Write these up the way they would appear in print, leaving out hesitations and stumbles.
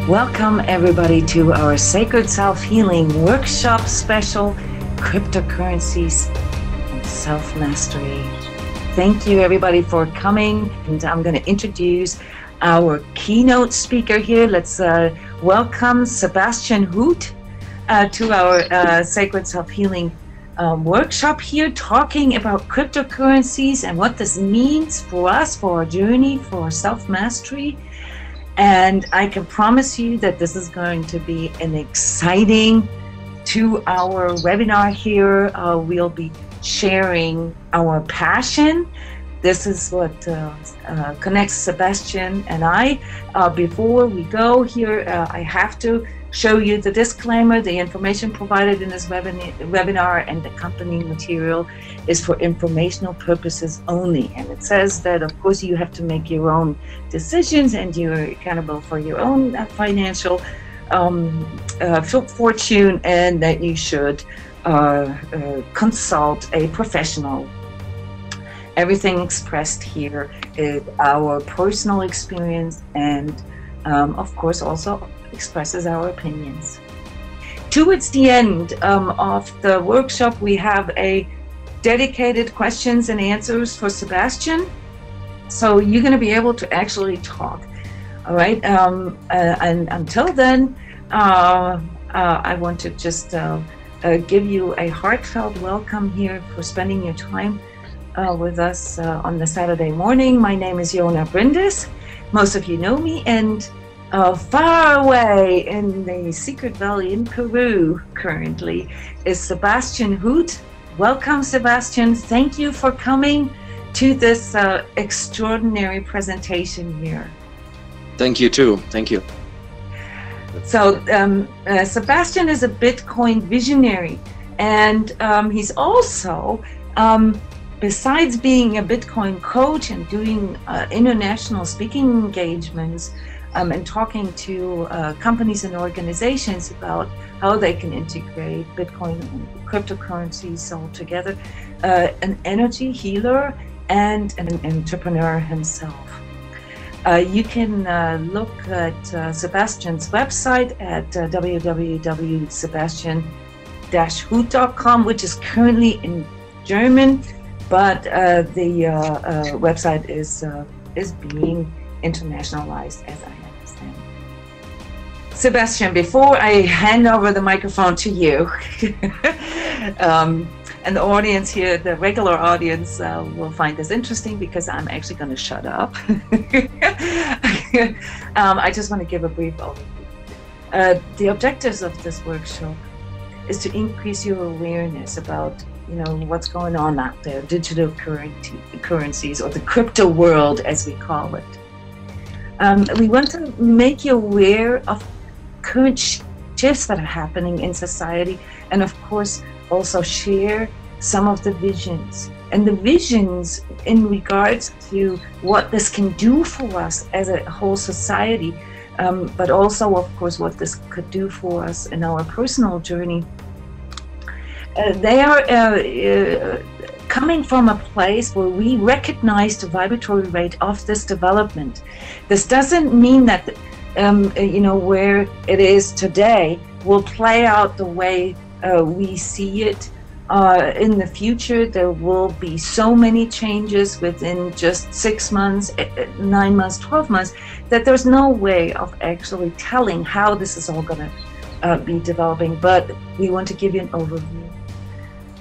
Welcome everybody to our Sacred Self-Healing Workshop Special, Cryptocurrencies and Self-Mastery. Thank you everybody for coming, and I'm going to introduce our keynote speaker here. Let's welcome Sebastian Huth to our Sacred Self-Healing workshop here, talking about cryptocurrencies and what this means for us, for our journey, for our self-mastery. And I can promise you that this is going to be an exciting 2-hour webinar here. We'll be sharing our passion. This is what connects Sebastian and I. Before we go here, I have to show you the disclaimer. The information provided in this webinar and accompanying material is for informational purposes only. And it says that, of course, you have to make your own decisions and you're accountable for your own financial fortune, and that you should consult a professional. Everything expressed here is our personal experience and, of course, also expresses our opinions. Towards the end of the workshop, we have a dedicated questions and answers for Sebastian. So you're going to be able to actually talk. All right. And until then, I want to just give you a heartfelt welcome here for spending your time with us on the Saturday morning. My name is Jona Bryndis. Most of you know me, and far away in the secret valley in Peru currently is Sebastian Huth. Welcome, Sebastian. Thank you for coming to this extraordinary presentation here. Thank you too. Thank you. So Sebastian is a Bitcoin visionary, and he's also, besides being a Bitcoin coach and doing international speaking engagements, and talking to companies and organizations about how they can integrate Bitcoin and cryptocurrencies all together, an energy healer and an entrepreneur himself. You can look at Sebastian's website at www.sebastian-huth.com, which is currently in German, but the website is being internationalized, as I understand. Sebastian, before I hand over the microphone to you, and the audience here, the regular audience, will find this interesting because I'm actually going to shut up. I just want to give a brief overview. The objectives of this workshop is to increase your awareness about what's going on out there, digital currencies, or the crypto world as we call it. We want to make you aware of current shifts that are happening in society, and of course also share some of the visions. And the visions in regards to what this can do for us as a whole society, but also of course what this could do for us in our personal journey. They are coming from a place where we recognize the vibratory rate of this development. This doesn't mean that where it is today will play out the way we see it in the future. There will be so many changes within just 6 months, 9 months, 12 months, that there's no way of actually telling how this is all going to be developing. But we want to give you an overview.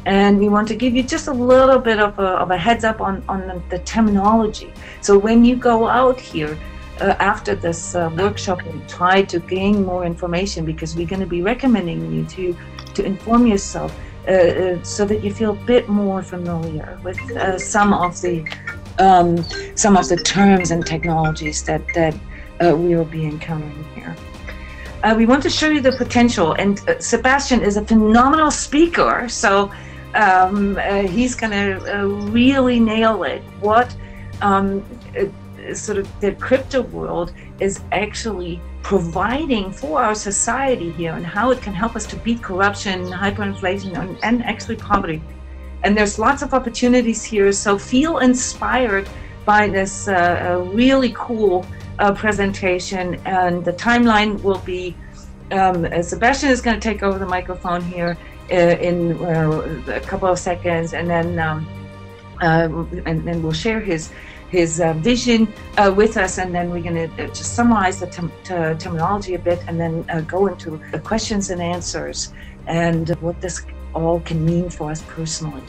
And we want to give you just a little bit of a heads up on the terminology. So when you go out here after this workshop and try to gain more information, because we're going to be recommending you to inform yourself so that you feel a bit more familiar with some of the terms and technologies that we will be encountering here. We want to show you the potential, and Sebastian is a phenomenal speaker, so he's going to really nail it. What sort of the crypto world is actually providing for our society here, and how it can help us to beat corruption, hyperinflation, and actually poverty. And there's lots of opportunities here, so feel inspired by this really cool presentation, and the timeline will be Sebastian is going to take over the microphone here in a couple of seconds, and then we'll share his vision with us, and then we're going to just summarize the terminology a bit, and then go into the questions and answers and what this all can mean for us personally.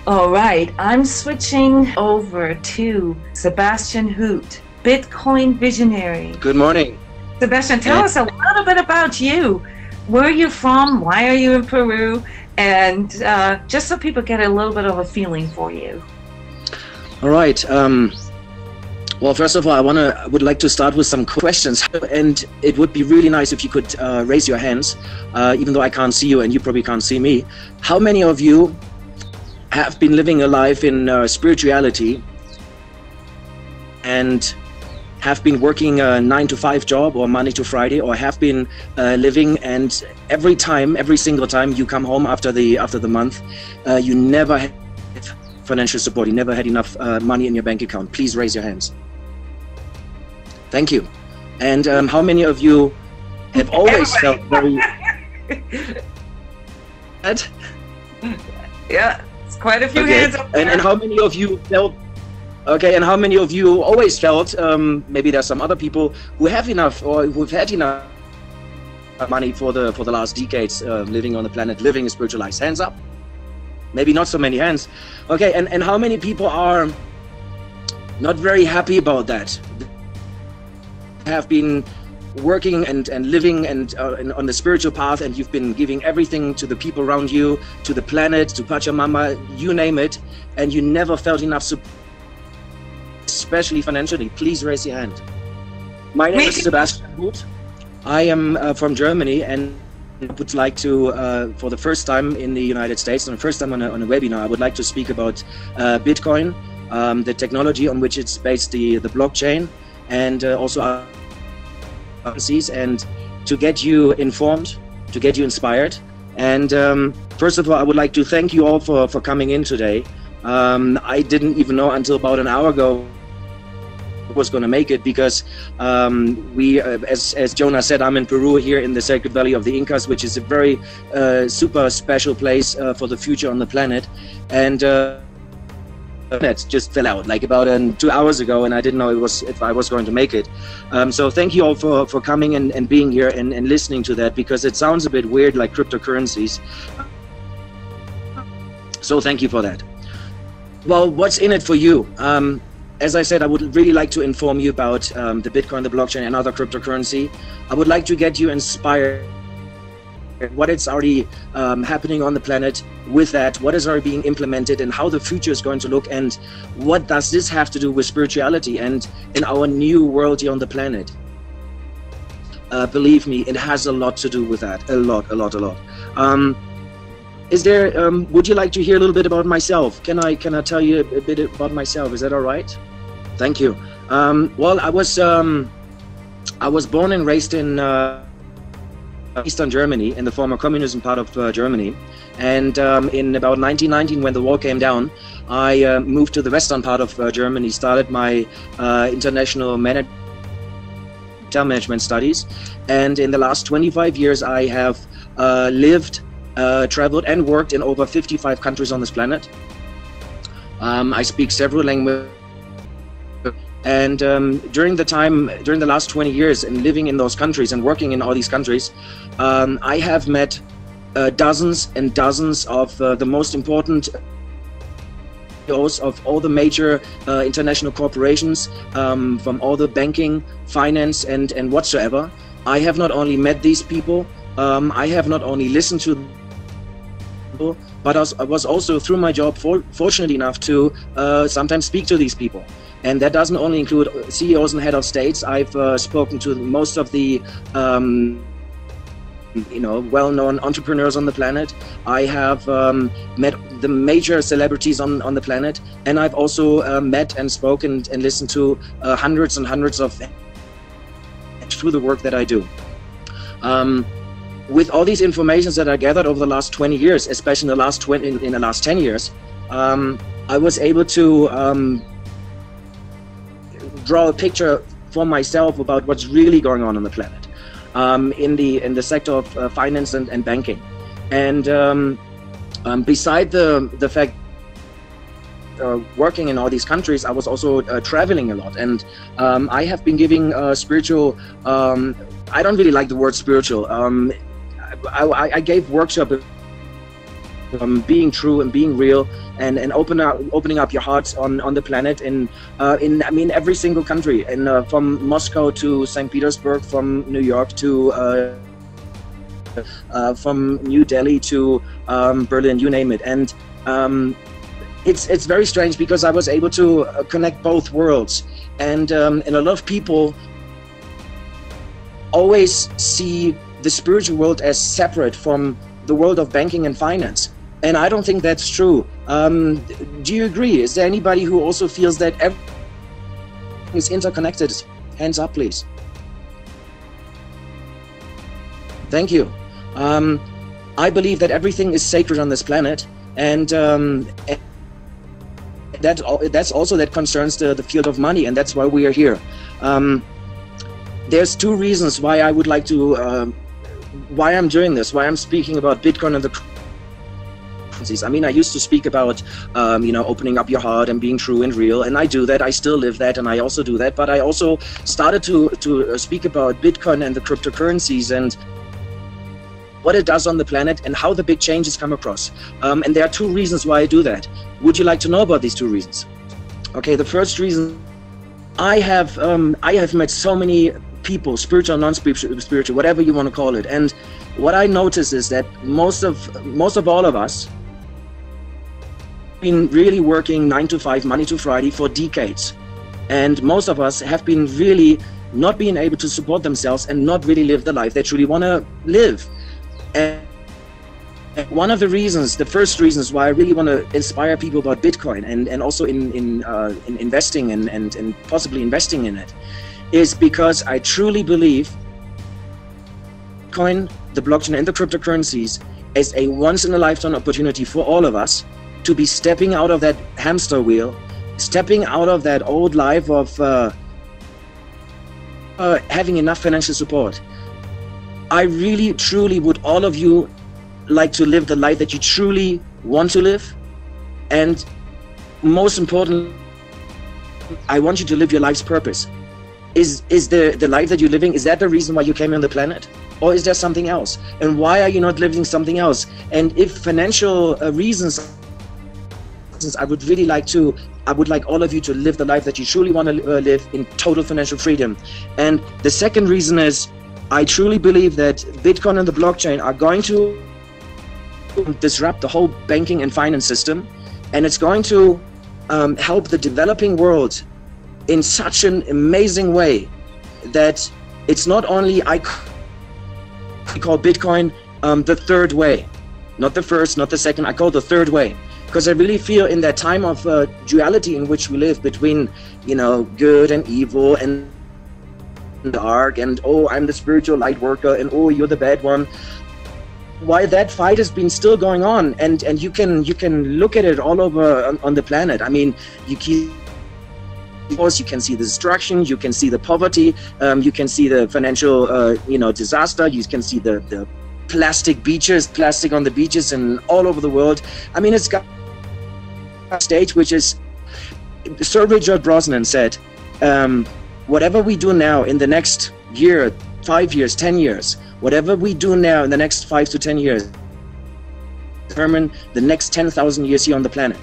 All right, I'm switching over to Sebastian Huth, Bitcoin visionary. Good morning. Sebastian, tell us a little bit about you. Where are you from? Why are you in Peru? And just so people get a little bit of a feeling for you. All right. Well, first of all, I would like to start with some questions, and it would be really nice if you could raise your hands, even though I can't see you and you probably can't see me. How many of you have been living a life in spirituality and have been working a 9-to-5 job or Monday to Friday, or have been living, and every single time you come home after the month, you never had financial support, you never had enough money in your bank account? Please raise your hands. Thank you. And how many of you have always felt very Yeah, it's quite a few hands up there. And how many of you felt and how many of you always felt maybe there's some other people who have enough, or who've had enough money for the last decades, living on the planet, living a spiritual life? Hands up. Maybe not so many hands. Okay, and how many people are not very happy about that? Have been working and living and on the spiritual path, and you've been giving everything to the people around you, to the planet, to Pachamama, you name it, and you never felt enough support, especially financially. Please raise your hand. My name is Sebastian Huth. I am from Germany, and I would like to, for the first time in the United States, and the first time on a webinar, I would like to speak about Bitcoin, the technology on which it's based, the blockchain, and also currencies, and to get you informed, to get you inspired. And first of all, I would like to thank you all for coming in today. I didn't even know until about an hour ago was going to make it, because we, as Jona said, I'm in Peru, here in the Sacred Valley of the Incas, which is a very super special place for the future on the planet. And that just fell out like about 2 hours ago, and I didn't know if I was going to make it. So thank you all for coming and being here and listening to that, because it sounds a bit weird, like cryptocurrencies. So thank you for that. Well, what's in it for you? As I said, I would really like to inform you about the Bitcoin, the blockchain, and other cryptocurrency. I would like to get you inspired what is already happening on the planet with that, what is already being implemented, and how the future is going to look, and what does this have to do with spirituality and in our new world here on the planet. Believe me, it has a lot to do with that, a lot. Is there, would you like to hear a little bit about myself? Can I tell you a bit about myself? Is that all right? Thank you. Well, I was born and raised in Eastern Germany, in the former communism part of Germany. And in about 1919, when the wall came down, I moved to the western part of Germany, started my international management studies. And in the last 25 years, I have lived, traveled and worked in over 55 countries on this planet. I speak several languages. And during the last 20 years and living in those countries and working in all these countries, I have met dozens and dozens of the most important CEOs of all the major international corporations, from all the banking, finance, and whatsoever. I have not only met these people, I have not only listened to people, but I was also, through my job, fortunate enough to sometimes speak to these people. And that doesn't only include CEOs and head of states. I've spoken to most of the well-known entrepreneurs on the planet. I have met the major celebrities on the planet, and I've also met and spoken and listened to hundreds and hundreds of through the work that I do. With all these informations that I gathered over the last 20 years, especially in the last 10 years, I was able to draw a picture for myself about what's really going on the planet, in the sector of finance and banking. And beside the fact working in all these countries, I was also traveling a lot, and I have been giving spiritual. I don't really like the word spiritual. I gave workshops. Being true and being real, and opening up your hearts on the planet in I mean every single country, and from Moscow to St. Petersburg, from New York to from New Delhi to Berlin, you name it. And it's very strange because I was able to connect both worlds, and a lot of people always see the spiritual world as separate from the world of banking and finance. And I don't think that's true. Do you agree? Is there anybody who also feels that everything is interconnected? Hands up, please. Thank you. I believe that everything is sacred on this planet, and that's also that concerns the field of money, and that's why we are here. There's two reasons why I would like to, why I'm doing this, why I'm speaking about Bitcoin and the currencies. I mean, I used to speak about, you know, opening up your heart and being true and real, and I do that. I still live that, and I also do that. But I also started to speak about Bitcoin and the cryptocurrencies and what it does on the planet and how the big changes come across. And there are two reasons why I do that. Would you like to know about these two reasons? Okay, the first reason, I have met so many people, spiritual, non-spiritual, whatever you want to call it, and what I notice is that most of all of us been really working 9 to 5, Monday to Friday for decades, and most of us have been really not being able to support themselves and not really live the life they truly want to live. And one of the reasons, the first reasons why I really want to inspire people about Bitcoin and also in investing and possibly investing in it, is because I truly believe Bitcoin, the blockchain and the cryptocurrencies is a once-in-a-lifetime opportunity for all of us to be stepping out of that hamster wheel, stepping out of that old life of having enough financial support. I really, truly would all of you like to live the life that you truly want to live, and most important, I want you to live your life's purpose. Is the life that you're living, is that the reason why you came on the planet? Or is there something else? And why are you not living something else? And if financial reasons, I would like all of you to live the life that you truly want to live in total financial freedom. And the second reason is, I truly believe that Bitcoin and the blockchain are going to disrupt the whole banking and finance system, and it's going to help the developing world in such an amazing way that it's not only, I call Bitcoin the third way, not the first, not the second, I call it the third way, because I really feel in that time of duality in which we live between, you know, good and evil and dark, and oh, I'm the spiritual light worker, and oh, you're the bad one. Why that fight has been still going on, and you can look at it all over on the planet. I mean, you can see the destruction, you can see the poverty, you can see the financial you know, disaster, you can see the plastic beaches, plastic on the beaches and all over the world. I mean, it's got a stage which is, Sir Richard Brosnan said, whatever we do now in the next year, 5 years, 10 years, whatever we do now in the next 5 to 10 years, determine the next 10,000 years here on the planet.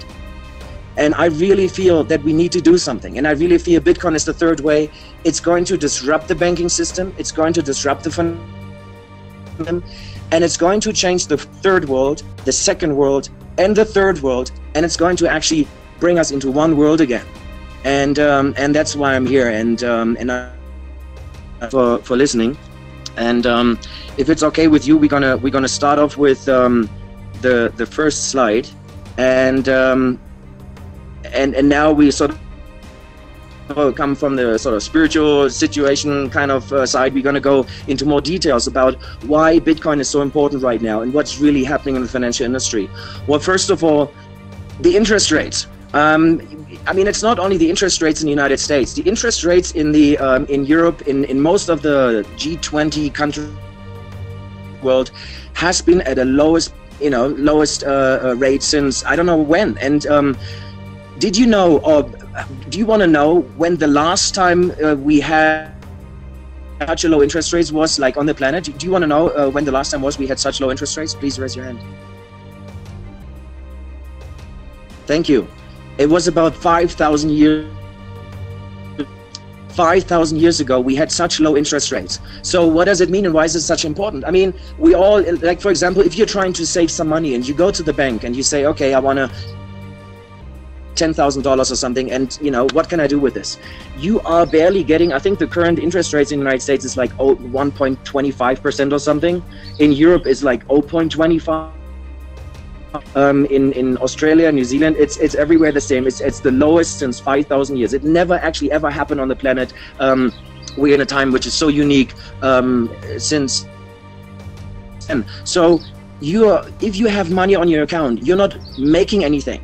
And I really feel that we need to do something. And I really feel Bitcoin is the third way. It's going to disrupt the banking system. It's going to disrupt the funding. And it's going to change the third world, the second world, and the third world. And it's going to actually bring us into one world again. And that's why I'm here. And for listening. And if it's okay with you, we're gonna start off with the first slide. And now we sort of come from the sort of spiritual situation kind of side. We're going to go into more details about why Bitcoin is so important right now and what's really happening in the financial industry. Well, first of all, the interest rates. I mean, it's not only the interest rates in the United States. The interest rates in the in Europe, in most of the G20 countries world, has been at a lowest rate since I don't know when. And did you know, or do you want to know when the last time we had such a low interest rates was, like, on the planet? Do you want to know when the last time was we had such low interest rates? Please raise your hand. Thank you. It was about 5,000 years. 5,000 years ago, we had such low interest rates. So what does it mean, and why is it such important? I mean, we all, like, for example, if you're trying to save some money and you go to the bank and you say, okay, I want to $10,000 or something, and what can I do with this? You are barely getting, I think the current interest rates in the United States is like 1.25% or something. In Europe is like 0.25. In Australia, New Zealand, it's everywhere the same. It's the lowest since 5,000 years. It never actually ever happened on the planet. We're in a time which is so unique since. And so if you have money on your account, you're not making anything.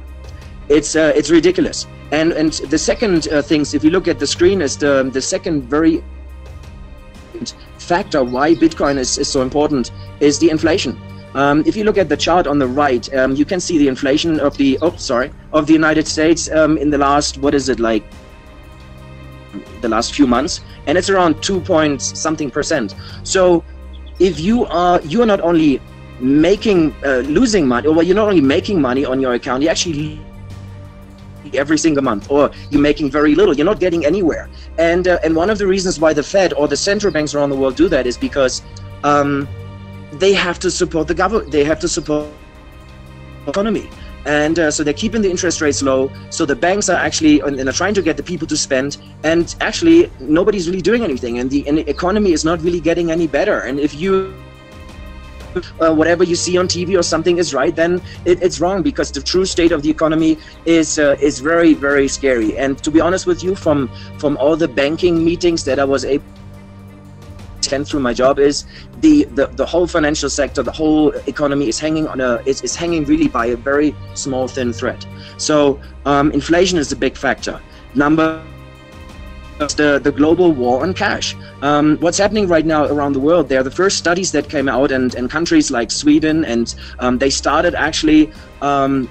It's ridiculous. And the second things, if you look at the screen, is the second very factor why Bitcoin is so important is the inflation. If you look at the chart on the right, you can see the inflation of the United States in the last, what is it, like the last few months, and it's around 2 point something %. So if you are not only making losing money, or you're not only making money on your account, you actually every single month, or you're making very little, you're not getting anywhere. And one of the reasons why the Fed or the central banks around the world do that is because they have to support the government, they have to support the economy. And so they're keeping the interest rates low. So the banks are actually and are trying to get the people to spend, and actually nobody's really doing anything, and the economy is not really getting any better. And if you whatever you see on TV or something is right, then it's wrong, because the true state of the economy is very, very scary. And to be honest with you, from all the banking meetings that I was able to attend through my job, is the whole financial sector, the whole economy is hanging on is hanging really by a very small thin thread. So inflation is a big factor. The global war on cash. What's happening right now around the world, there are the first studies that came out, and countries like Sweden, and they started actually the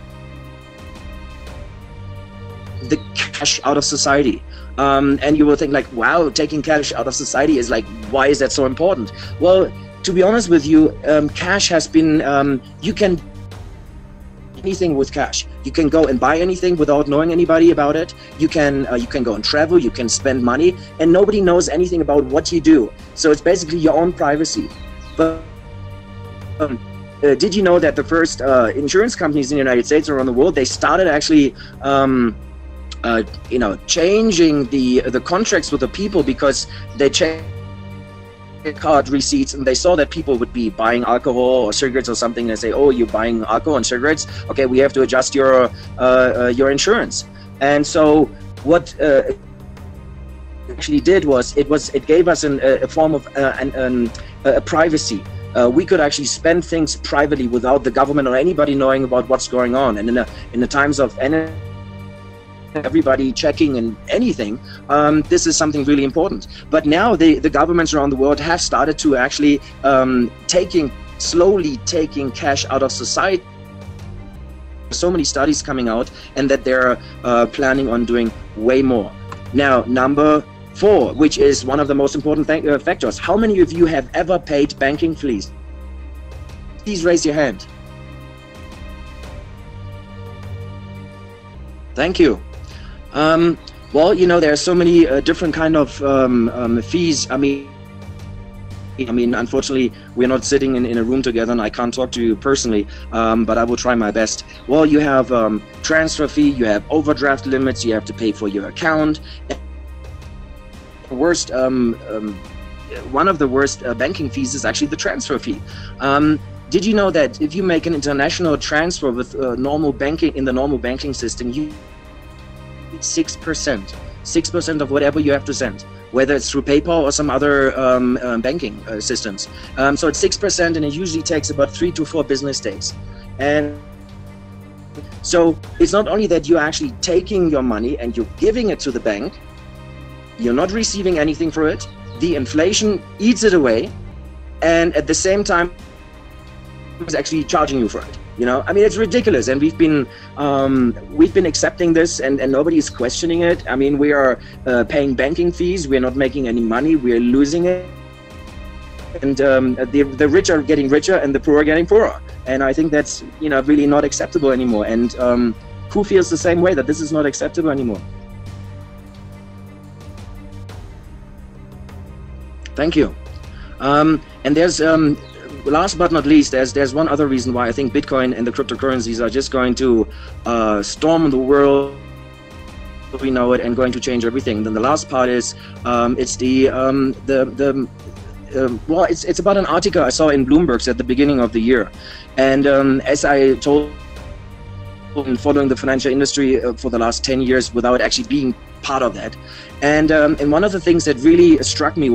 cash out of society. And you will think like, wow, taking cash out of society is like, why is that so important? Well, to be honest with you, cash has been, you can anything with cash. You can go and buy anything without knowing anybody about it. You can go and travel, you can spend money, and nobody knows anything about what you do. So it's basically your own privacy. But did you know that the first insurance companies in the United States or around the world, they started actually changing the contracts with the people, because they changed card receipts, and they saw that people would be buying alcohol or cigarettes or something, and they say, oh, you're buying alcohol and cigarettes, okay, we have to adjust your insurance. And so what actually did was it gave us a form of a privacy. We could actually spend things privately without the government or anybody knowing about what's going on. And in the times of everybody checking and anything, this is something really important. But now the governments around the world have started to actually slowly taking cash out of society. So many studies coming out, and that they're planning on doing way more. Now, number 4, which is one of the most important factors. How many of you have ever paid banking fees? Please raise your hand. Thank you. Well, there are so many different kind of fees. I mean, unfortunately, we're not sitting in a room together, and I can't talk to you personally, but I will try my best. Well, you have transfer fee, you have overdraft limits, you have to pay for your account. Worst, one of the worst banking fees is actually the transfer fee. Did you know that if you make an international transfer with normal banking in the normal banking system, you 6% of whatever you have to send, whether it's through PayPal or some other banking systems. So it's 6%, and it usually takes about 3 to 4 business days. And So it's not only that you're actually taking your money and you're giving it to the bank, you're not receiving anything for it, the inflation eats it away, and at the same time it's actually charging you for it. You know, I mean, it's ridiculous, and we've been accepting this, and nobody is questioning it. I mean, we are paying banking fees, we're not making any money, we're losing it, and the rich are getting richer and the poor are getting poorer. And I think that's, you know, really not acceptable anymore. And who feels the same way, that this is not acceptable anymore? Thank you. And there's last but not least, there's one other reason why I think Bitcoin and the cryptocurrencies are just going to storm the world we know it and going to change everything. Then the last part is it's well, it's about an article I saw in Bloomberg's at the beginning of the year, and as I told, following the financial industry for the last 10 years without actually being part of that, and one of the things that really struck me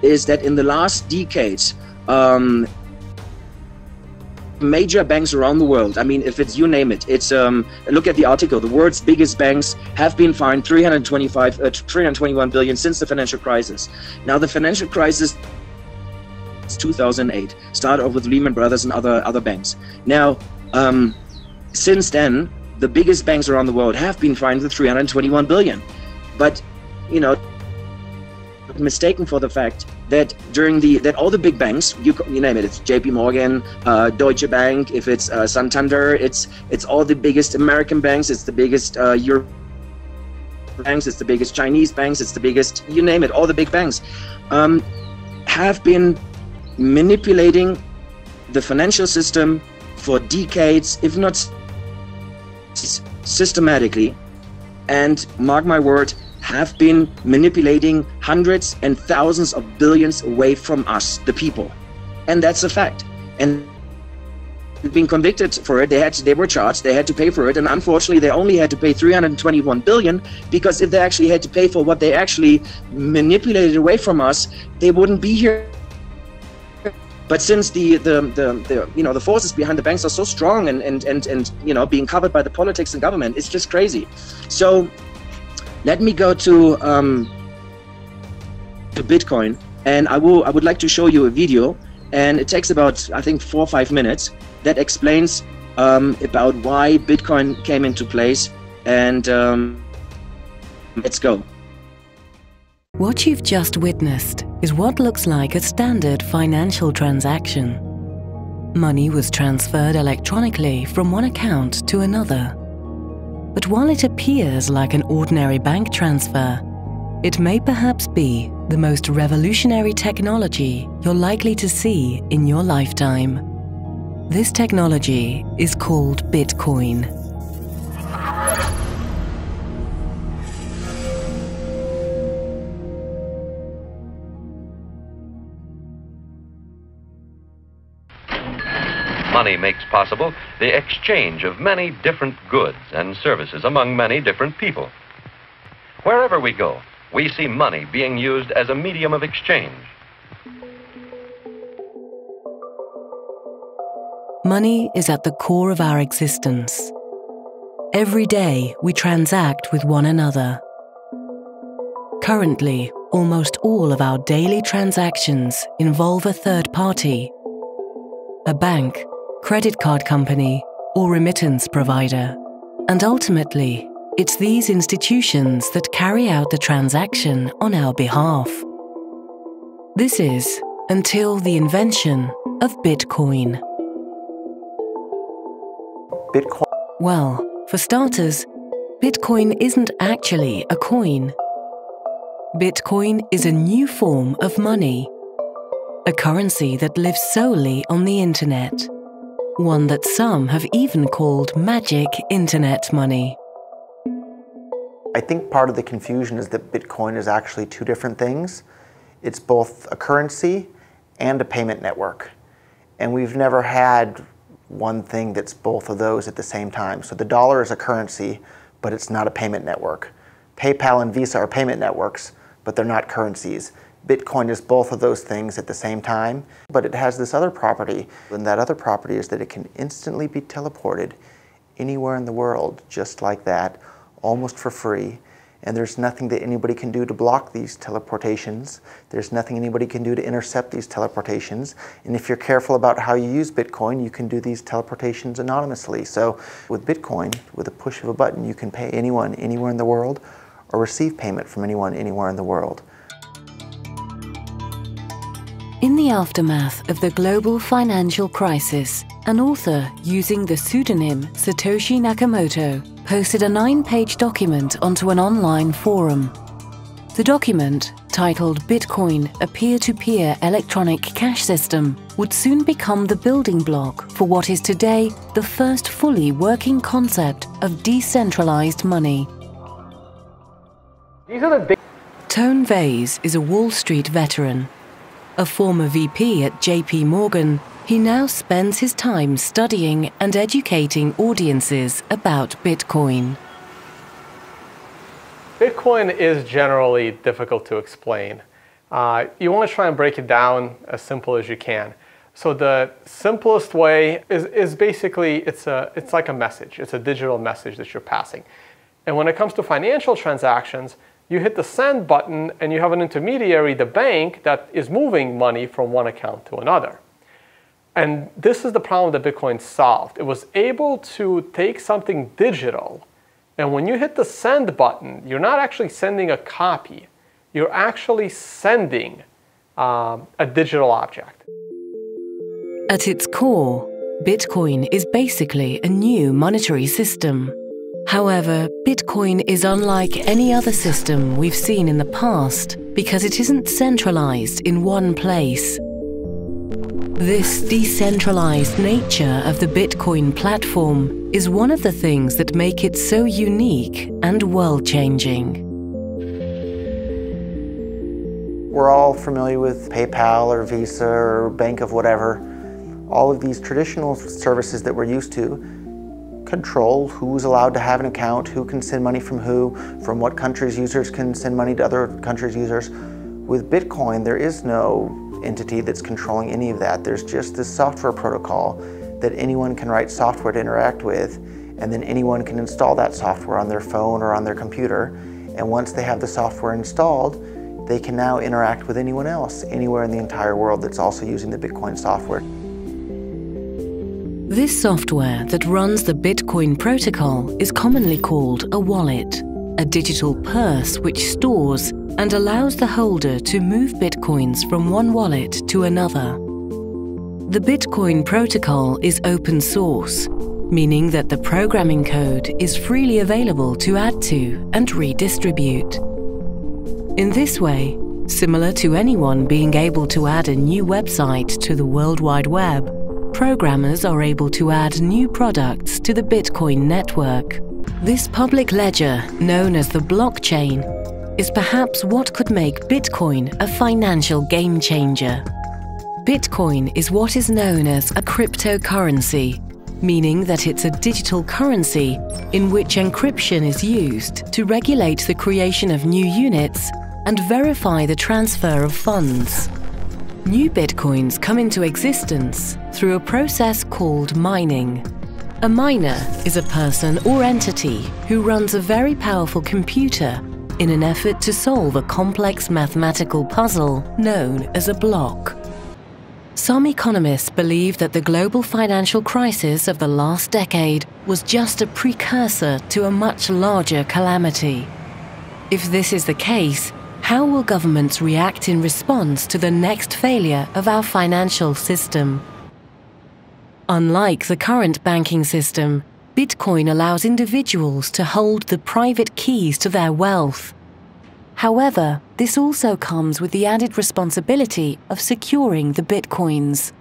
is that in the last decades, major banks around the world, I mean, if it's, you name it, it's look at the article, the world's biggest banks have been fined 321 billion since the financial crisis. Now the financial crisis 2008 started off with Lehman Brothers and other banks. Now since then the biggest banks around the world have been fined with 321 billion, but you know, mistaken for the fact that that all the big banks, you name it, it's JP Morgan, Deutsche Bank, if it's Santander, it's all the biggest American banks, it's the biggest European banks, it's the biggest Chinese banks, it's the biggest, you name it, all the big banks have been manipulating the financial system for decades, if not systematically, and mark my word, have been manipulating hundreds and thousands of billions away from us, the people. And that's a fact. And being convicted for it, they were charged, they had to pay for it, and unfortunately they only had to pay 321 billion, because if they actually had to pay for what they actually manipulated away from us, they wouldn't be here. But since the you know, the forces behind the banks are so strong and you know, being covered by the politics and government, it's just crazy. So let me go to Bitcoin, and I would like to show you a video, and it takes about, I think, 4 or 5 minutes, that explains about why Bitcoin came into place, and let's go. What you've just witnessed is what looks like a standard financial transaction. Money was transferred electronically from one account to another. But while it appears like an ordinary bank transfer, it may perhaps be the most revolutionary technology you're likely to see in your lifetime. This technology is called Bitcoin. Money makes possible the exchange of many different goods and services among many different people. Wherever we go, we see money being used as a medium of exchange. Money is at the core of our existence. Every day we transact with one another. Currently, almost all of our daily transactions involve a third party, a bank, credit card company, or remittance provider. And ultimately, it's these institutions that carry out the transaction on our behalf. This is until the invention of Bitcoin. Bitcoin. Well, for starters, Bitcoin isn't actually a coin. Bitcoin is a new form of money, a currency that lives solely on the internet, one that some have even called magic internet money. I think part of the confusion is that Bitcoin is actually two different things. It's both a currency and a payment network. And we've never had one thing that's both of those at the same time. So the dollar is a currency, but it's not a payment network. PayPal and Visa are payment networks, but they're not currencies. Bitcoin is both of those things at the same time, but it has this other property, and that other property is that it can instantly be teleported anywhere in the world just like that, almost for free. And there's nothing that anybody can do to block these teleportations. There's nothing anybody can do to intercept these teleportations. And if you're careful about how you use Bitcoin, you can do these teleportations anonymously. So with Bitcoin, with a push of a button, you can pay anyone anywhere in the world or receive payment from anyone anywhere in the world. In the aftermath of the global financial crisis, an author using the pseudonym Satoshi Nakamoto posted a 9-page document onto an online forum. The document, titled Bitcoin, a peer-to-peer electronic cash system, would soon become the building block for what is today the first fully working concept of decentralized money. Tone Vase is a Wall Street veteran. A former VP at JP Morgan, he now spends his time studying and educating audiences about Bitcoin. Bitcoin is generally difficult to explain. You want to try and break it down as simple as you can. So the simplest way is basically, it's like a message. It's a digital message that you're passing. And when it comes to financial transactions, you hit the send button and you have an intermediary, the bank, that is moving money from one account to another. And this is the problem that Bitcoin solved. It was able to take something digital, and when you hit the send button, you're not actually sending a copy. You're actually sending a digital object. At its core, Bitcoin is basically a new monetary system. However, Bitcoin is unlike any other system we've seen in the past because it isn't centralized in one place. This decentralized nature of the Bitcoin platform is one of the things that make it so unique and world-changing. We're all familiar with PayPal or Visa or Bank of whatever. All of these traditional services that we're used to control who's allowed to have an account, who can send money from who, from what countries users can send money to other countries' users. With Bitcoin, there is no entity that's controlling any of that. There's just this software protocol that anyone can write software to interact with, and then anyone can install that software on their phone or on their computer. And once they have the software installed, they can now interact with anyone else, anywhere in the entire world that's also using the Bitcoin software. This software that runs the Bitcoin protocol is commonly called a wallet, a digital purse which stores and allows the holder to move Bitcoins from one wallet to another. The Bitcoin protocol is open source, meaning that the programming code is freely available to add to and redistribute. In this way, similar to anyone being able to add a new website to the World Wide Web, programmers are able to add new products to the Bitcoin network. This public ledger, known as the blockchain, is perhaps what could make Bitcoin a financial game changer. Bitcoin is what is known as a cryptocurrency, meaning that it's a digital currency in which encryption is used to regulate the creation of new units and verify the transfer of funds. New Bitcoins come into existence through a process called mining. A miner is a person or entity who runs a very powerful computer in an effort to solve a complex mathematical puzzle known as a block. Some economists believe that the global financial crisis of the last decade was just a precursor to a much larger calamity. If this is the case, how will governments react in response to the next failure of our financial system? Unlike the current banking system, Bitcoin allows individuals to hold the private keys to their wealth. However, this also comes with the added responsibility of securing the Bitcoins.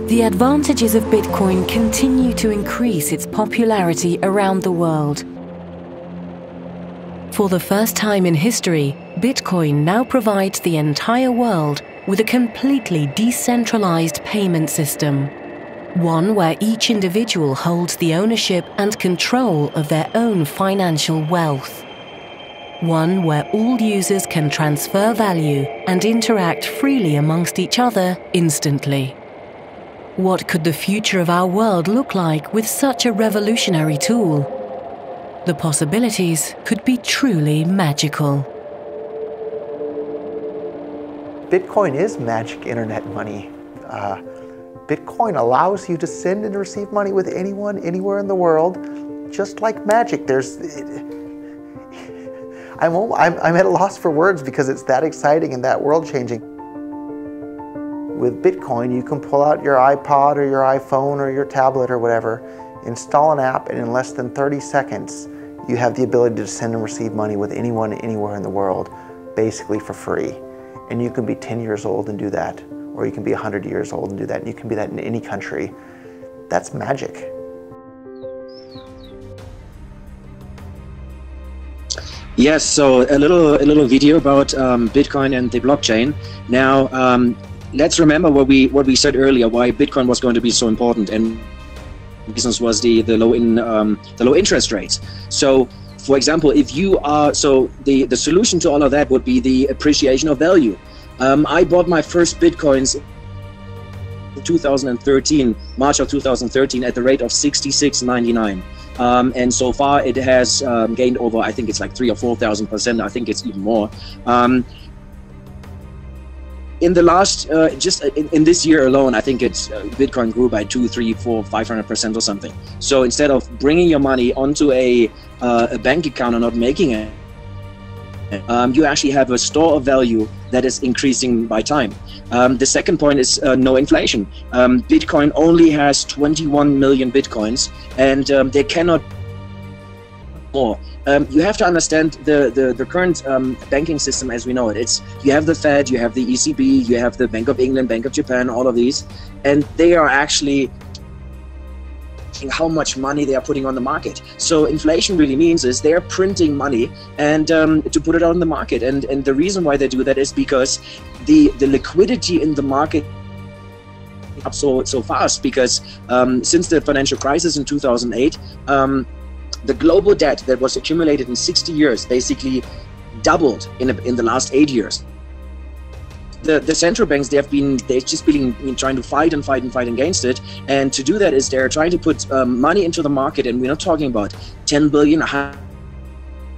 The advantages of Bitcoin continue to increase its popularity around the world. For the first time in history, Bitcoin now provides the entire world with a completely decentralized payment system. One where each individual holds the ownership and control of their own financial wealth. One where all users can transfer value and interact freely amongst each other instantly. What could the future of our world look like with such a revolutionary tool? The possibilities could be truly magical. Bitcoin is magic internet money. Bitcoin allows you to send and receive money with anyone, anywhere in the world, just like magic. I'm at a loss for words because it's that exciting and that world-changing. With Bitcoin, you can pull out your iPod or your iPhone or your tablet or whatever, install an app, and in less than 30 seconds, you have the ability to send and receive money with anyone, anywhere in the world, basically for free. And you can be 10 years old and do that, or you can be 100 years old and do that, and you can be that in any country. That's magic. Yes, so a little video about Bitcoin and the blockchain. Now, let's remember what we said earlier, why Bitcoin was going to be so important, and business was the low interest rates. So, for example, if you are the solution to all of that would be the appreciation of value. I bought my first Bitcoins in 2013, March of 2013, at the rate of 66.99. And so far it has gained over, I think it's like 3,000 or 4,000%. I think it's even more. In the last, just in this year alone, I think it's Bitcoin grew by 200, 300, 400, 500% or something. So instead of bringing your money onto a bank account and not making it, you actually have a store of value that is increasing by time. The second point is no inflation. Bitcoin only has 21 million Bitcoins, and they cannot more. You have to understand the current banking system as we know it. You have the Fed, you have the ECB, you have the Bank of England, Bank of Japan, all of these, and they are actually how much money they are putting on the market. So inflation really means is they're printing money and to put it on the market. And the reason why they do that is because the liquidity in the market up so fast, because since the financial crisis in 2008, the global debt that was accumulated in 60 years basically doubled in the last 8 years. The central banks, they've just been trying to fight against it, and to do that is they're trying to put money into the market, and we're not talking about 10 billion.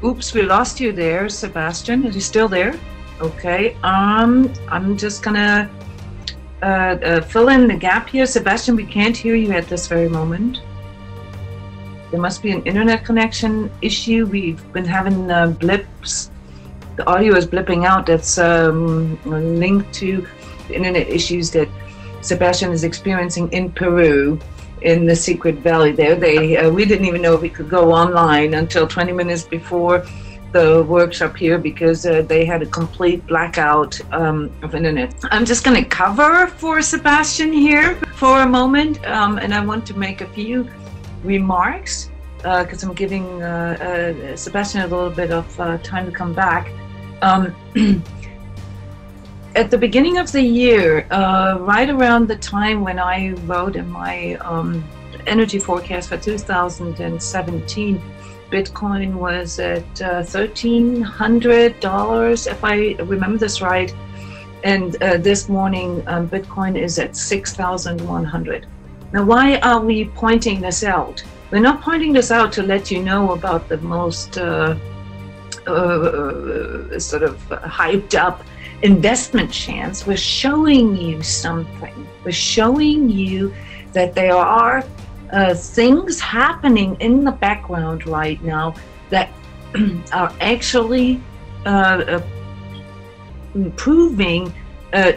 Oops, we lost you there, Sebastian. Are you still there? Okay. I'm just gonna fill in the gap here, Sebastian. We can't hear you at this very moment. There must be an internet connection issue. We've been having blips. The audio is blipping out. That's linked to the internet issues that Sebastian is experiencing in Peru, in the Secret Valley there. We didn't even know if we could go online until 20 minutes before the workshop here, because they had a complete blackout of internet. I'm just going to cover for Sebastian here for a moment, and I want to make a few remarks because I'm giving Sebastian a little bit of time to come back. At the beginning of the year, right around the time when I wrote in my energy forecast for 2017, Bitcoin was at $1,300, if I remember this right, and this morning Bitcoin is at 6,100. Now, why are we pointing this out? We're not pointing this out to let you know about the most sort of hyped up investment chance. We're showing you something. We're showing you that there are things happening in the background right now that are actually proving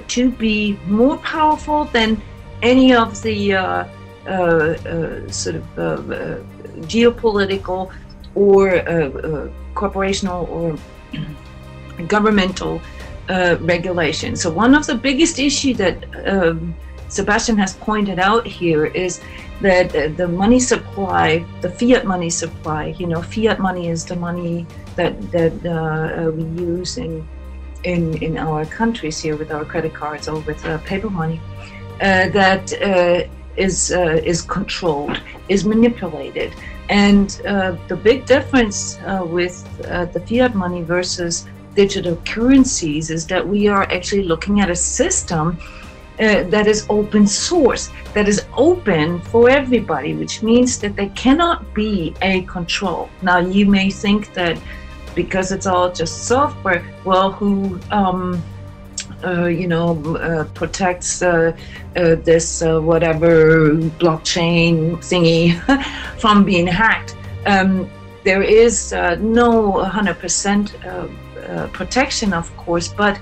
to be more powerful than any of the sort of geopolitical or corporational or governmental regulation. So one of the biggest issues that Sebastian has pointed out here is that the money supply, the fiat money supply, fiat money is the money that we use in our countries here with our credit cards or with paper money, that is controlled, is manipulated. And the big difference with the fiat money versus digital currencies is that we are actually looking at a system that is open source, that is open for everybody, which means that there cannot be a control. Now, you may think that because it's all just software, well, who protects this whatever blockchain thingy from being hacked? There is no 100% protection, of course, but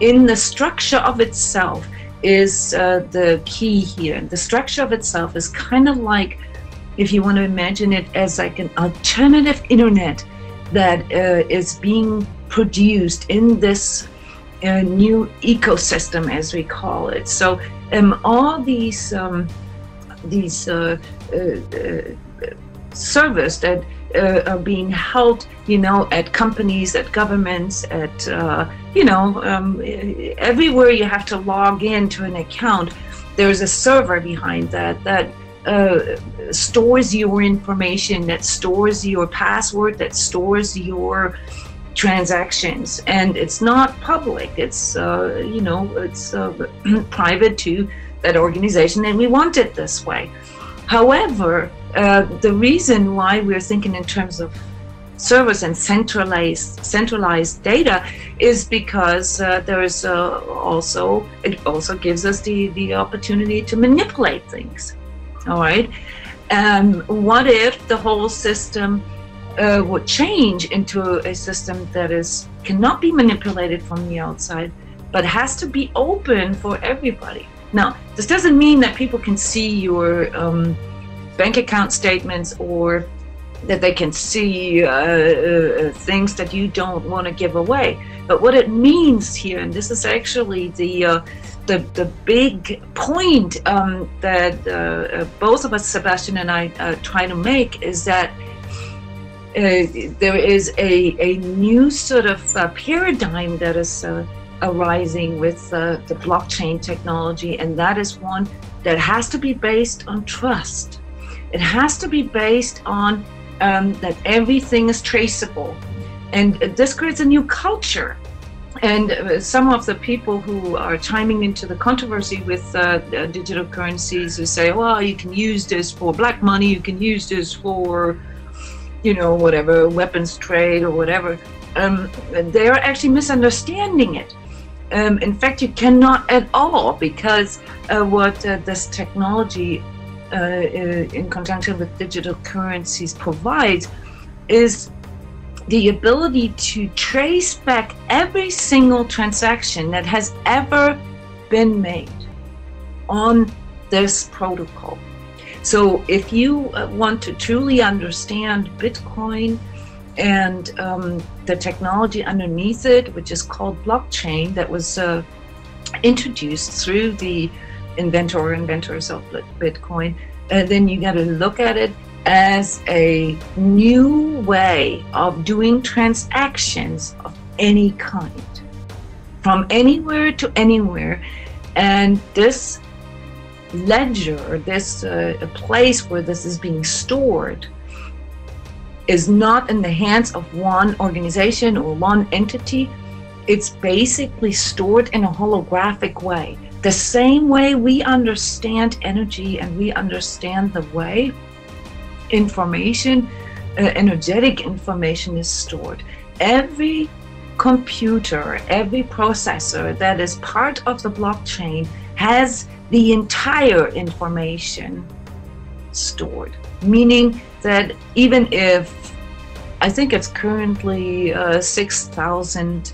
in the structure of itself is the key here. The structure of itself is kind of like, if you want to imagine it as like an alternative internet that is being produced in this new ecosystem, as we call it. So all these servers that are being held, at companies, at governments, at everywhere you have to log into an account, there's a server behind that stores your information, that stores your password, that stores your transactions, and it's not public. It's it's private to that organization, and we want it this way. However, the reason why we're thinking in terms of servers and centralized data is because there is it also gives us the opportunity to manipulate things. All right. What if the whole system would change into a system that cannot be manipulated from the outside, but has to be open for everybody? Now, this doesn't mean that people can see your bank account statements, or that they can see things that you don't want to give away. But what it means here, and this is actually the big point that both of us, Sebastian and I, try to make, is that there is a new sort of paradigm that is arising with the blockchain technology, and that is one that has to be based on trust. It has to be based on that everything is traceable, and this creates a new culture. And some of the people who are chiming into the controversy with digital currencies, who say, well, you can use this for black money, you can use this for, whatever, weapons trade or whatever, they are actually misunderstanding it. In fact, you cannot at all, because what this technology in conjunction with digital currencies provides is the ability to trace back every single transaction that has ever been made on this protocol. So if you want to truly understand Bitcoin and the technology underneath it, which is called blockchain, that was introduced through the inventors of Bitcoin, then you got to look at it as a new way of doing transactions of any kind, from anywhere to anywhere. And this ledger, this place where this is being stored, is not in the hands of one organization or one entity. It's basically stored in a holographic way. The same way we understand energy and we understand the way information, energetic information is stored. Every computer, every processor that is part of the blockchain has the entire information stored, meaning that even if, I think it's currently 6,000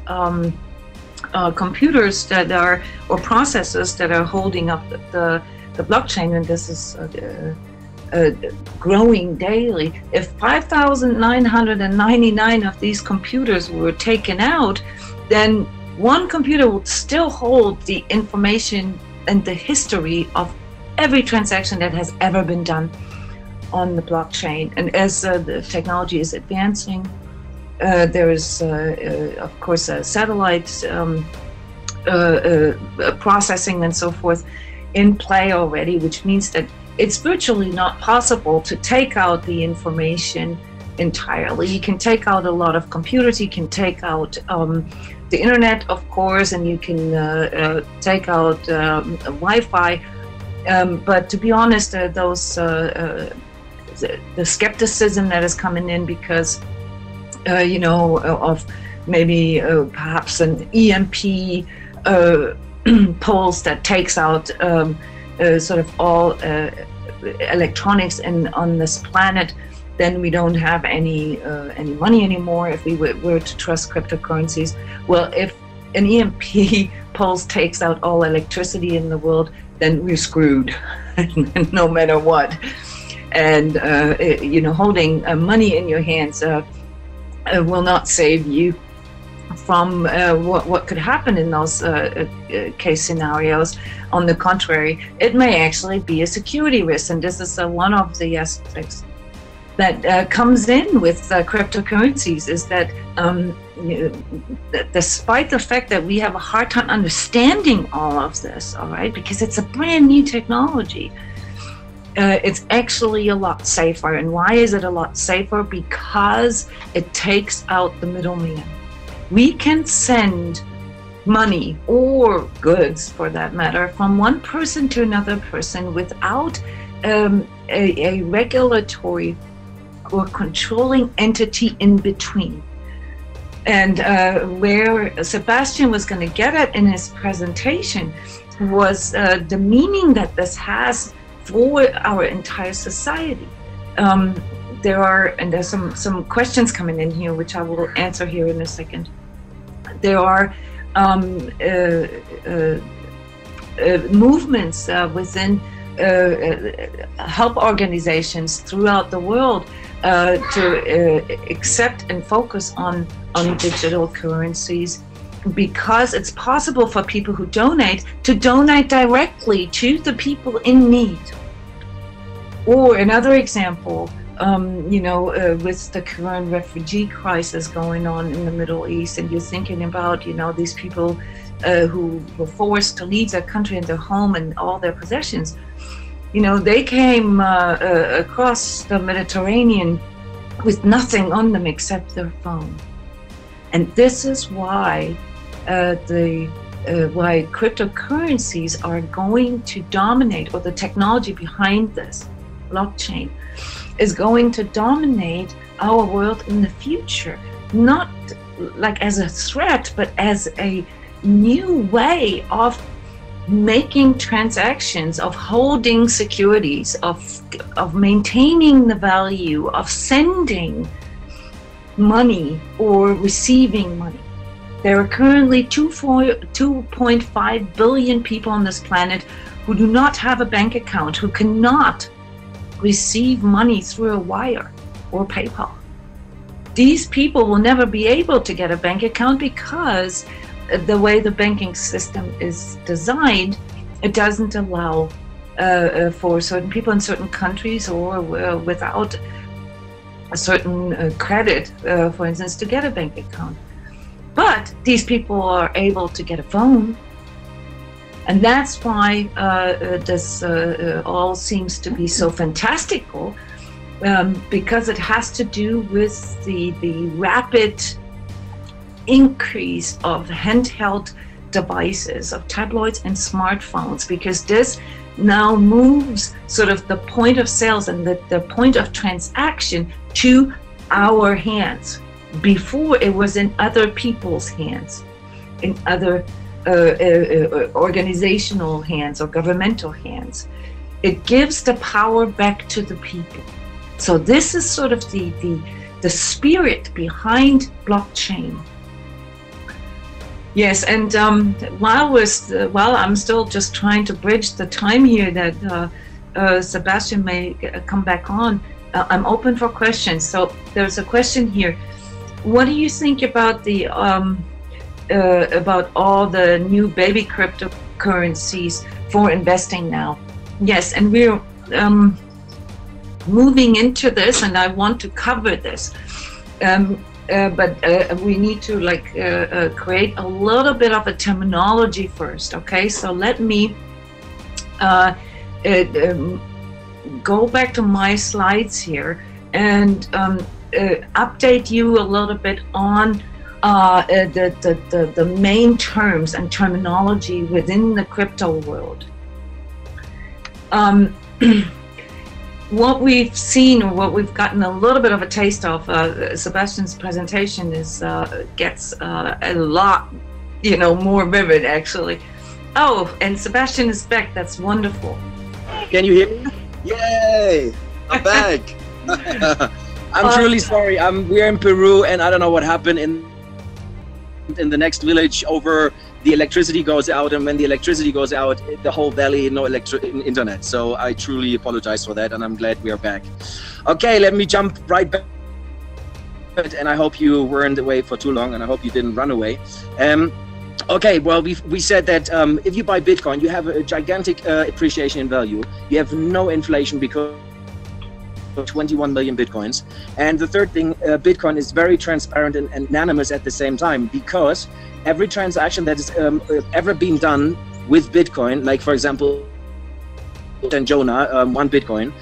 computers that are, or processors that are holding up the blockchain, and this is growing daily. If 5,999 of these computers were taken out, then one computer would still hold the information and the history of every transaction that has ever been done on the blockchain. And as the technology is advancing, there is, of course, satellite processing and so forth in play already, which means that it's virtually not possible to take out the information entirely. You can take out a lot of computers, you can take out the internet, of course, and you can take out Wi-Fi. But to be honest, the skepticism that is coming in because, of maybe perhaps an EMP pulse that takes out sort of all electronics on this planet, then we don't have any money anymore if we were to trust cryptocurrencies. Well, if an EMP pulse takes out all electricity in the world, then we're screwed, no matter what. And holding money in your hands will not save you from what could happen in those case scenarios. On the contrary, it may actually be a security risk, and this is one of the aspects that comes in with cryptocurrencies, is that despite the fact that we have a hard time understanding all of this, all right, because it's a brand new technology, it's actually a lot safer. And why is it a lot safer? Because it takes out the middleman. We can send money, or goods for that matter, from one person to another person without a regulatory or controlling entity in between. And where Sebastian was going to get at in his presentation was the meaning that this has for our entire society. There's some questions coming in here, which I will answer here in a second. There are movements within help organizations throughout the world to accept and focus on digital currencies, because it's possible for people who donate to donate directly to the people in need. Or another example, with the current refugee crisis going on in the Middle East, and you're thinking about, these people who were forced to leave their country and their home and all their possessions. They came across the Mediterranean with nothing on them except their phone. And this is why why cryptocurrencies are going to dominate, or the technology behind this, blockchain, is going to dominate our world in the future, not like as a threat, but as a new way of making transactions, of holding securities, of maintaining the value, of sending money or receiving money. There are currently 2.5 billion people on this planet who do not have a bank account, who cannot receive money through a wire or PayPal. These people will never be able to get a bank account because the way the banking system is designed, it doesn't allow for certain people in certain countries, or without a certain credit, for instance, to get a bank account. But these people are able to get a phone. And that's why this all seems to be so fantastical, because it has to do with the rapid increase of handheld devices, of tabloids and smartphones, because this now moves sort of the point of sales and the point of transaction to our hands. Before, it was in other people's hands, in other organizational hands or governmental hands. It gives the power back to the people. So this is sort of the spirit behind blockchain. Yes, and while I'm still just trying to bridge the time here that Sebastian may come back on, I'm open for questions. So there's a question here. What do you think about the about all the new baby cryptocurrencies for investing now? Yes, and we're moving into this, and I want to cover this. But we need to create a little bit of a terminology first, okay? So let me go back to my slides here, and update you a little bit on the main terms and terminology within the crypto world. What we've seen, or what we've gotten a little bit of a taste of, Sebastian's presentation gets a lot, more vivid actually. Oh, and Sebastian is back. That's wonderful. Can you hear me? Yay! I'm back. I'm truly sorry. We're in Peru, and I don't know what happened in the next village. Over the electricity goes out, and when the electricity goes out, the whole valley no internet. So I truly apologize for that, and I'm glad we are back. Okay, let me jump right back. And I hope you weren't away for too long, and I hope you didn't run away. Okay, well, we said that if you buy Bitcoin, you have a gigantic appreciation in value. You have no inflation because of 21 million Bitcoins. And the third thing, Bitcoin is very transparent and anonymous at the same time, because every transaction that has ever been done with Bitcoin, like for example, and Jona, 1 Bitcoin,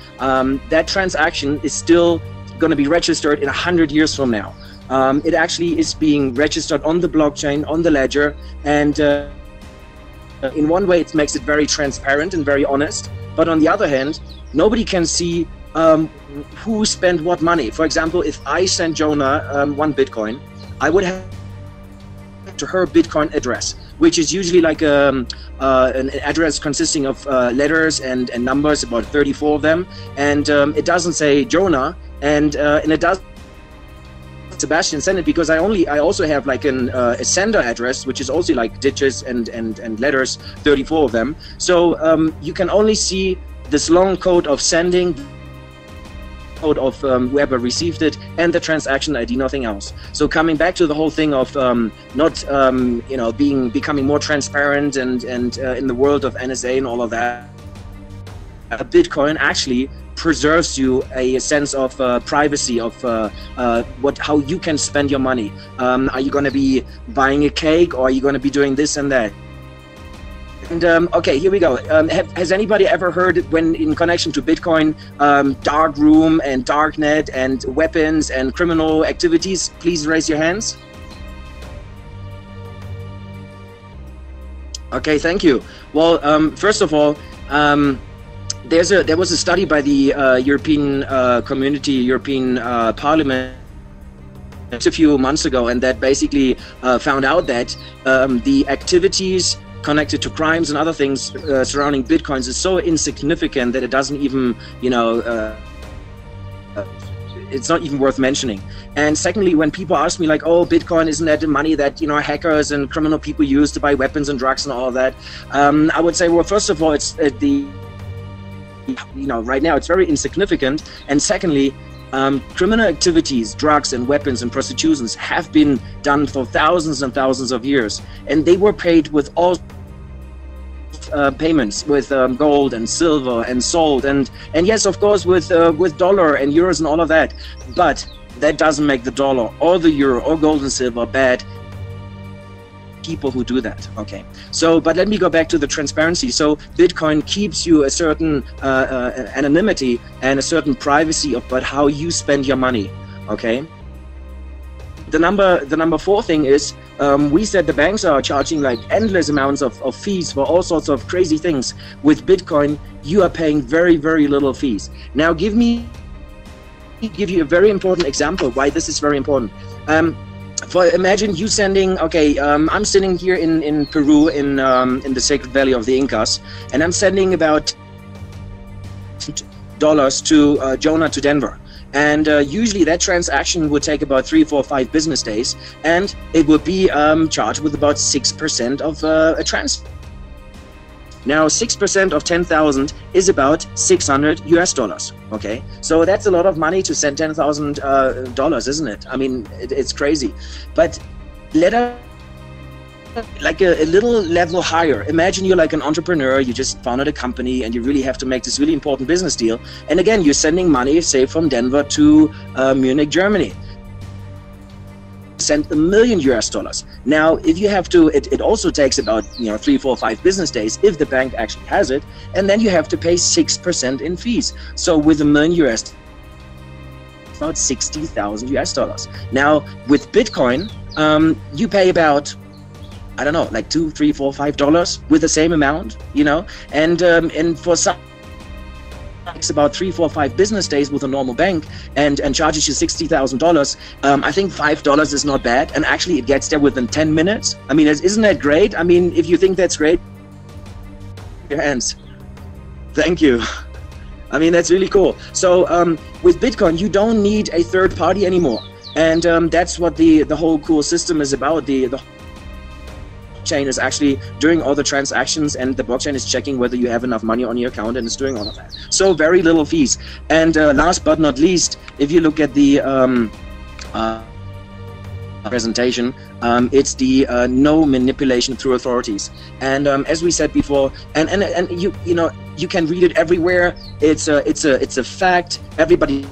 that transaction is still going to be registered in 100 years from now. It actually is being registered on the blockchain, on the ledger, and in one way it makes it very transparent and very honest, but on the other hand, nobody can see who spent what money. For example, if I send Jona 1 Bitcoin, I would have to her Bitcoin address, which is usually like an address consisting of letters and numbers, about 34 of them, and it doesn't say Jona, and it does Sebastian send it, because I also have like a sender address, which is also like digits and letters, 34 of them. So you can only see this long code of sending, code of whoever received it, and the transaction ID, nothing else. So coming back to the whole thing of becoming more transparent and in the world of NSA and all of that, Bitcoin actually preserves you a sense of privacy of how you can spend your money. Are you going to be buying a cake, or are you going to be doing this and that? And okay, here we go. Has anybody ever heard, when in connection to Bitcoin, dark room and darknet and weapons and criminal activities? Please raise your hands. Okay, thank you. Well, first of all, there was a study by the European Parliament a few months ago, and that basically found out that the activities connected to crimes and other things surrounding Bitcoins is so insignificant that it doesn't even, it's not even worth mentioning. And secondly, when people ask me like, oh, Bitcoin, isn't that the money that, hackers and criminal people use to buy weapons and drugs and all of that? I would say, well, first of all, it's right now it's very insignificant, and secondly, criminal activities, drugs and weapons and prostitutions have been done for thousands and thousands of years, and they were paid with all payments, with gold and silver and salt, and yes, of course, with dollar and euros and all of that. But that doesn't make the dollar or the euro or gold and silver bad. People who do that. Okay, so but let me go back to the transparency. So Bitcoin keeps you a certain anonymity and a certain privacy about how you spend your money. Okay, the number 4 thing is, we said the banks are charging like endless amounts of fees for all sorts of crazy things. With Bitcoin, you are paying very, very little fees. Now give you a very important example why this is very important. Imagine you sending, okay, I'm sitting here in Peru in the Sacred Valley of the Incas, and I'm sending about $2 to Jona to Denver. And usually that transaction would take about 3, 4, 5 business days, and it would be charged with about 6% of a transfer. Now, 6% of 10,000 is about $600 US. Okay, so that's a lot of money to send $10,000, isn't it? I mean, it's crazy. But let us like a little level higher. Imagine you're like an entrepreneur, you just founded a company and you really have to make this really important business deal. And again, you're sending money, say from Denver to Munich, Germany. Send $1 million US. Now, if you have to, it also takes about 3, 4, 5 business days if the bank actually has it, and then you have to pay 6% in fees. So with $1 million US, about 60,000 US dollars. Now with Bitcoin, you pay about, I don't know, like $2, $3, $4, $5 with the same amount, you know, and for some, it's about 3, 4, 5 business days with a normal bank and charges you $60,000. I think $5 is not bad, and actually it gets there within 10 minutes. I mean, isn't that great? I mean, if you think that's great, your hands. Thank you. I mean, that's really cool. So with Bitcoin, you don't need a third party anymore, and that's what the whole cool system is about. The blockchain is actually doing all the transactions, and the blockchain is checking whether you have enough money on your account, and it's doing all of that. So very little fees. And last but not least, if you look at the presentation, it's the no manipulation through authorities. And as we said before, and you know, you can read it everywhere. It's a fact. Everybody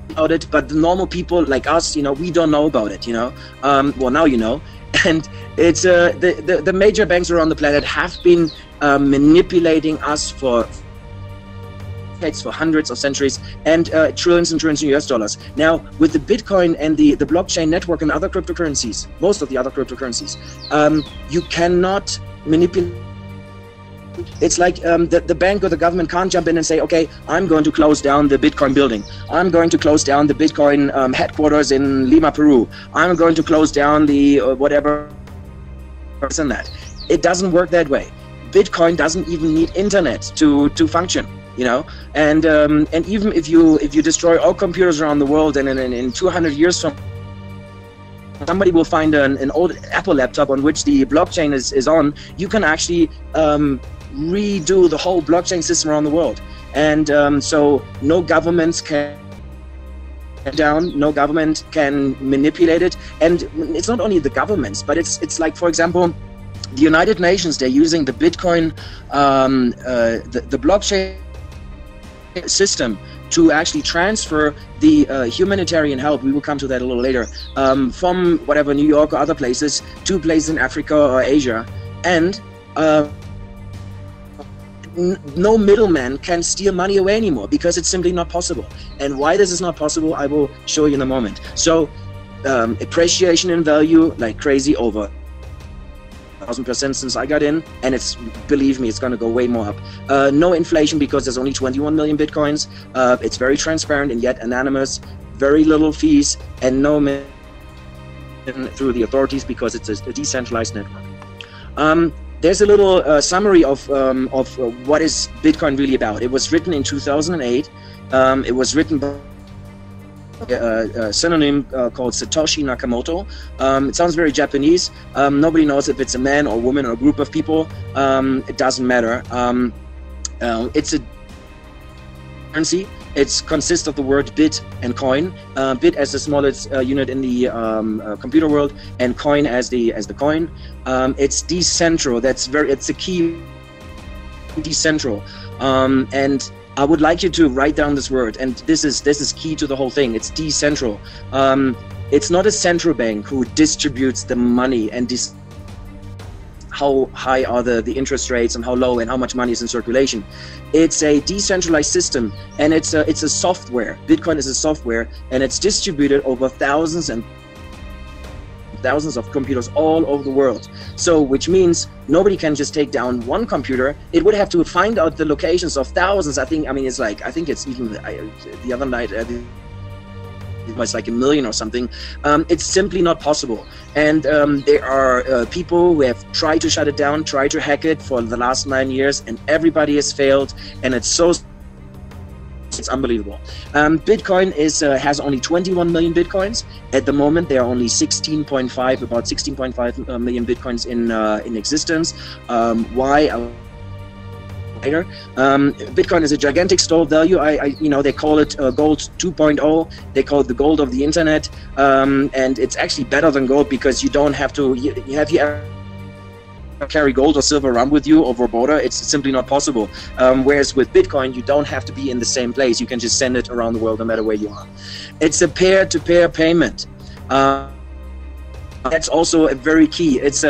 about it, but the normal people like us, you know, we don't know about it. You know, well, now you know. And it's the major banks around the planet have been manipulating us for hundreds of centuries, and trillions and trillions of US dollars. Now with the Bitcoin and the blockchain network and other cryptocurrencies, most of the other cryptocurrencies, you cannot manipulate. It's like the bank or the government can't jump in and say, okay, I'm going to close down the Bitcoin building. I'm going to close down the Bitcoin headquarters in Lima, Peru. I'm going to close down the whatever and that. It doesn't work that way. Bitcoin doesn't even need internet to function, you know. And even if you destroy all computers around the world, and in 200 years from somebody will find an old Apple laptop on which the blockchain is on, you can actually redo the whole blockchain system around the world. And so no governments can no government can manipulate it. And it's not only the governments, but it's like, for example, the United Nations, they're using the Bitcoin, the blockchain system to actually transfer the humanitarian help, we will come to that a little later, from whatever, New York or other places, to places in Africa or Asia. And no middleman can steal money away anymore, because it's simply not possible. And why this is not possible, I will show you in a moment. So appreciation in value like crazy, over 1,000% since I got in, and it's, believe me, it's going to go way more up. No inflation, because there's only 21 million bitcoins. It's very transparent and yet anonymous. Very little fees, and no through the authorities, because it's a decentralized network. There's a little summary of what is Bitcoin really about. It was written in 2008. It was written by a synonym called Satoshi Nakamoto. It sounds very Japanese. Nobody knows if it's a man or woman or a group of people. It doesn't matter. It's a currency. It consists of the word bit and coin. Bit as the smallest unit in the computer world, and coin as the coin. It's decentral. It's a key. Decentral. And I would like you to write down this word, and this is key to the whole thing. It's decentral. It's not a central bank who distributes the money and how high are the interest rates and how low and how much money is in circulation. It's a decentralized system, and it's a software. Bitcoin is a software, and it's distributed over thousands and thousands of computers all over the world. So, which means nobody can just take down one computer. It would have to find out the locations of thousands. I think it's even the other night, it was like 1 million or something. It's simply not possible. And there are people who have tried to shut it down, tried to hack it for the last 9 years, and everybody has failed. And it's unbelievable. Bitcoin has only 21 million bitcoins at the moment. There are only about 16.5 million bitcoins in existence. Why? Later. Bitcoin is a gigantic stored value. They call it gold 2.0. They call it the gold of the internet, and it's actually better than gold, because you don't have to. You carry gold or silver around with you over a border. It's simply not possible. Whereas with Bitcoin, you don't have to be in the same place. You can just send it around the world no matter where you are. It's a peer-to-peer payment. That's also a very key. It's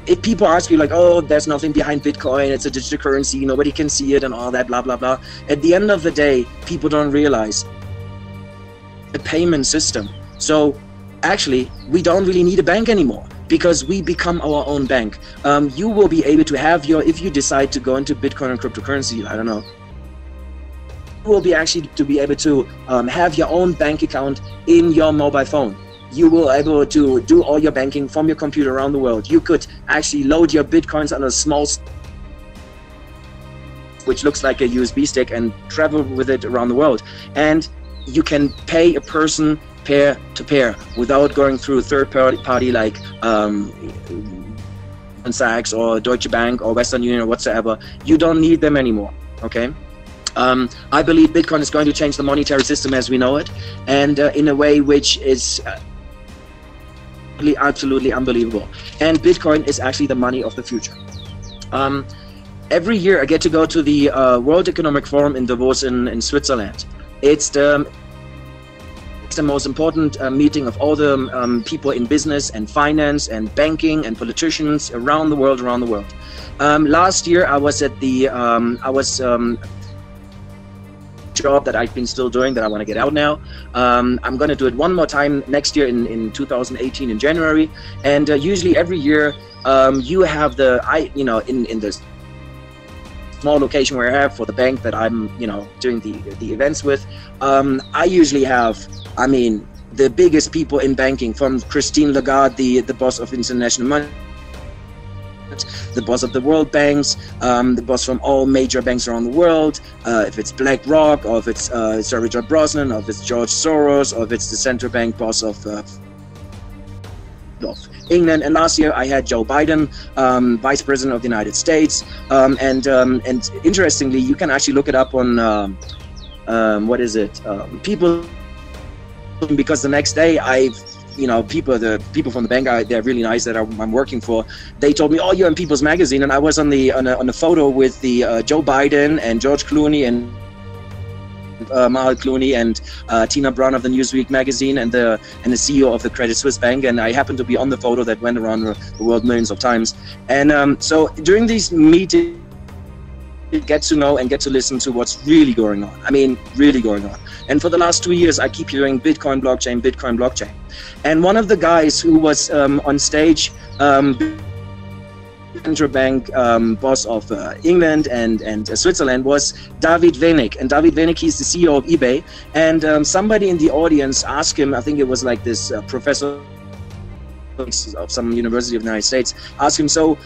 if people ask you like, oh, there's nothing behind Bitcoin, it's a digital currency, nobody can see it and all that, blah, blah, blah. At the end of the day, people don't realize payment system. So actually, we don't really need a bank anymore, because we become our own bank. You will be able to have if you decide to go into Bitcoin and cryptocurrency, I don't know, you will be actually to be able to have your own bank account in your mobile phone. You will be able to do all your banking from your computer around the world. You could actually load your Bitcoins on a small, which looks like a USB stick, and travel with it around the world. And you can pay a person peer to peer without going through a third party like Sachs or Deutsche Bank or Western Union or whatsoever. You don't need them anymore. Okay. I believe Bitcoin is going to change the monetary system as we know it, and in a way which is absolutely unbelievable. And Bitcoin is actually the money of the future. Every year I get to go to the World Economic Forum in Davos in Switzerland. It's the most important meeting of all the people in business and finance and banking and politicians around the world. Last year I was at the job that I've been still doing that I want to get out now. I'm going to do it one more time next year in 2018 in January. And usually every year you have in the small location where I have for the bank that I'm doing the events with, I usually have, the biggest people in banking, from Christine Lagarde, the boss of International Money, the boss of the World Banks, the boss from all major banks around the world, if it's BlackRock, or if it's Sir Richard Brosnan, or if it's George Soros, or if it's the central bank boss of England. And last year I had Joe Biden, Vice President of the United States, and interestingly, you can actually look it up on people, because the next day the people from the bank, they're really nice that I'm working for. They told me, "Oh, you're in People's Magazine," and I was on a photo with the Joe Biden and George Clooney and Mahal Clooney and Tina Brown of the Newsweek magazine and the CEO of the Credit Suisse Bank, and I happened to be on the photo that went around the world millions of times. And so during these meetings, you get to know and get to listen to what's really going on. Really going on. And for the last 2 years, I keep hearing Bitcoin blockchain, Bitcoin blockchain. And one of the guys who was on stage, central bank boss of England and Switzerland, was David Wenig. And David Wenig, he's the CEO of eBay. And somebody in the audience asked him, I think it was like this professor of some university of the United States, asked him, so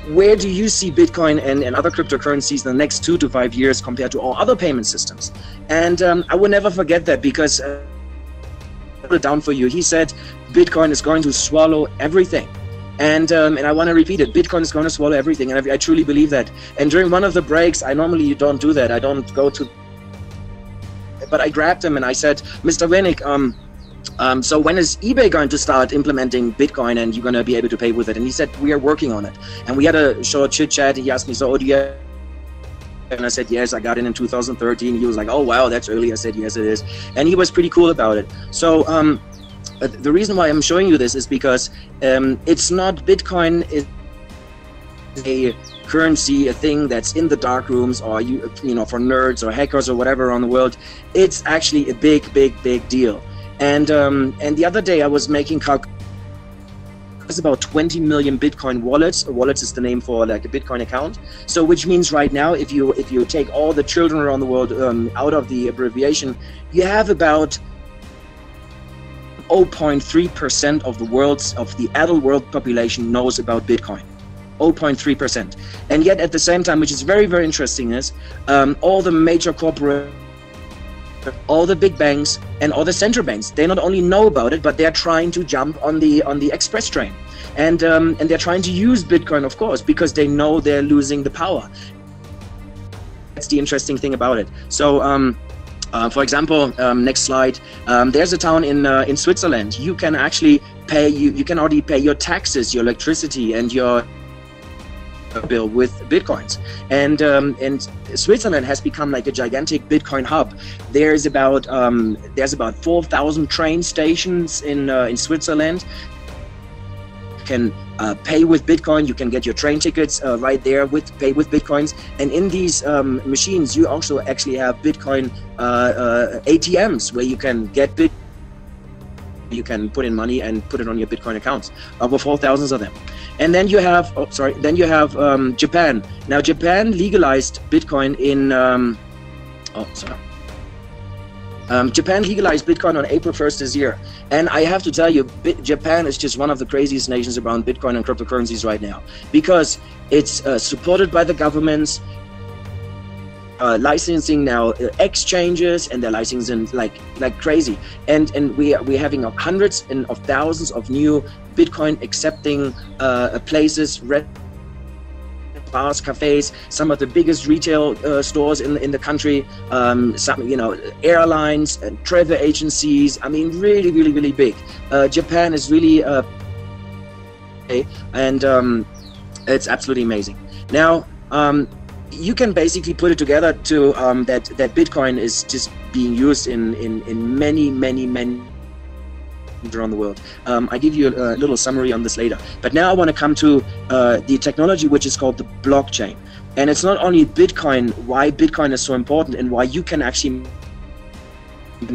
where do you see Bitcoin and other cryptocurrencies in the next 2 to 5 years compared to all other payment systems? And I will never forget that, because I'll put it down for you. He said, Bitcoin is going to swallow everything. And I want to repeat it, Bitcoin is going to swallow everything, and I truly believe that. And during one of the breaks, I normally don't do that, I don't go to, but I grabbed him and I said, Mr. Wenig, so when is eBay going to start implementing Bitcoin and you're going to be able to pay with it? And he said, we are working on it. And we had a short chit chat. He asked me, so do you? And I said, yes, I got it in 2013. He was like, oh, wow, that's early. I said, yes, it is. And he was pretty cool about it. So the reason why I'm showing you this is because it's not Bitcoin is a currency, a thing that's in the dark rooms, or for nerds or hackers or whatever around the world. It's actually a big, big, big deal. And the other day I was making there's about 20 million Bitcoin wallets. A wallet is the name for like a Bitcoin account. So which means right now, if you take all the children around the world out of the abbreviation, you have about 0.3% of the adult world population knows about Bitcoin. 0.3%. And yet at the same time, which is very, very interesting, is all the major corporate, all the big banks and all the central banks, they not only know about it, but they're trying to jump on the express train. And they're trying to use Bitcoin, of course, because they know they're losing the power. That's the interesting thing about it. So for example, next slide, there's a town in Switzerland. You can actually pay, you can already pay your taxes, your electricity and your bill with Bitcoins. And Switzerland has become like a gigantic Bitcoin hub. There's about 4,000 train stations in Switzerland. You can pay with Bitcoin. You can get your train tickets right there pay with Bitcoins. And in these machines, you also actually have Bitcoin ATMs where you can get Bitcoin you can put in money and put it on your Bitcoin accounts. Over 4,000 of them. And then you have, Japan. Now Japan legalized Bitcoin in, Japan legalized Bitcoin on April 1st this year. And I have to tell you, Japan is just one of the craziest nations around Bitcoin and cryptocurrencies right now, because it's supported by the governments, licensing now exchanges, and they're licensing like crazy, and we're having hundreds of thousands of new Bitcoin accepting places, bars, cafes, some of the biggest retail stores in the country, some airlines and travel agencies. I mean, really big. Japan is really and it's absolutely amazing. Now you can basically put it together to that Bitcoin is just being used in many around the world. I give you a little summary on this later, but now I want to come to the technology which is called the blockchain. And it's not only Bitcoin, why Bitcoin is so important and why you can actually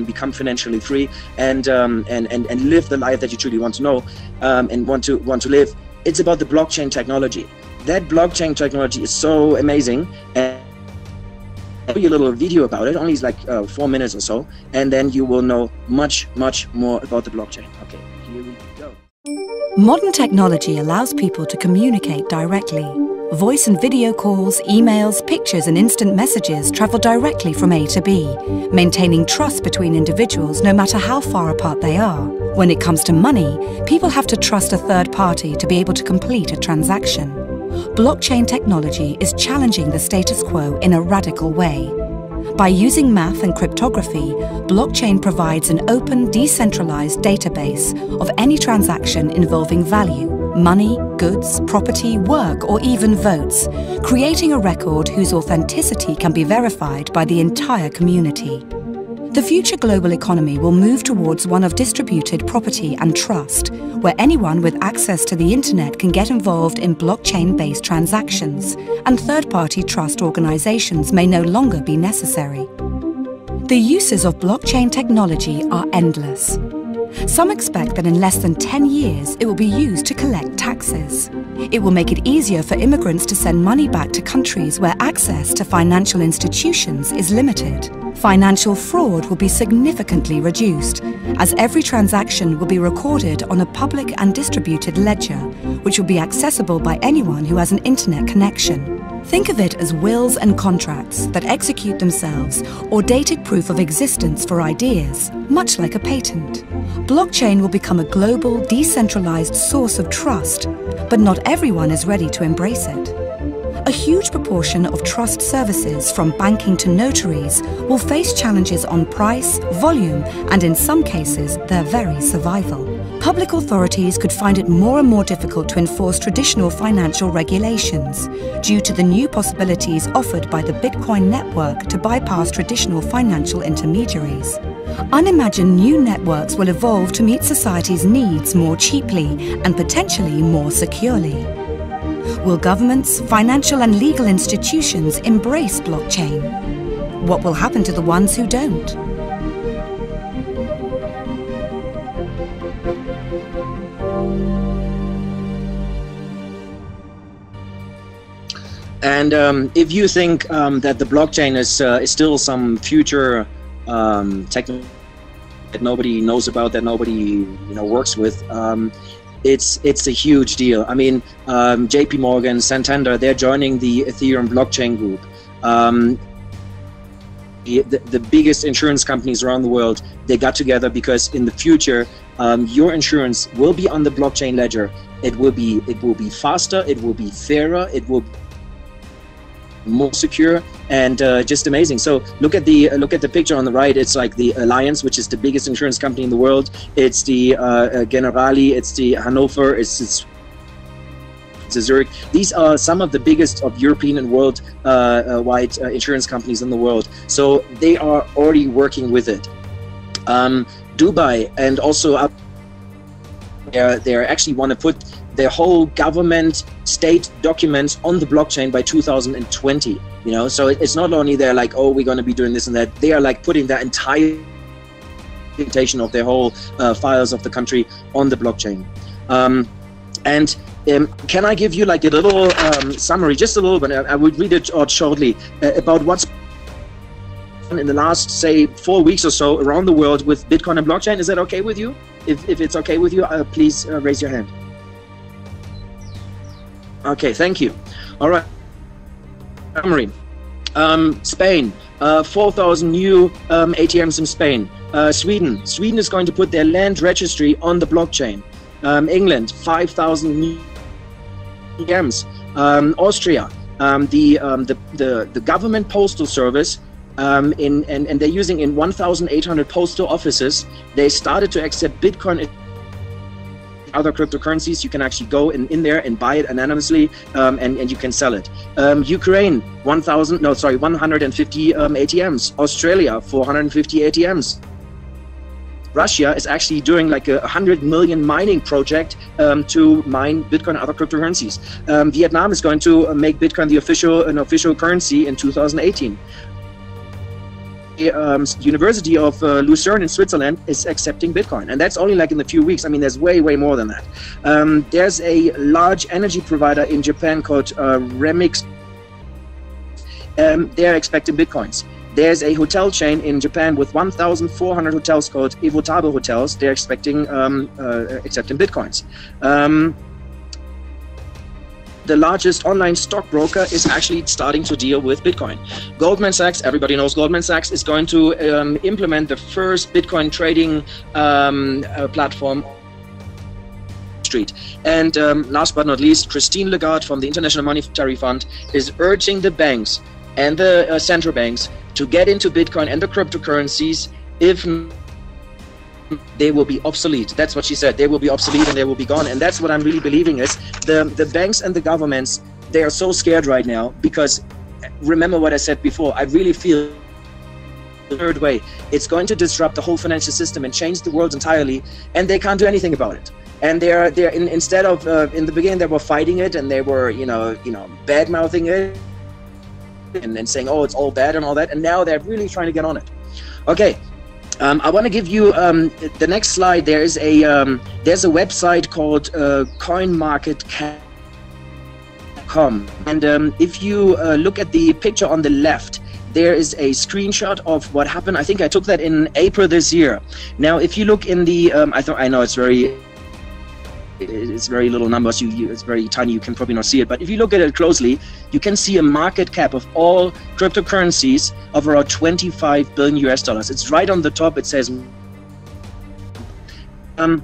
become financially free and live the life that you truly want to know and want to live. It's about the blockchain technology. That blockchain technology is so amazing, and I'll give you a little video about it. Only like 4 minutes or so, and then you will know much more about the blockchain. Okay, here we go. Modern technology allows people to communicate directly. Voice and video calls, emails, pictures and instant messages travel directly from A to B, maintaining trust between individuals no matter how far apart they are. When it comes to money, people have to trust a third party to be able to complete a transaction. Blockchain technology is challenging the status quo in a radical way. By using math and cryptography, blockchain provides an open, decentralized database of any transaction involving value, money, goods, property, work, or even votes, creating a record whose authenticity can be verified by the entire community. The future global economy will move towards one of distributed property and trust, where anyone with access to the internet can get involved in blockchain-based transactions, and third-party trust organizations may no longer be necessary. The uses of blockchain technology are endless. Some expect that in less than 10 years it will be used to collect taxes. It will make it easier for immigrants to send money back to countries where access to financial institutions is limited. Financial fraud will be significantly reduced, as every transaction will be recorded on a public and distributed ledger, which will be accessible by anyone who has an internet connection. Think of it as wills and contracts that execute themselves, or dated proof of existence for ideas, much like a patent. Blockchain will become a global, decentralized source of trust, but not everyone is ready to embrace it. A huge proportion of trust services, from banking to notaries, will face challenges on price, volume, and in some cases, their very survival. Public authorities could find it more and more difficult to enforce traditional financial regulations due to the new possibilities offered by the Bitcoin network to bypass traditional financial intermediaries. Unimagined new networks will evolve to meet society's needs more cheaply and potentially more securely. Will governments, financial and legal institutions embrace blockchain? What will happen to the ones who don't? And if you think that the blockchain is still some future technology that nobody knows about, that nobody works with, it's a huge deal. I mean, JP Morgan, Santander, they're joining the Ethereum blockchain group. The biggest insurance companies around the world, they got together because in the future, your insurance will be on the blockchain ledger. It will be faster, it will be fairer, it will be more secure, and just amazing. So look at the picture on the right. It's like the Alliance, which is the biggest insurance company in the world. It's the Generali, it's the Hannover, it's the Zurich. These are some of the biggest of European and world-wide insurance companies in the world. So they are already working with it. Dubai and also up there, they actually want to put their whole government state documents on the blockchain by 2020. So it's not only they're like, oh, we're going to be doing this and that. They are like putting that entire of their whole files of the country on the blockchain. Can I give you like a little summary, just a little bit? I would read it out shortly about what's in the last, say, 4 weeks or so around the world with Bitcoin and blockchain. Is that okay with you? If it's okay with you, please raise your hand. Okay, thank you. All right. Summary. Spain, 4,000 new ATMs in Spain. Sweden is going to put their land registry on the blockchain. England, 5,000 new ATMs. Austria, the government postal service, and they're using in 1,800 postal offices. They started to accept Bitcoin, other cryptocurrencies. You can actually go in there and buy it anonymously, and you can sell it. Ukraine, 150 ATMs. Australia, 450 ATMs. Russia is actually doing like a 100 million mining project to mine Bitcoin and other cryptocurrencies. Vietnam is going to make Bitcoin an official currency in 2018. University of Lucerne in Switzerland is accepting Bitcoin, and that's only like in a few weeks. I mean, there's way more than that. There's a large energy provider in Japan called Remix. They're expecting Bitcoins. There's a hotel chain in Japan with 1,400 hotels called Evotable Hotels. They're expecting accepting Bitcoins. The largest online stockbroker is actually starting to deal with Bitcoin. Goldman Sachs, everybody knows Goldman Sachs, is going to implement the first Bitcoin trading platform. And last but not least, Christine Lagarde from the International Monetary Fund is urging the banks and the central banks to get into Bitcoin and the cryptocurrencies. If they will be obsolete. That's what she said. They will be obsolete and they will be gone. And that's what I'm really believing is the banks and the governments, they are so scared right now because remember what I said before, I really feel the third way. It's going to disrupt the whole financial system and change the world entirely, and they can't do anything about it. And they're instead of in the beginning they were fighting it and they were bad mouthing it and saying, oh, it's all bad and all that, and now they're really trying to get on it. Okay. I want to give you the next slide. There's a website called coinmarketcap.com, and if you look at the picture on the left, there is a screenshot of what happened. I think I took that in April this year. Now, if you look in the, I know it's very little numbers. It's very tiny. You can probably not see it. But if you look at it closely, you can see a market cap of all cryptocurrencies of around $25 billion US. It's right on the top. It says, and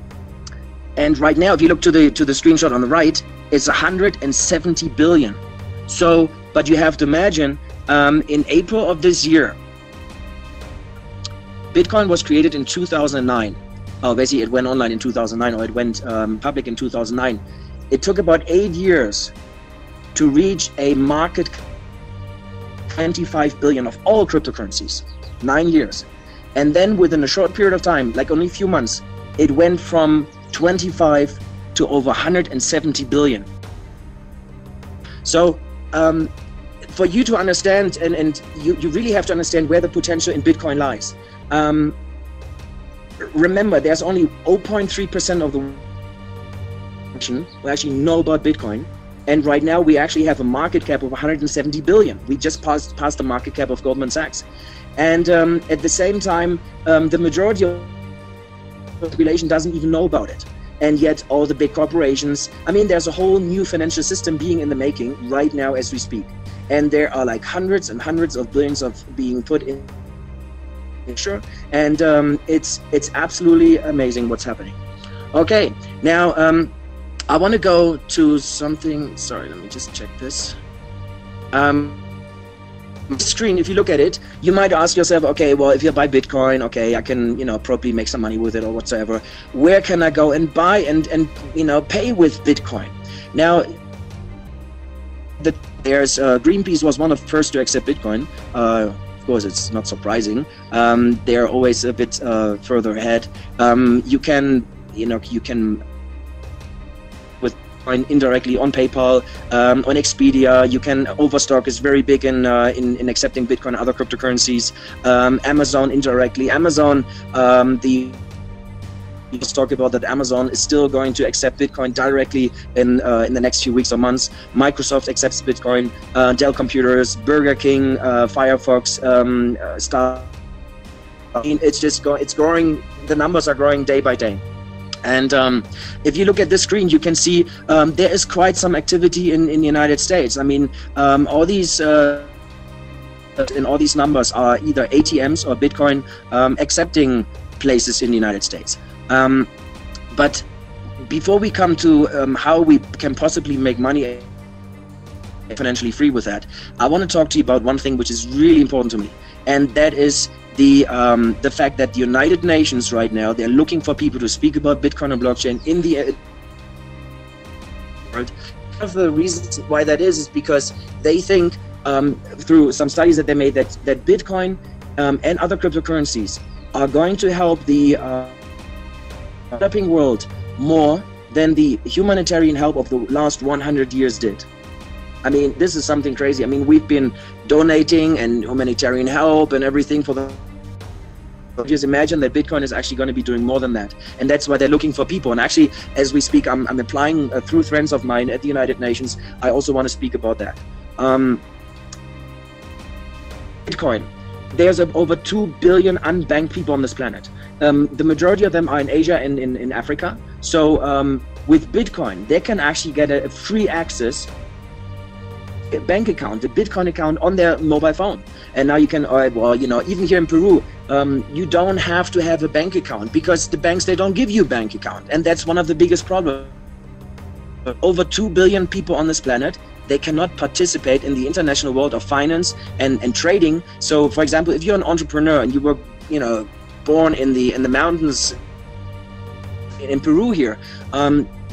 right now, if you look to the screenshot on the right, it's 170 billion. So, but you have to imagine, in April of this year, Bitcoin was created in 2009. Oh, basically it went online in 2009, or it went public in 2009. It took about 8 years to reach a market 25 billion of all cryptocurrencies. 9 years. And then within a short period of time, like only a few months, it went from 25 to over 170 billion. So for you to understand, and you really have to understand where the potential in Bitcoin lies. Remember, there's only 0.3% of the population who actually know about Bitcoin, and right now we actually have a market cap of 170 billion. We just passed the market cap of Goldman Sachs, and at the same time, the majority of the population doesn't even know about it. And yet, all the big corporations. I mean, there's a whole new financial system being in the making right now as we speak, and there are like hundreds and hundreds of billions of being put in. Sure, and it's absolutely amazing what's happening. Okay, now I want to go to something. Sorry, let me just check this. Screen. If you look at it, you might ask yourself, okay, well, if you buy Bitcoin, okay, I can probably make some money with it or whatsoever. Where can I go and buy and pay with Bitcoin? Now, there's Greenpeace was one of the first to accept Bitcoin. Of course, it's not surprising. They're always a bit further ahead. You can with indirectly on PayPal, on Expedia. You can Overstock is very big in accepting Bitcoin and other cryptocurrencies. Amazon indirectly. Amazon, let's talk about that. Amazon is still going to accept Bitcoin directly in the next few weeks or months. Microsoft accepts Bitcoin. Dell Computers, Burger King, Firefox, Star. I mean, it's growing. The numbers are growing day by day. And if you look at this screen, you can see there is quite some activity in the United States. I mean, all these numbers are either ATMs or Bitcoin accepting places in the United States. But before we come to how we can possibly make money financially free with that, I want to talk to you about one thing which is really important to me, and that is the fact that the United Nations right now, they're looking for people to speak about Bitcoin and blockchain in the world. One of the reasons why that is because they think through some studies that they made that Bitcoin and other cryptocurrencies are going to help the developing world more than the humanitarian help of the last 100 years did. I mean, this is something crazy. I mean, we've been donating and humanitarian help and everything for the just imagine that Bitcoin is actually going to be doing more than that, and that's why they're looking for people. And actually, as we speak, I'm applying through friends of mine at the United Nations. I also want to speak about that. Bitcoin. There's over 2 billion unbanked people on this planet. The majority of them are in Asia and in Africa. So with Bitcoin, they can actually get a free access bank account, a Bitcoin account on their mobile phone. And now you can, well, you know, even here in Peru, you don't have to have a bank account because the banks, they don't give you a bank account. And that's one of the biggest problems. Over 2 billion people on this planet, they cannot participate in the international world of finance and trading. So, for example, if you're an entrepreneur and you were, you know, born in the mountains in Peru here,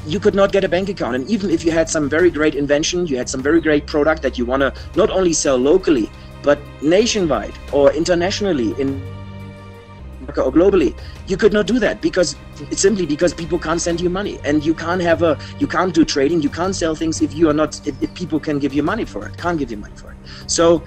you could not get a bank account. And even if you had some very great invention, you had some very great product that you want to not only sell locally, but nationwide or internationally in America or globally, you could not do that because it's simply because people can't send you money, and you can't do trading, you can't sell things if you are not, if people can give you money for it, can't give you money for it. So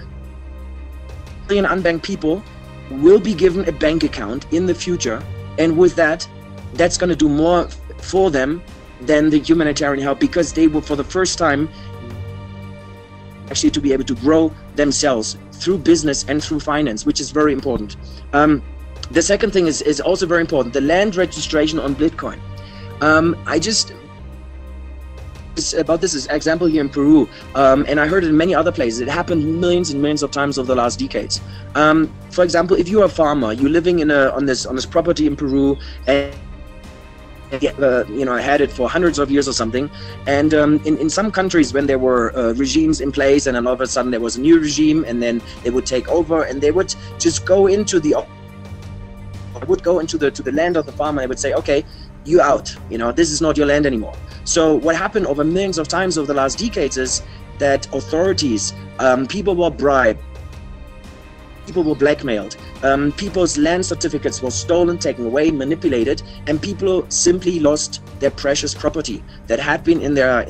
billion unbanked people will be given a bank account in the future, and with that, that's going to do more for them than the humanitarian help, because they will for the first time actually to be able to grow themselves through business and through finance, which is very important. The second thing is also very important, the land registration on Bitcoin. About this example here in Peru, and I heard it in many other places. It happened millions and millions of times over the last decades. For example, if you're a farmer, you're living on this property in Peru, and you know, had it for hundreds of years or something, and in some countries when there were regimes in place, and then all of a sudden there was a new regime, and then they would take over, and they would just go into the land of the farmer, and they would say, okay, you out, you know, this is not your land anymore. So what happened over millions of times over the last decades is that authorities, people were bribed, people were blackmailed, people's land certificates were stolen, taken away, manipulated, and people simply lost their precious property that had been in their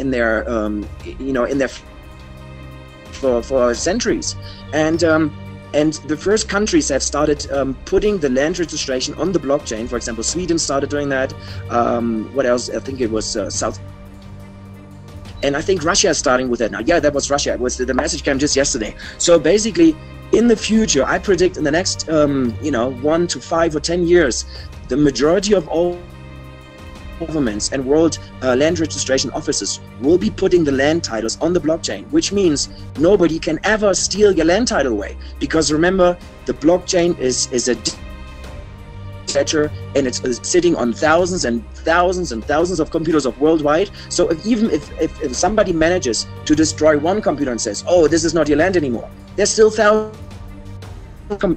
for centuries. And the first countries have started putting the land registration on the blockchain. For example, Sweden started doing that. What else? I think it was South. And I think Russia is starting with that now. Yeah, that was Russia. It was the message came just yesterday. So basically, in the future, I predict in the next 1 to 5 or 10 years, the majority of all governments and world land registration offices will be putting the land titles on the blockchain, which means nobody can ever steal your land title away. Because remember, the blockchain is a ledger, and it's sitting on thousands and thousands and thousands of computers of worldwide. So if somebody manages to destroy one computer and says, oh, this is not your land anymore, there's still thousands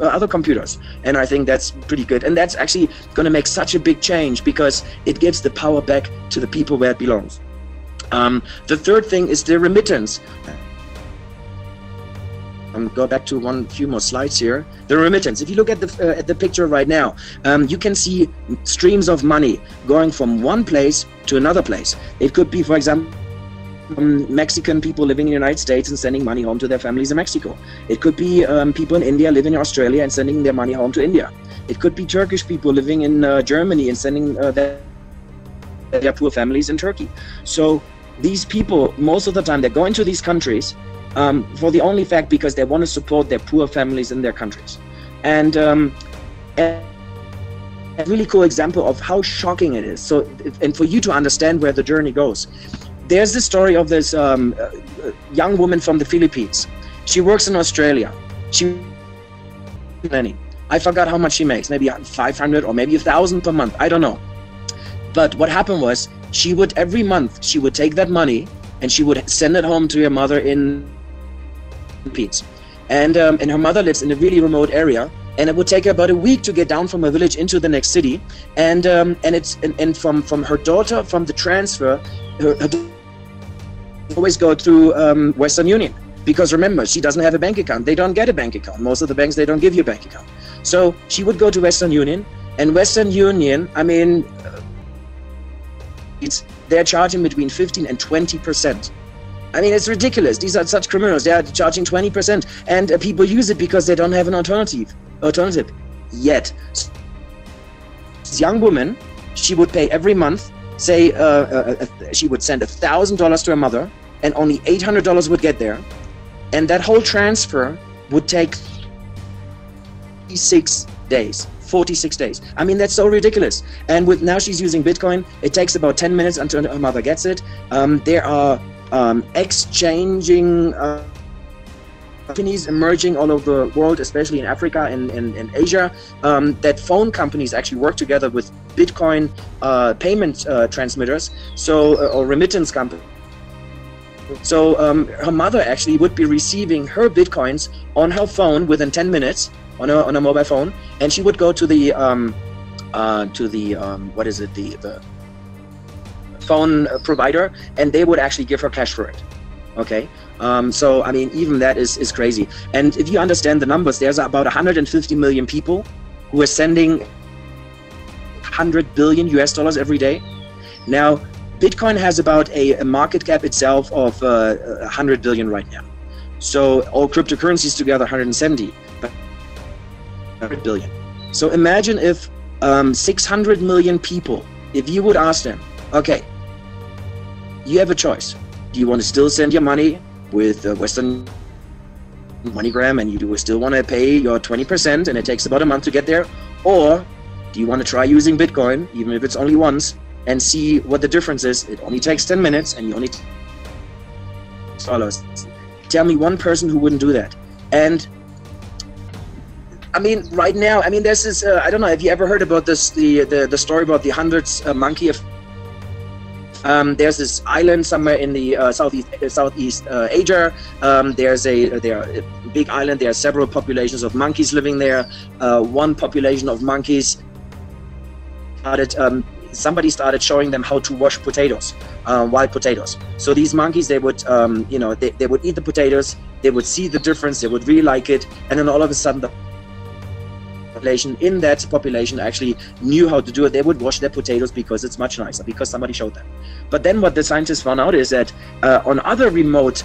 other computers, and I think that's pretty good. And that's actually going to make such a big change because it gives the power back to the people where it belongs. The third thing is the remittance. Go back to a few more slides here. The remittance. If you look at the picture right now, you can see streams of money going from one place to another place. It could be, for example, Mexican people living in the United States and sending money home to their families in Mexico. It could be people in India living in Australia and sending their money home to India. It could be Turkish people living in Germany and sending their poor families in Turkey. So these people, most of the time, they're going to these countries for the only fact because they want to support their poor families in their countries. And a really cool example of how shocking it is. So, and for you to understand where the journey goes, there's the story of this young woman from the Philippines. She works in Australia. I forgot how much she makes, maybe 500 or maybe 1,000 per month. I don't know. But what happened was, she would every month she would take that money and she would send it home to her mother in the Philippines. And her mother lives in a really remote area. And it would take her about a week to get down from her village into the next city, and from her daughter, from the transfer, her always go through Western Union, because remember, she doesn't have a bank account. They don't get a bank account. Most of the banks, they don't give you a bank account. So she would go to Western Union, and Western Union, I mean, they're charging between 15 and 20%. I mean, it's ridiculous. These are such criminals. They are charging 20%, and people use it because they don't have an alternative yet. This young woman, she would pay every month, say she would send $1,000 to her mother, and only $800 would get there, and that whole transfer would take 46 days. I mean, that's so ridiculous. And with now she's using Bitcoin, it takes about 10 minutes until her mother gets it. There are exchanging companies emerging all over the world, especially in Africa and Asia, that phone companies actually work together with Bitcoin payment transmitters, so or remittance companies. So her mother actually would be receiving her Bitcoins on her phone within 10 minutes on a mobile phone, and she would go to the what is it, the phone provider, and they would actually give her cash for it. Okay, so I mean, even that is crazy. And if you understand the numbers, there's about 150 million people who are sending 100 billion US dollars every day. Now, Bitcoin has about a market cap itself of 100 billion right now. So all cryptocurrencies together, 170 billion. So imagine if 600 million people, if you would ask them, okay, you have a choice. Do you want to still send your money with Western MoneyGram, and you still want to pay your 20% and it takes about a month to get there? Or do you want to try using Bitcoin, even if it's only once, and see what the difference is? It only takes 10 minutes and you only $. Tell me one person who wouldn't do that. And I mean, right now, I mean, there's this, I don't know, have you ever heard about this, the story about the hundreds monkey effect? There's this island somewhere in the Southeast Asia. There's a big island. There are several populations of monkeys living there. One population of monkeys somebody started showing them how to wash potatoes, wild potatoes. So these monkeys, they would, you know, they would eat the potatoes. They would see the difference. They would really like it, and then all of a sudden, the in that population actually knew how to do it. They would wash their potatoes because it's much nicer, because somebody showed them. But then what the scientists found out is that on other remote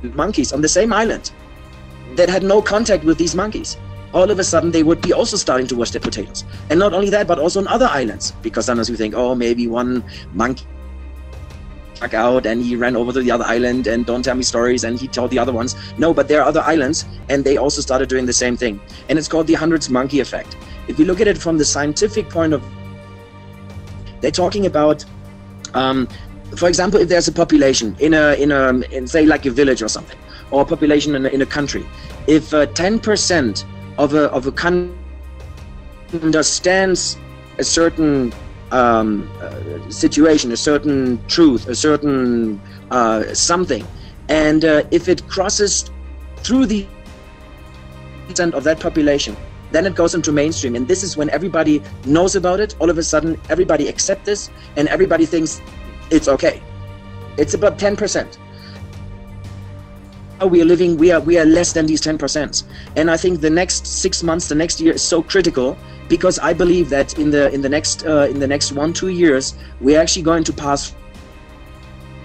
monkeys on the same island that had no contact with these monkeys, all of a sudden they would be also starting to wash their potatoes. And not only that, but also on other islands, because sometimes you think, oh, maybe one monkey back out and he ran over to the other island and don't tell me stories and he told the other ones. No, but there are other islands and they also started doing the same thing. And it's called the hundreds monkey effect. If we look at it from the scientific point of view, they're talking about, for example, if there's a population in say like a village or something, or a population in a country, if 10% of a country understands a certain situation, a certain truth, a certain something, and if it crosses through the % of that population, then it goes into mainstream, and this is when everybody knows about it. All of a sudden, everybody accepts this, and everybody thinks it's okay. It's about 10%. We are living, we are less than these 10%, and I think the next 6 months, the next year is so critical, because I believe that in the next 1-2 years, we're actually going to pass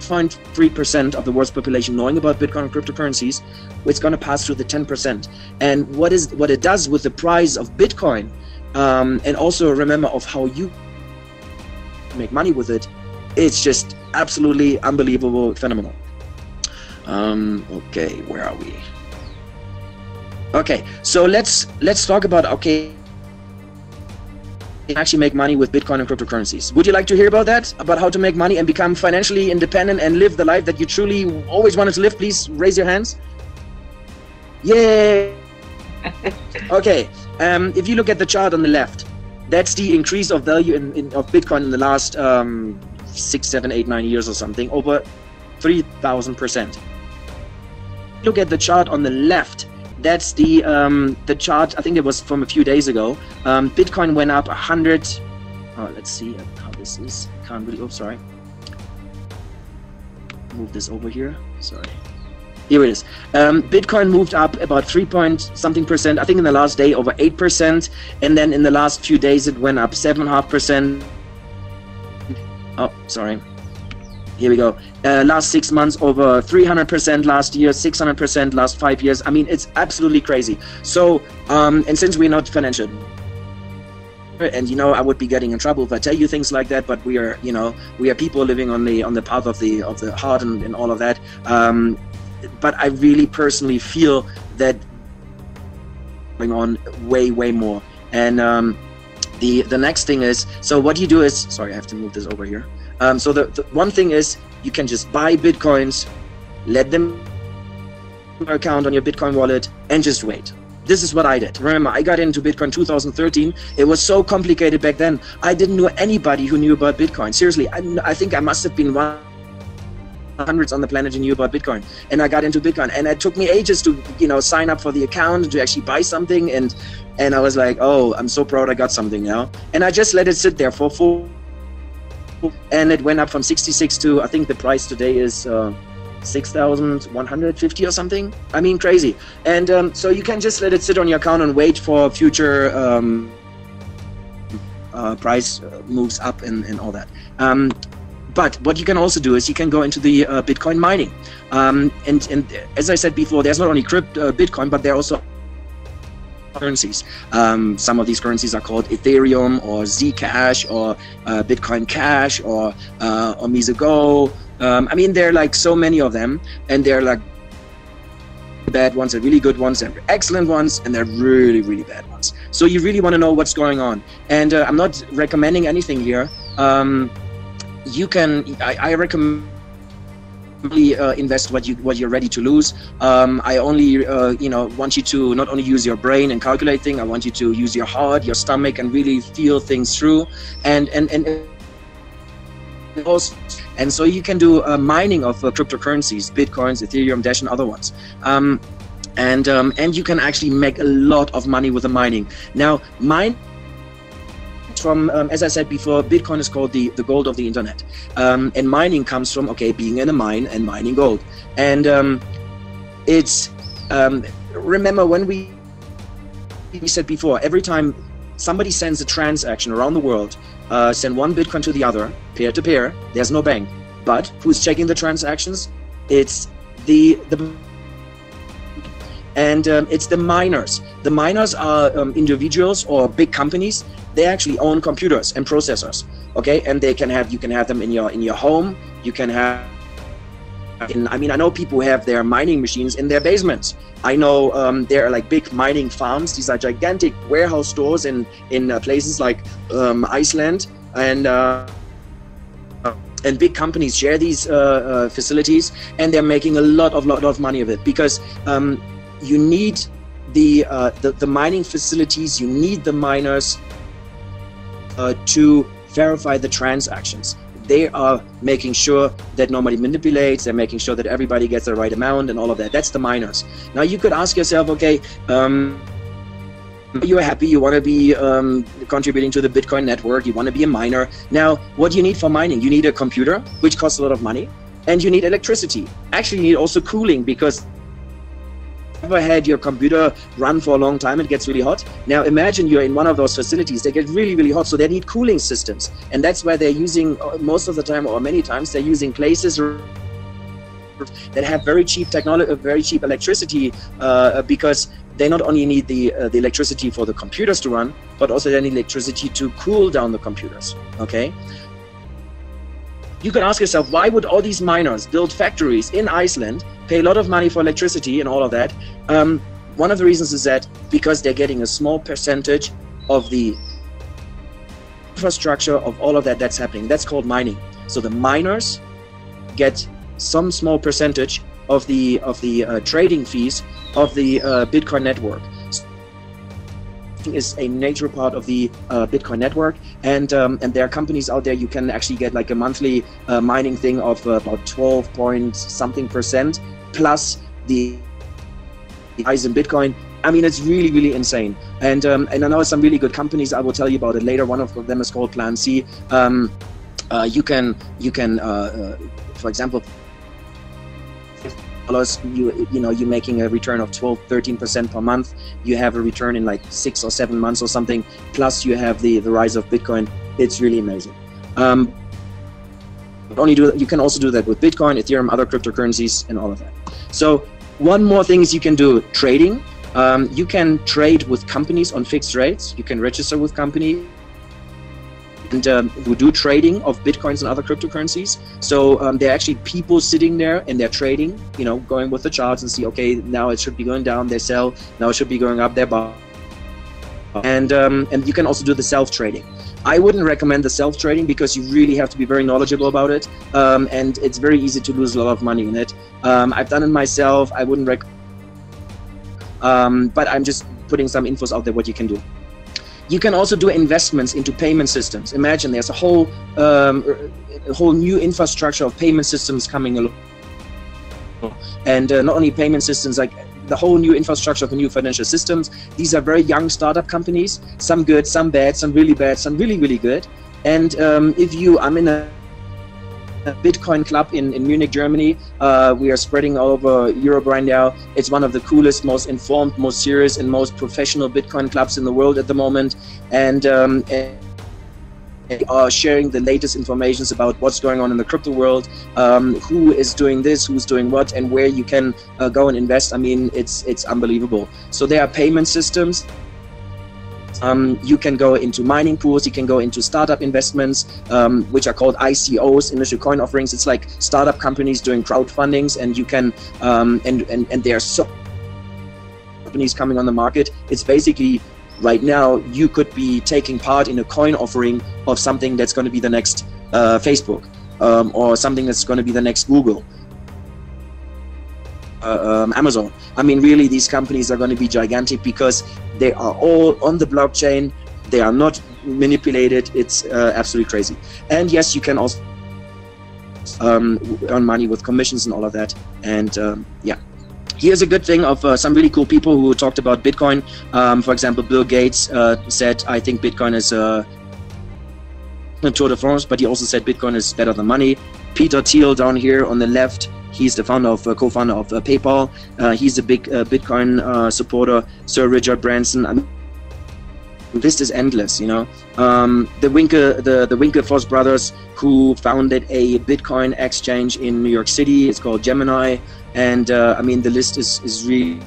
0.3% of the world's population knowing about Bitcoin and cryptocurrencies, it's going to pass through the 10%. And what it does with the price of Bitcoin, and also remember of how you make money with it, it's just absolutely unbelievable, phenomenal. Okay, where are we? Okay, so let's talk about, okay, actually make money with Bitcoin and cryptocurrencies. Would you like to hear about that? About how to make money and become financially independent and live the life that you truly always wanted to live? Please raise your hands. Yay! Okay, if you look at the chart on the left, that's the increase of value of Bitcoin in the last 6, 7, 8, 9 years or something, over 3,000%. Look at the chart on the left. That's the chart, I think it was from a few days ago. Bitcoin went up 100. Oh, let's see how this is. Can't really, oh, sorry. Move this over here. Sorry. Here it is. Bitcoin moved up about 3-point-something%. I think in the last day over 8%, and then in the last few days it went up 7.5%. Oh, sorry. Here we go. Last 6 months over 300%. Last year 600%. Last 5 years. I mean, it's absolutely crazy. So, and since we're not financial, and you know, I would be getting in trouble if I tell you things like that, but we are, you know, we are people living on the path of the heart and all of that. But I really personally feel that going on way more. And the next thing is, so what you do is, sorry, I have to move this over here. So the one thing is, you can just buy Bitcoins, let them in your account on your Bitcoin wallet, and just wait. This is what I did. Remember, I got into Bitcoin 2013. It was so complicated back then. I didn't know anybody who knew about Bitcoin. Seriously, I think I must have been one hundreds on the planet who knew about Bitcoin, and I got into Bitcoin, and it took me ages to, you know, sign up for the account, to actually buy something, and I was like, oh, I'm so proud I got something now, and I just let it sit there for 4, and it went up from 66 to, I think the price today is 6,150 or something. I mean, crazy. And so you can just let it sit on your account and wait for future price moves up and all that. But what you can also do is you can go into the Bitcoin mining. And as I said before, there's not only Bitcoin, but there are also currencies. Some of these currencies are called Ethereum or Zcash or Bitcoin Cash or Mizago. I mean, there are like so many of them, and they're like bad ones, and really good ones, and excellent ones, and they're really bad ones. So you really want to know what's going on. And I'm not recommending anything here. You can, I recommend invest what you're ready to lose. I only you know, want you to not only use your brain and calculate things. I want you to use your heart, your stomach, and really feel things through. And so you can do mining of cryptocurrencies, Bitcoins, Ethereum, Dash, and other ones. And you can actually make a lot of money with the mining. Now, from, as I said before, Bitcoin is called the gold of the internet. And mining comes from, okay, being in a mine and mining gold. And it's, remember when we said before, every time somebody sends a transaction around the world, send one Bitcoin to the other, peer to peer, there's no bank. But who's checking the transactions? It's it's the miners. The miners are individuals or big companies. They actually own computers and processors, okay? And you can have them in your home. You can have, I mean, I know people who have their mining machines in their basements. I know there are like big mining farms. These are gigantic warehouse stores in places like Iceland, and big companies share these facilities, and they're making a lot of money of it, because you need the mining facilities. You need the miners to verify the transactions. They are making sure that nobody manipulates. They're making sure that everybody gets the right amount and all of that. That's the miners. Now you could ask yourself, okay, you're happy, you want to be contributing to the Bitcoin network, you want to be a miner. Now, what do you need for mining? You need a computer, which costs a lot of money, and you need electricity. Actually, you need also cooling, because ever had your computer run for a long time, it gets really hot. Now imagine you're in one of those facilities, they get really, really hot, so they need cooling systems. And that's why they're using, most of the time or many times, they're using places that have very cheap technology, very cheap electricity, because they not only need the electricity for the computers to run, but also they need electricity to cool down the computers, okay? You can ask yourself, why would all these miners build factories in Iceland, pay a lot of money for electricity and all of that? One of the reasons is that because they're getting a small percentage of the infrastructure of all of that that's happening. That's called mining. So the miners get some small percentage of the trading fees of the Bitcoin network. Is a major part of the Bitcoin network, and there are companies out there you can actually get like a monthly mining thing of about 12 point something percent plus the rise in Bitcoin. I mean, it's really, really insane. And I know some really good companies. I will tell you about it later. One of them is called Plan C. You can for example, you're making a return of 12-13% per month. You have a return in like 6 or 7 months or something. Plus you have the rise of Bitcoin. It's really amazing. You can also do that with Bitcoin, Ethereum, other cryptocurrencies, and all of that. So one more thing is you can do trading. You can trade with companies on fixed rates. You can register with companies and who do trading of Bitcoins and other cryptocurrencies. So there are actually people sitting there and they're trading, going with the charts and see, okay, now it should be going down, they sell, now it should be going up, they buy. And you can also do the self-trading. I wouldn't recommend the self-trading because you really have to be very knowledgeable about it, and it's very easy to lose a lot of money in it. I've done it myself. I wouldn't but I'm just putting some infos out there what you can do. You can also do investments into payment systems. Imagine there's a whole new infrastructure of payment systems coming along, and not only payment systems, like the whole new infrastructure of new financial systems. These are very young startup companies, some good, some bad, some really bad, some really, really good. And I'm in a Bitcoin club in Munich, Germany. We are spreading all over Europe right now. It's one of the coolest, most informed, most serious, and most professional Bitcoin clubs in the world at the moment. And are sharing the latest informations about what's going on in the crypto world, who is doing this, who's doing what, and where you can go and invest. I mean, it's unbelievable. So there are payment systems. You can go into mining pools, you can go into startup investments, which are called ICOs, initial coin offerings. It's like startup companies doing crowdfundings, and you can, and there are so many companies coming on the market. It's basically, right now, you could be taking part in a coin offering of something that's going to be the next Facebook, or something that's going to be the next Google. Amazon. I mean, really, these companies are going to be gigantic because they are all on the blockchain. They are not manipulated. It's absolutely crazy. And yes, you can also earn money with commissions and all of that. And yeah, here's a good thing of some really cool people who talked about Bitcoin. For example, Bill Gates said, I think Bitcoin is a Tour de France, but he also said Bitcoin is better than money. Peter Thiel down here on the left, he's the founder of co-founder of PayPal. He's a big Bitcoin supporter. Sir Richard Branson. I mean, the list is endless. The Winklevoss brothers, who founded a Bitcoin exchange in New York City. It's called Gemini, and I mean, the list is really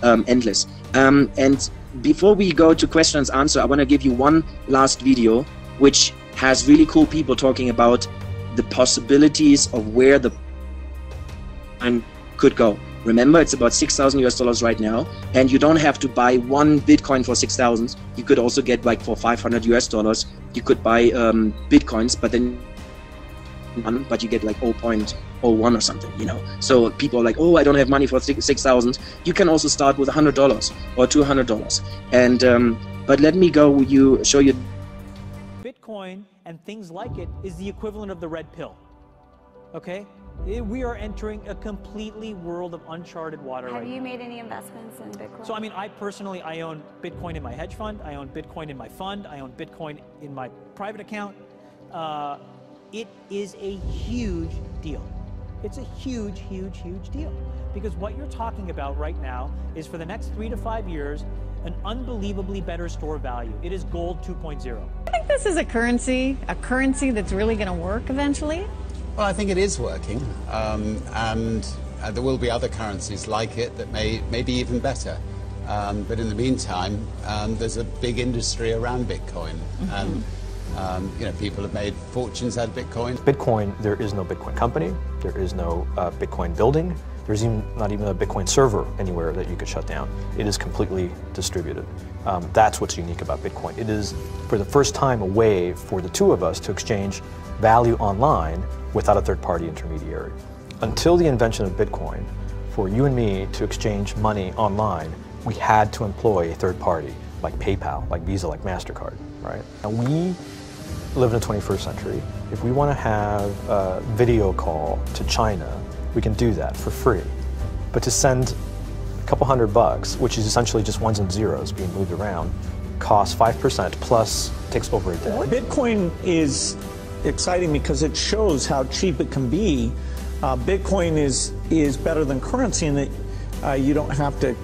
endless. And before we go to question and answer, I want to give you one last video, which has really cool people talking about the possibilities of where the Bitcoin could go. Remember, it's about $6,000 right now, and you don't have to buy one Bitcoin for 6,000. You could also get like for $500. You could buy Bitcoins, but then you get like 0.01 or something, So people are like, oh, I don't have money for 6,000. You can also start with $100 or $200. And but let me show you. Bitcoin and things like it is the equivalent of the red pill. Okay? We are entering a completely world of uncharted water. Have you made any investments in Bitcoin? So I mean, I own Bitcoin in my hedge fund, I own Bitcoin in my fund, I own Bitcoin in my private account. It is a huge deal. It's a huge, huge, huge deal. Because what you're talking about right now is for the next 3 to 5 years, an unbelievably better store value. It is gold 2.0. I think this is a currency that's really going to work eventually. Well, I think it is working, and there will be other currencies like it that may be even better. But in the meantime, there's a big industry around Bitcoin, and you know, people have made fortunes out of Bitcoin. Bitcoin, there is no Bitcoin company, there is no Bitcoin building, there's not even a Bitcoin server anywhere that you could shut down. It is completely distributed. That's what's unique about Bitcoin. It is, for the first time, a way for the two of us to exchange value online without a third-party intermediary. Until the invention of Bitcoin, for you and me to exchange money online, we had to employ a third party, like PayPal, like Visa, like MasterCard, right? And we live in the 21st century. If we want to have a video call to China, we can do that for free. But to send a couple $100, which is essentially just ones and zeros being moved around, costs 5% plus takes over a day. Bitcoin is exciting because it shows how cheap it can be. Bitcoin is better than currency in that you don't have to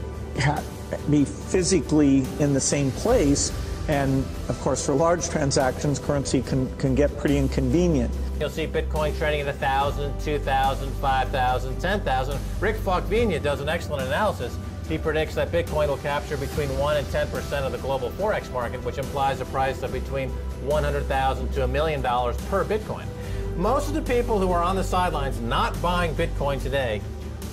be physically in the same place. And of course, for large transactions, currency can get pretty inconvenient. You'll see Bitcoin trading at 1,000, 2,000, 5,000, 10,000. Rick Falkvinia does an excellent analysis. He predicts that Bitcoin will capture between 1 and 10% of the global Forex market, which implies a price of between $100,000 to $1 million per Bitcoin. Most of the people who are on the sidelines not buying Bitcoin today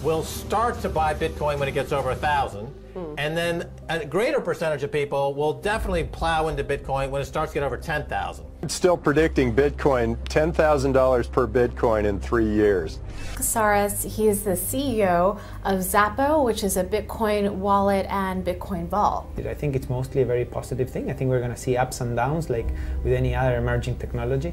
will start to buy Bitcoin when it gets over 1,000. And then a greater percentage of people will definitely plow into Bitcoin when it starts to get over 10,000. It's still predicting Bitcoin, $10,000 per Bitcoin in 3 years. Casares, he is the CEO of Zappo, which is a Bitcoin wallet and Bitcoin vault. I think it's mostly a very positive thing. I think we're going to see ups and downs like with any other emerging technology.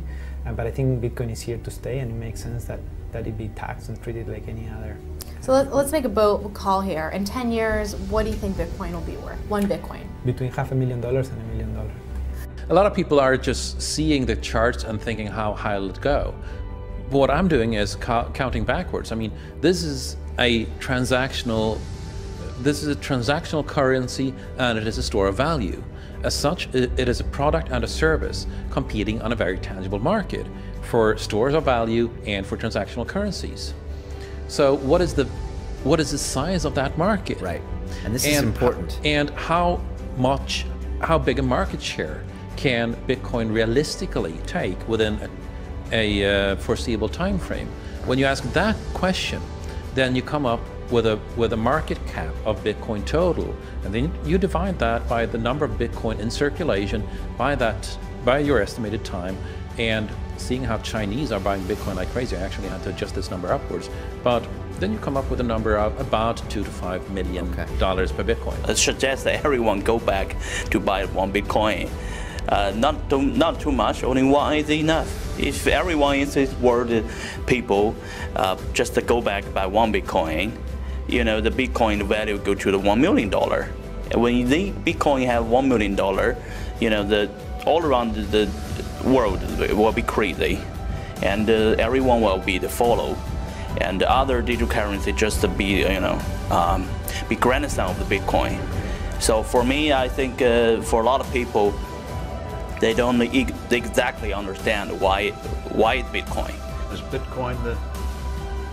But I think Bitcoin is here to stay, and it makes sense that it be taxed and treated like any other. So let's make a bold call here. In 10 years, what do you think Bitcoin will be worth? One Bitcoin. Between $500,000 and $1 million. A lot of people are just seeing the charts and thinking how high will it go. What I'm doing is counting backwards. I mean, this is a transactional currency, and it is a store of value. As such, it is a product and a service competing on a very tangible market for stores of value and for transactional currencies. So what is the size of that market? Right, and this is important. And how big a market share can Bitcoin realistically take within a foreseeable time frame? When you ask that question, then you come up with a market cap of Bitcoin total, and then you divide that by the number of Bitcoin in circulation by your estimated time, and seeing how Chinese are buying Bitcoin like crazy, I actually had to adjust this number upwards, but then you come up with a number of about $2 to $5 million per Bitcoin. It suggests that everyone go back to buy one Bitcoin. Not too much, only one is enough. If everyone in this world, people, just to go back by one Bitcoin, you know, the Bitcoin value go to the $1 million. And when the Bitcoin have $1 million, you know, all around the world will be crazy, and everyone will be the follow, and the other digital currency just to be, you know, be grandson of the Bitcoin. So for me, I think for a lot of people, they don't exactly understand why it's Bitcoin. Is Bitcoin the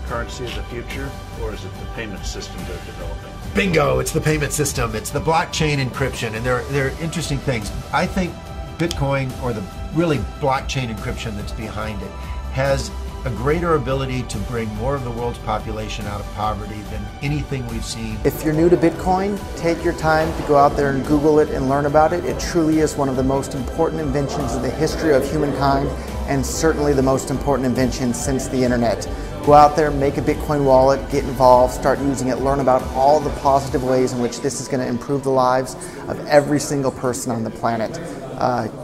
currency of the future, or is it the payment system they're developing? Bingo! It's the payment system. It's the blockchain encryption, and they're interesting things. I think Bitcoin, or the really blockchain encryption that's behind it, has a greater ability to bring more of the world's population out of poverty than anything we've seen. If you're new to Bitcoin, take your time to go out there and Google it and learn about it. It truly is one of the most important inventions in the history of humankind, and certainly the most important invention since the internet. Go out there, make a Bitcoin wallet, get involved, start using it, learn about all the positive ways in which this is going to improve the lives of every single person on the planet.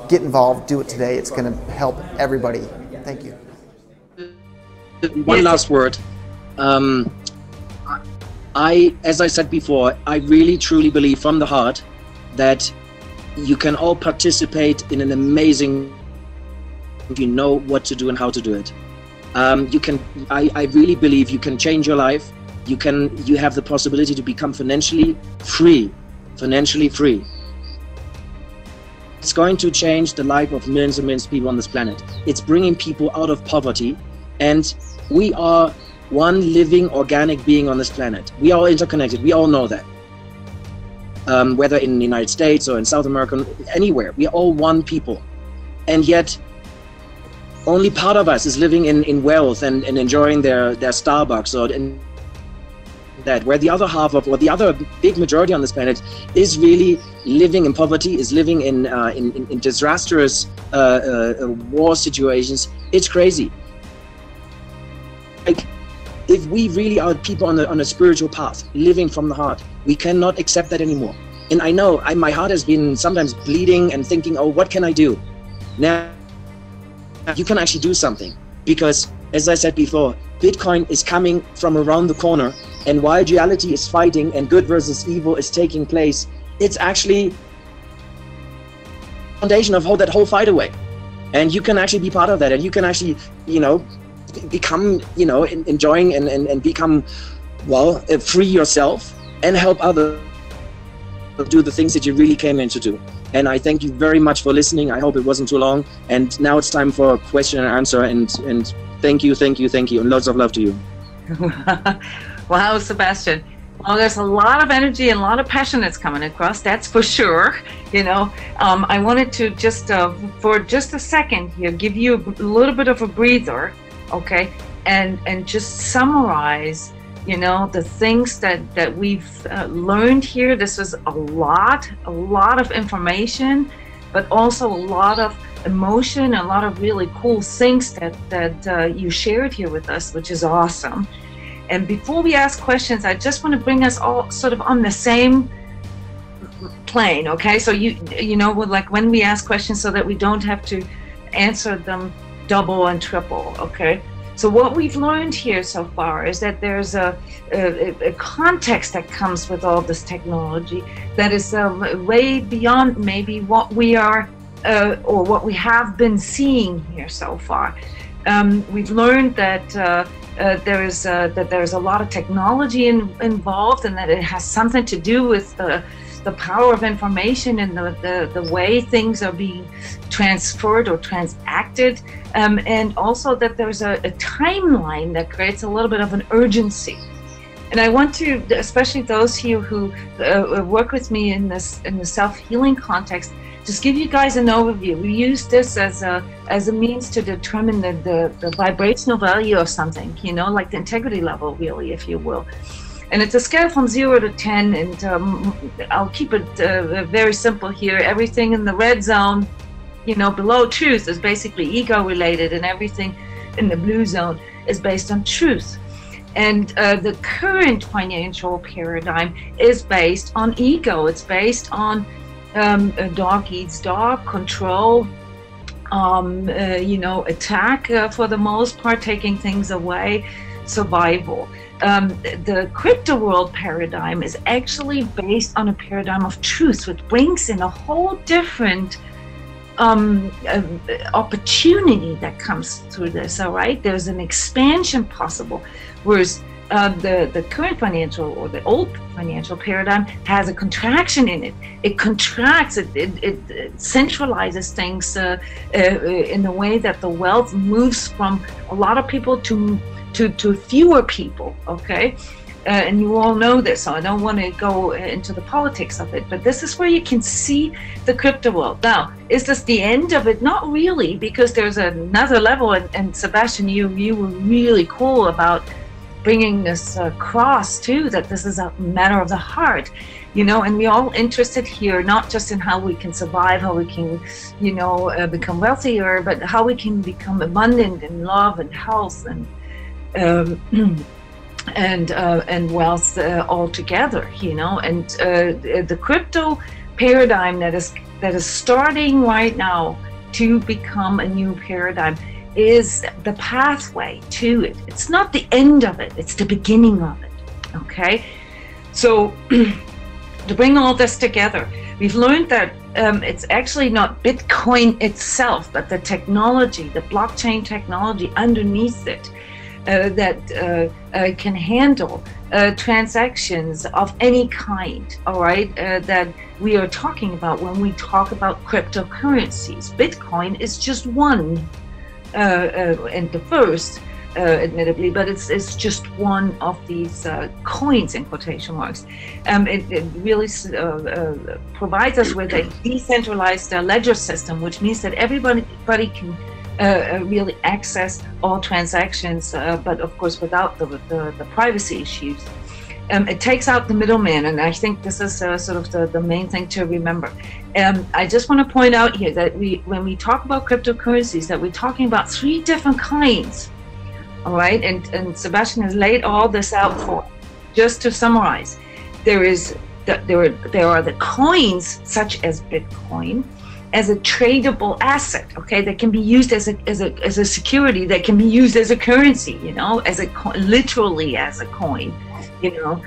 Get involved, do it today. It's going to help everybody. Thank you. One last word. As I said before, I really truly believe from the heart that you can all participate in an amazing, if you know what to do and how to do it. I really believe you can change your life. You have the possibility to become financially free. It's going to change the life of millions and millions of people on this planet. It's bringing people out of poverty, and we are one living organic being on this planet. We are all interconnected. We all know that. Whether in the United States or in South America, anywhere, we are all one people. And yet, only part of us is living in wealth and enjoying their Starbucks or in that, where the other half of, or the other big majority on this planet is really living in poverty, is living in disastrous war situations. It's crazy. Like, if we really are people on a spiritual path, living from the heart, we cannot accept that anymore. And I know my heart has been sometimes bleeding and thinking, oh, what can I do? Now, you can actually do something, because as I said before, Bitcoin is coming from around the corner, and while duality is fighting and good versus evil is taking place, it's actually the foundation of that whole fight away. And you can actually be part of that, and you can actually, become, enjoying and become, well, free yourself and help others do the things that you really came in to do. And I thank you very much for listening. I hope it wasn't too long. And now it's time for question and answer. And thank you, and lots of love to you. Wow, Sebastian. Well, there's a lot of energy and a lot of passion that's coming across, that's for sure. I wanted to just, for just a second here, give you a little bit of a breather, okay? And just summarize, the things that we've learned here. This is a lot of information, but also a lot of emotion, a lot of really cool things that you shared here with us, which is awesome. And before we ask questions, I just want to bring us all sort of on the same plane, okay? So like when we ask questions, so that we don't have to answer them double and triple, okay? So what we've learned here so far is that there's a context that comes with all this technology that is way beyond maybe what we are or what we have been seeing here so far. We've learned that there's a lot of technology involved, and that it has something to do with the power of information and the way things are being transferred or transacted, and also that there's a timeline that creates a little bit of an urgency. And I want to, especially those here who work with me in the self-healing context, just give you guys an overview. We use this as a means to determine the vibrational value of something, like the integrity level, really, if you will. And it's a scale from 0 to 10, and I'll keep it very simple here. Everything in the red zone, below truth, is basically ego related, and everything in the blue zone is based on truth. And the current financial paradigm is based on ego. It's based on dog eats dog, control, attack for the most part, taking things away, survival. The crypto world paradigm is actually based on a paradigm of truth, which brings in a whole different opportunity that comes through this. All right, there's an expansion possible, whereas the current financial, or the old financial paradigm, has a contraction in it. It contracts, it centralizes things in the way that the wealth moves from a lot of people to fewer people, okay? And you all know this, so I don't want to go into the politics of it, but this is where you can see the crypto world. Now, is this the end of it? Not really, because there's another level, and Sebastian, you were really cool about bringing this across too, that this is a matter of the heart, and we're all interested here, not just in how we can survive, how we can, become wealthier, but how we can become abundant in love and health and wealth altogether, and the crypto paradigm that is starting right now to become a new paradigm is the pathway to it. It's not the end of it, it's the beginning of it, okay? So to bring all this together, we've learned that it's actually not Bitcoin itself, but the technology, the blockchain technology underneath it that can handle transactions of any kind, all right, that we are talking about when we talk about cryptocurrencies. Bitcoin is just one, and the first, admittedly, but it's just one of these coins in quotation marks. It really provides us with a decentralized ledger system, which means that everybody can really access all transactions, but of course without the privacy issues. It takes out the middleman, and I think this is sort of the main thing to remember. I just want to point out here that when we talk about cryptocurrencies, that we're talking about 3 different kinds. All right, and Sebastian has laid all this out for us. Just to summarize, there are the coins such as Bitcoin as a tradable asset, okay, that can be used as a security, that can be used as a currency, you know, as literally as a coin, you know,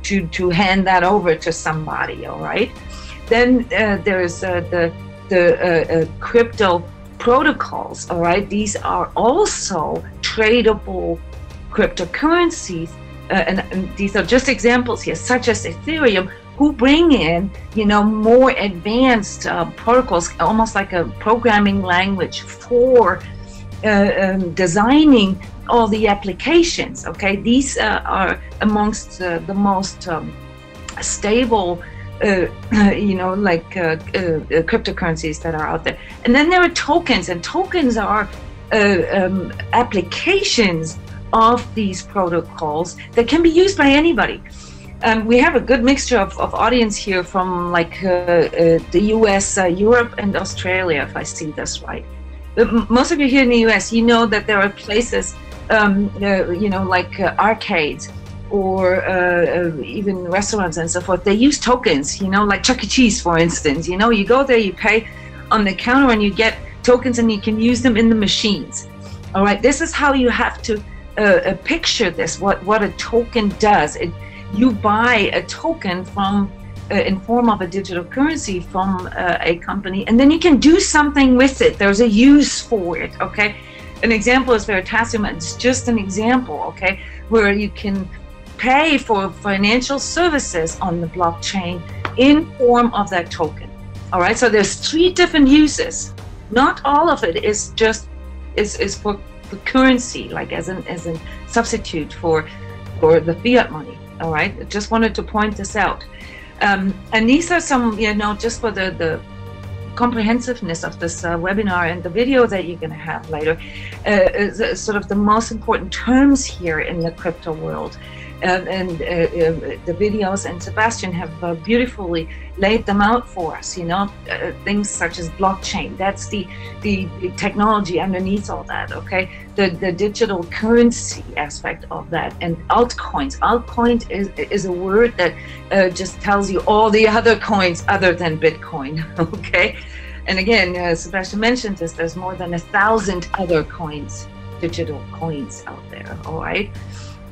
to hand that over to somebody. All right, then there's the crypto protocols. All right, these are also tradable cryptocurrencies, and these are just examples here, such as Ethereum, who bring in, you know, more advanced protocols, almost like a programming language for designing all the applications. Okay, these are amongst the most stable you know, like cryptocurrencies that are out there. And then there are tokens, and tokens are applications of these protocols that can be used by anybody. We have a good mixture of audience here from like the US, Europe, and Australia, if I see this right. Most of you here in the US, you know that there are places, you know, like arcades, or even restaurants and so forth. They use tokens, you know, like Chuck E. Cheese, for instance. You know, you go there, you pay on the counter, and you get tokens, and you can use them in the machines. All right, this is how you have to picture this, what a token does. You buy a token from in form of a digital currency from a company, and then you can do something with it. There's a use for it, okay? An example is Veritasium. It's just an example, okay, where you can pay for financial services on the blockchain in form of that token. All right, so there's 3 different uses. Not all of it is just is for the currency, like as a substitute for the fiat money. All right, I just wanted to point this out. And these are some, you know, just for the comprehensiveness of this webinar and the video that you're going to have later, sort of the most important terms here in the crypto world. And the videos and Sebastian have beautifully laid them out for us, you know, things such as blockchain. That's the technology underneath all that, okay? The digital currency aspect of that, and altcoins. Altcoin is a word that just tells you all the other coins other than Bitcoin, okay? And again, Sebastian mentioned this, there's more than 1,000 other coins, digital coins out there, all right?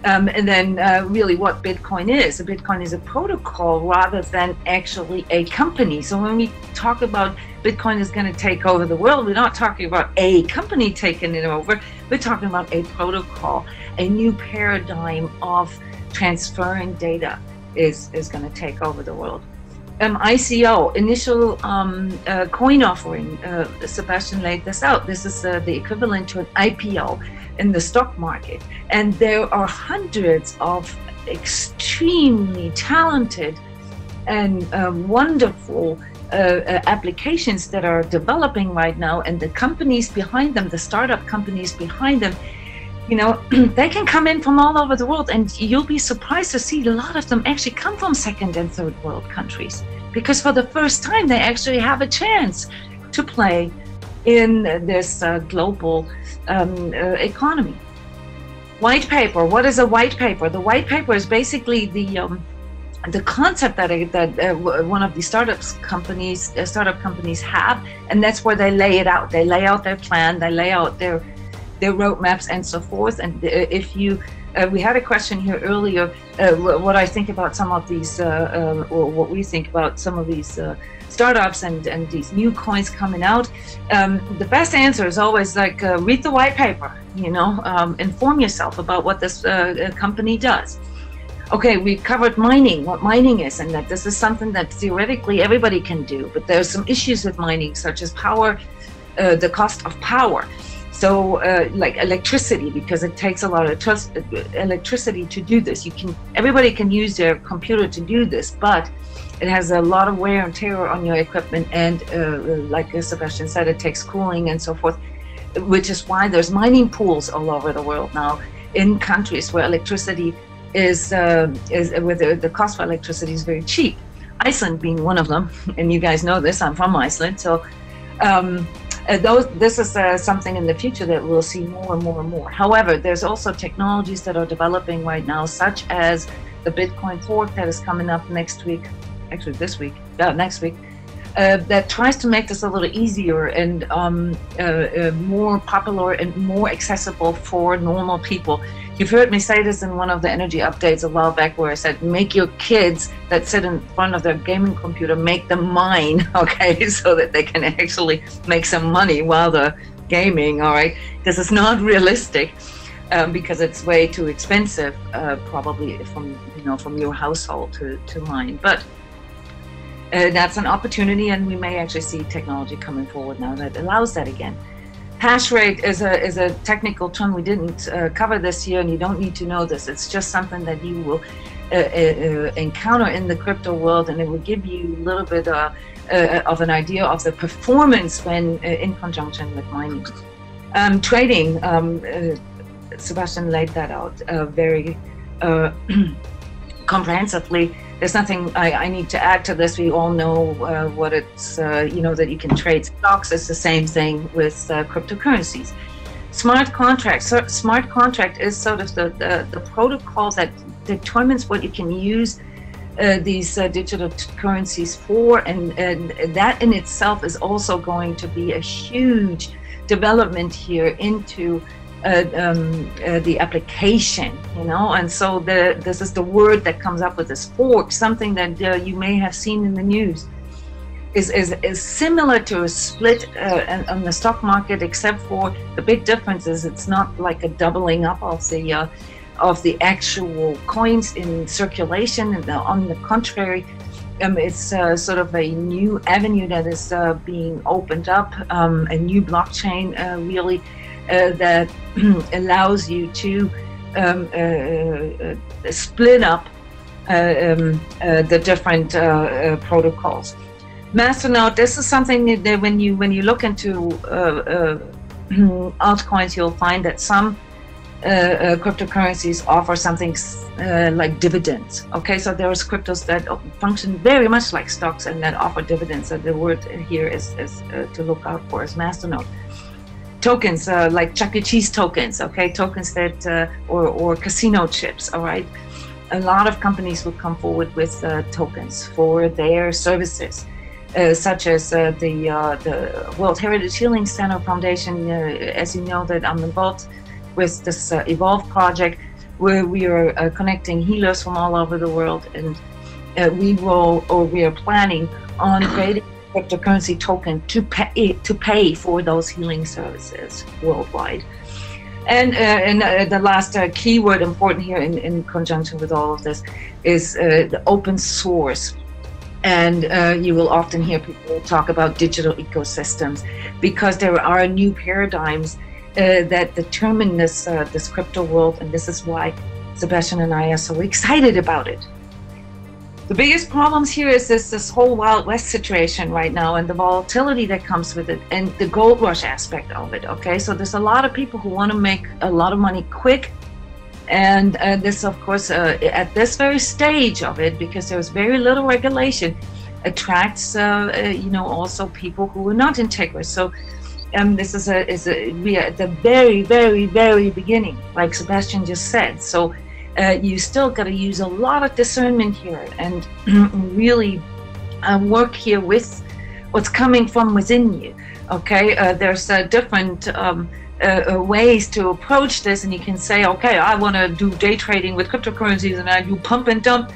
And then really what Bitcoin is. A Bitcoin is a protocol rather than actually a company. So when we talk about Bitcoin is going to take over the world, we're not talking about a company taking it over. We're talking about a protocol, a new paradigm of transferring data is going to take over the world. ICO, initial coin offering, Sebastian laid this out. This is the equivalent to an IPO in the stock market. And there are hundreds of extremely talented and wonderful applications that are developing right now. And the companies behind them, the startup companies behind them, you know, they can come in from all over the world, and you'll be surprised to see a lot of them actually come from 2nd and 3rd world countries, because for the first time they actually have a chance to play in this global economy. White paper. What is a white paper? The white paper is basically the concept that one of the startup companies have, and that's where they lay it out. They lay out their plan. They lay out their roadmaps and so forth. And if you We had a question here earlier, what I think about some of these, or what we think about some of these startups and these new coins coming out. The best answer is always like, read the white paper, you know, inform yourself about what this company does. Okay, we covered mining, what mining is, and that this is something that theoretically everybody can do, but there's some issues with mining, such as power, the cost of power. So like electricity, because it takes a lot of electricity to do this. Everybody can use their computer to do this, but it has a lot of wear and tear on your equipment, and like Sebastian said, it takes cooling and so forth, which is why there's mining pools all over the world now in countries where electricity is where the cost for electricity is very cheap. Iceland being one of them, and you guys know this, I'm from Iceland, so this is something in the future that we'll see more and more and more. However, there's also technologies that are developing right now, such as the Bitcoin fork that is coming up next week, actually this week, next week, that tries to make this a little easier and more popular and more accessible for normal people. You've heard me say this in one of the energy updates a while back, where I said, make your kids that sit in front of their gaming computer, make them mine, okay, so that they can actually make some money while they're gaming, all right? This is not realistic because it's way too expensive, probably from your household to mine. But that's an opportunity, and we may actually see technology coming forward now that allows that again. Hash rate is a technical term we didn't cover this year, and you don't need to know this. It's just something that you will encounter in the crypto world, and it will give you a little bit of an idea of the performance when in conjunction with mining. Trading, Sebastian laid that out very comprehensively. There's nothing I need to add to this. We all know what it's, that you can trade stocks. It's the same thing with cryptocurrencies. Smart contracts. So smart contract is sort of the protocol that determines what you can use these digital currencies for, and that in itself is also going to be a huge development here into the application, and so this is the word that comes up with this fork, something that you may have seen in the news, is similar to a split on the stock market, except for the big difference is it's not like a doubling up of the actual coins in circulation, and on the contrary, it's sort of a new avenue that is being opened up, a new blockchain really that allows you to split up the different protocols. Masternode, this is something that when you look into altcoins, you'll find that some cryptocurrencies offer something like dividends. Okay, so there's cryptos that function very much like stocks and that offer dividends. So the word here is to look out for is Masternode. Tokens like Chuck E. Cheese tokens, okay, tokens that or casino chips, all right. A lot of companies will come forward with tokens for their services, such as the World Heritage Healing Center Foundation. As you know, that I'm involved with this Evolve project, where we are connecting healers from all over the world, and we are planning on creating cryptocurrency token to pay for those healing services worldwide. And the last keyword important here in conjunction with all of this is the open source. And you will often hear people talk about digital ecosystems, because there are new paradigms that determine this crypto world, and this is why Sebastian and I are so excited about it. The biggest problems here is this whole Wild West situation right now, and the volatility that comes with it, and the gold rush aspect of it, okay? So there's a lot of people who want to make a lot of money quick, and this, of course, at this very stage of it, because there's very little regulation, attracts, also people who are not integrous. So this we are at the very, very, very beginning, like Sebastian just said. So you still got to use a lot of discernment here and really work here with what's coming from within you. Okay, there's different ways to approach this, and you can say, okay, I want to do day trading with cryptocurrencies, and I do pump and dump,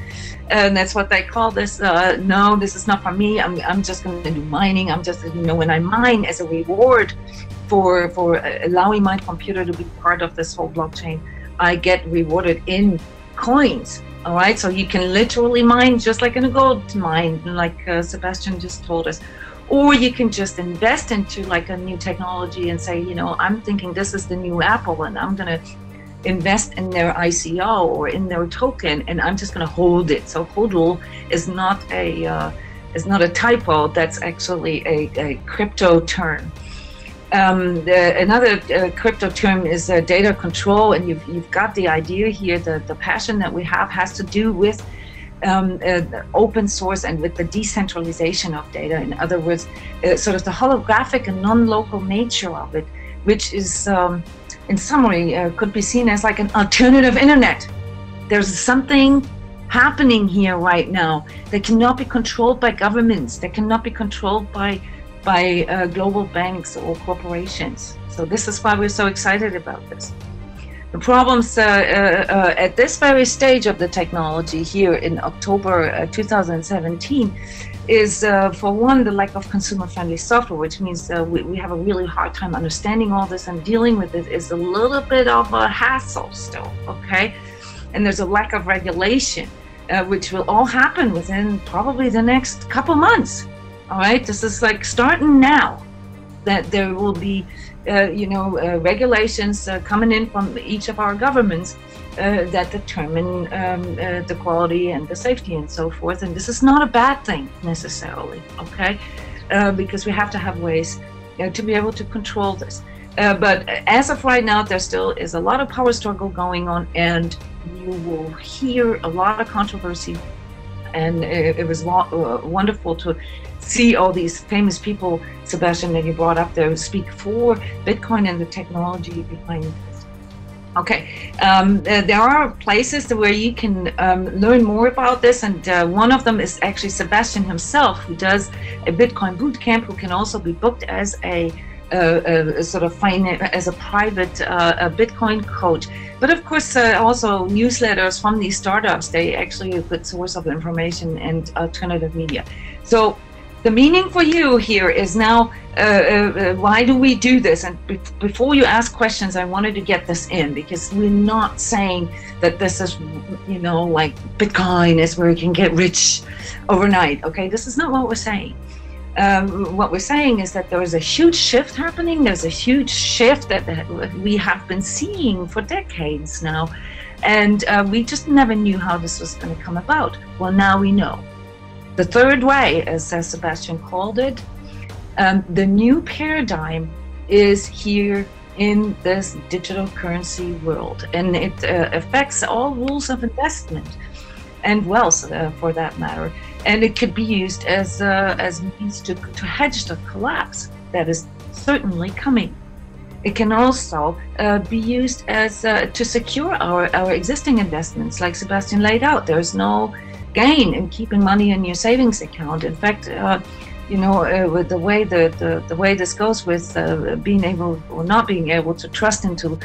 and that's what they call this. No, this is not for me. I'm just going to do mining. I'm just, when I mine as a reward for allowing my computer to be part of this whole blockchain, I get rewarded in coins. All right, so you can literally mine just like in a gold mine, like Sebastian just told us. Or you can just invest into like a new technology and say, I'm thinking this is the new Apple, and I'm going to invest in their ICO or in their token, and I'm just going to hold it. So hodl is not a typo. That's actually a crypto term. Another crypto term is data control, and you've got the idea here. The passion that we have has to do with open source and with the decentralization of data. In other words, sort of the holographic and non-local nature of it, which is, in summary, could be seen as like an alternative internet. There's something happening here right now that cannot be controlled by governments, that cannot be controlled by global banks or corporations. So this is why we're so excited about this. The problems at this very stage of the technology here in October 2017 is, for one, the lack of consumer-friendly software, which means we have a really hard time understanding all this, and dealing with it is a little bit of a hassle still, okay? And there's a lack of regulation, which will all happen within probably the next couple months. All right, this is like starting now, that there will be, regulations coming in from each of our governments that determine the quality and the safety and so forth. And this is not a bad thing necessarily, okay? Because we have to have ways to be able to control this. But as of right now, there still is a lot of power struggle going on, and you will hear a lot of controversy. And it was wonderful to see all these famous people, Sebastian, that you brought up there, speak for Bitcoin and the technology behind this. Okay, there are places where you can learn more about this, and one of them is actually Sebastian himself, who does a Bitcoin bootcamp, who can also be booked as a sort of as a private Bitcoin coach. But of course, also newsletters from these startups, they actually a good source of information and alternative media. So the meaning for you here is now, why do we do this? And before you ask questions, I wanted to get this in, because we're not saying that this is, like Bitcoin is where you can get rich overnight. Okay, this is not what we're saying. What we're saying is that there is a huge shift happening. There's a huge shift that we have been seeing for decades now, and we just never knew how this was going to come about. Well, now we know. The third way, as Sebastian called it, the new paradigm is here in this digital currency world, and it affects all rules of investment and wealth, for that matter. And it could be used as means to hedge the collapse that is certainly coming. It can also be used as to secure our existing investments, like Sebastian laid out. There's no gain in keeping money in your savings account. In fact, with the way this goes with being able or not being able to trust into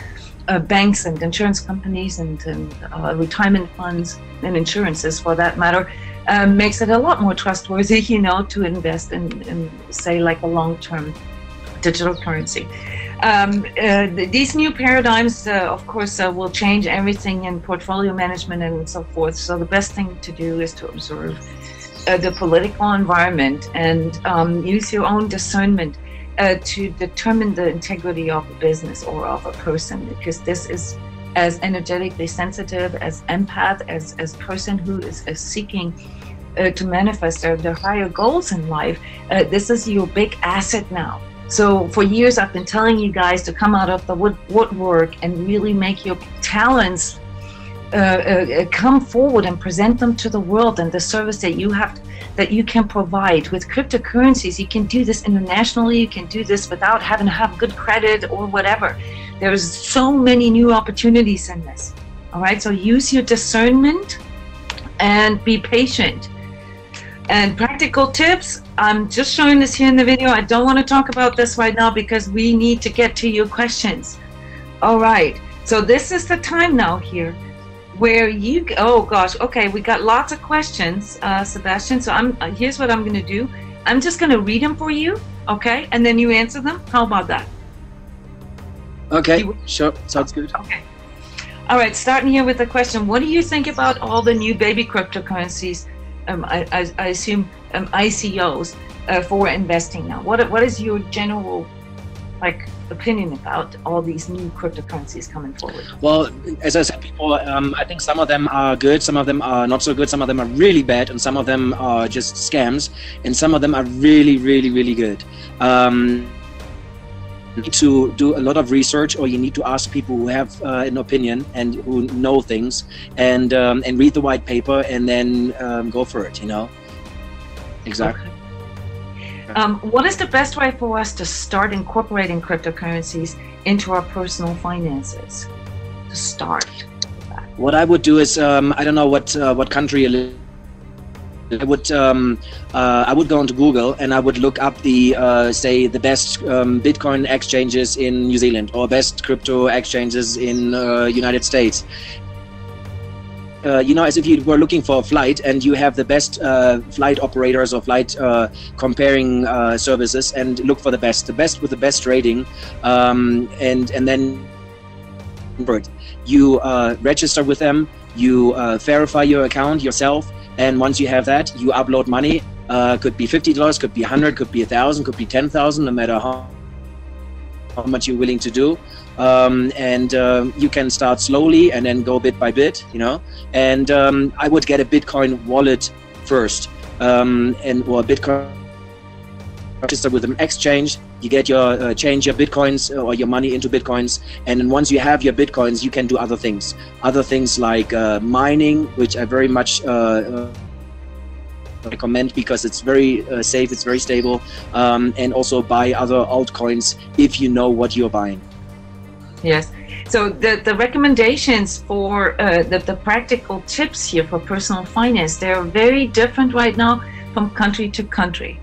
banks and insurance companies and retirement funds and insurances, for that matter, makes it a lot more trustworthy, to invest in say, like a long-term digital currency. These new paradigms, of course, will change everything in portfolio management and so forth. So the best thing to do is to observe the political environment and use your own discernment to determine the integrity of a business or of a person, because this is as energetically sensitive, as empath, as person who is seeking to manifest their higher goals in life. This is your big asset now. So for years I've been telling you guys to come out of the woodwork and really make your talents come forward and present them to the world, and the service that you have, that you can provide. With cryptocurrencies, you can do this internationally, you can do this without having to have good credit or whatever. There's so many new opportunities in this. All right, so use your discernment and be patient. And practical tips, I'm just showing this here in the video. I don't want to talk about this right now because we need to get to your questions. All right, so this is the time now here where you, oh gosh, okay, we got lots of questions, Sebastian. So here's what I'm going to do. I'm just going to read them for you, okay? And then you answer them. How about that? Okay, sure, sounds good. Okay. All right, starting here with the question, what do you think about all the new baby cryptocurrencies, I assume ICOs, for investing now? What is your general opinion about all these new cryptocurrencies coming forward? Well, as I said before, I think some of them are good, some of them are not so good, some of them are really bad, and some of them are just scams, and some of them are really, really, really good. You need to do a lot of research, or you need to ask people who have an opinion and who know things, and read the white paper, and then go for it, you know? Exactly. Okay. What is the best way for us to start incorporating cryptocurrencies into our personal finances? To start. What I would do is, I don't know what country you live. I would go into Google and I would look up the say the best Bitcoin exchanges in New Zealand, or best crypto exchanges in United States. You know, as if you were looking for a flight and you have the best flight operators or flight comparing services, and look for the best with the best rating, and then you register with them, you verify your account yourself, and once you have that, you upload money. Could be $50, could be 100, could be 1,000, could be 10,000, no matter how much you're willing to do. And you can start slowly and then go bit by bit, you know. And I would get a Bitcoin wallet first, or Bitcoin register with an exchange. You get your change your Bitcoins or your money into Bitcoins, and then once you have your Bitcoins, you can do other things like mining, which I very much recommend because it's very safe, it's very stable, and also buy other altcoins if you know what you're buying. Yes. So the recommendations for the practical tips here for personal finance, they're very different right now from country to country.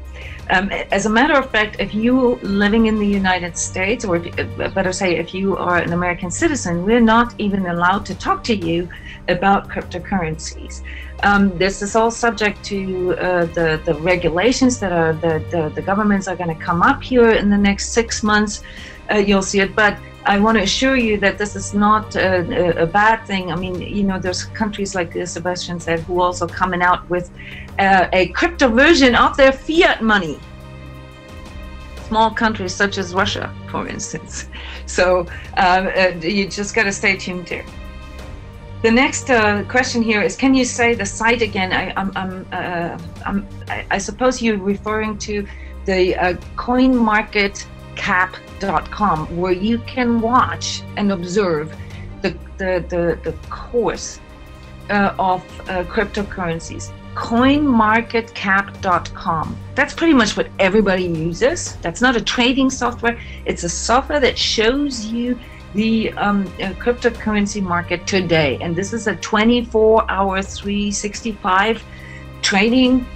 As a matter of fact, if you living in the United States, or better say if you are an American citizen, we're not even allowed to talk to you about cryptocurrencies. This is all subject to the regulations that are the governments are going to come up here in the next 6 months. You'll see it, but I want to assure you that this is not a bad thing. I mean, you know, there's countries like Sebastian said who also coming out with a crypto version of their fiat money. Small countries such as Russia, for instance. So you just got to stay tuned there. The next question here is, can you say the site again? I suppose you're referring to the CoinMarketCap.com, where you can watch and observe the course of cryptocurrencies. CoinMarketCap.com. That's pretty much what everybody uses. That's not a trading software. It's a software that shows you the cryptocurrency market today. And this is a 24-hour, 365 trading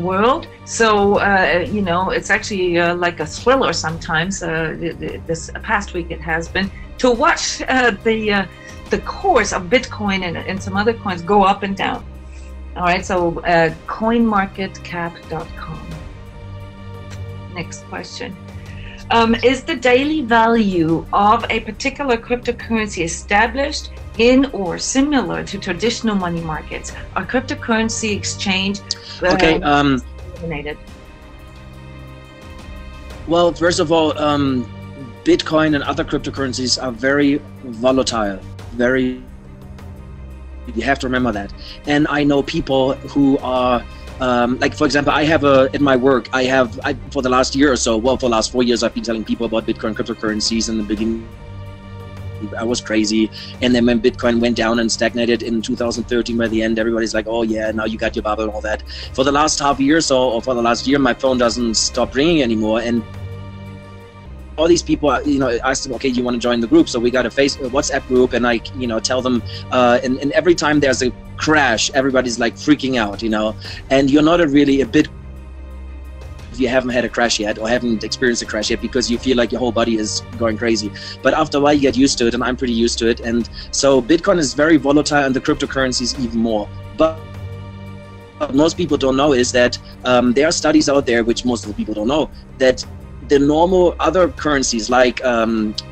world. So, you know, it's actually like a thriller sometimes. This past week it has been, to watch the course of Bitcoin and some other coins go up and down. All right, so CoinMarketCap.com. Next question. Is the daily value of a particular cryptocurrency established in or similar to traditional money markets? Are cryptocurrency exchange eliminated? Well, first of all, Bitcoin and other cryptocurrencies are very volatile. You have to remember that. And I know people who are like, for example, I have at my work, for the last year or so, well, for the last 4 years, I've been telling people about Bitcoin cryptocurrencies. In the beginning, I was crazy. And then when Bitcoin went down and stagnated in 2013, by the end, everybody's like, oh yeah, now you got your bubble and all that. For the last half year or so, or for the last year, my phone doesn't stop ringing anymore. And all these people, you know, asked them, okay, you want to join the group? So we got a WhatsApp group, and I, you know, tell them, and every time there's a crash, everybody's like freaking out, you know, and you're not really a bit if you haven't had a crash yet or haven't experienced a crash yet, because you feel like your whole body is going crazy. But after a while you get used to it, and I'm pretty used to it. And so Bitcoin is very volatile, and the cryptocurrencies even more. But what most people don't know is that there are studies out there, which most of the people don't know, that the normal other currencies like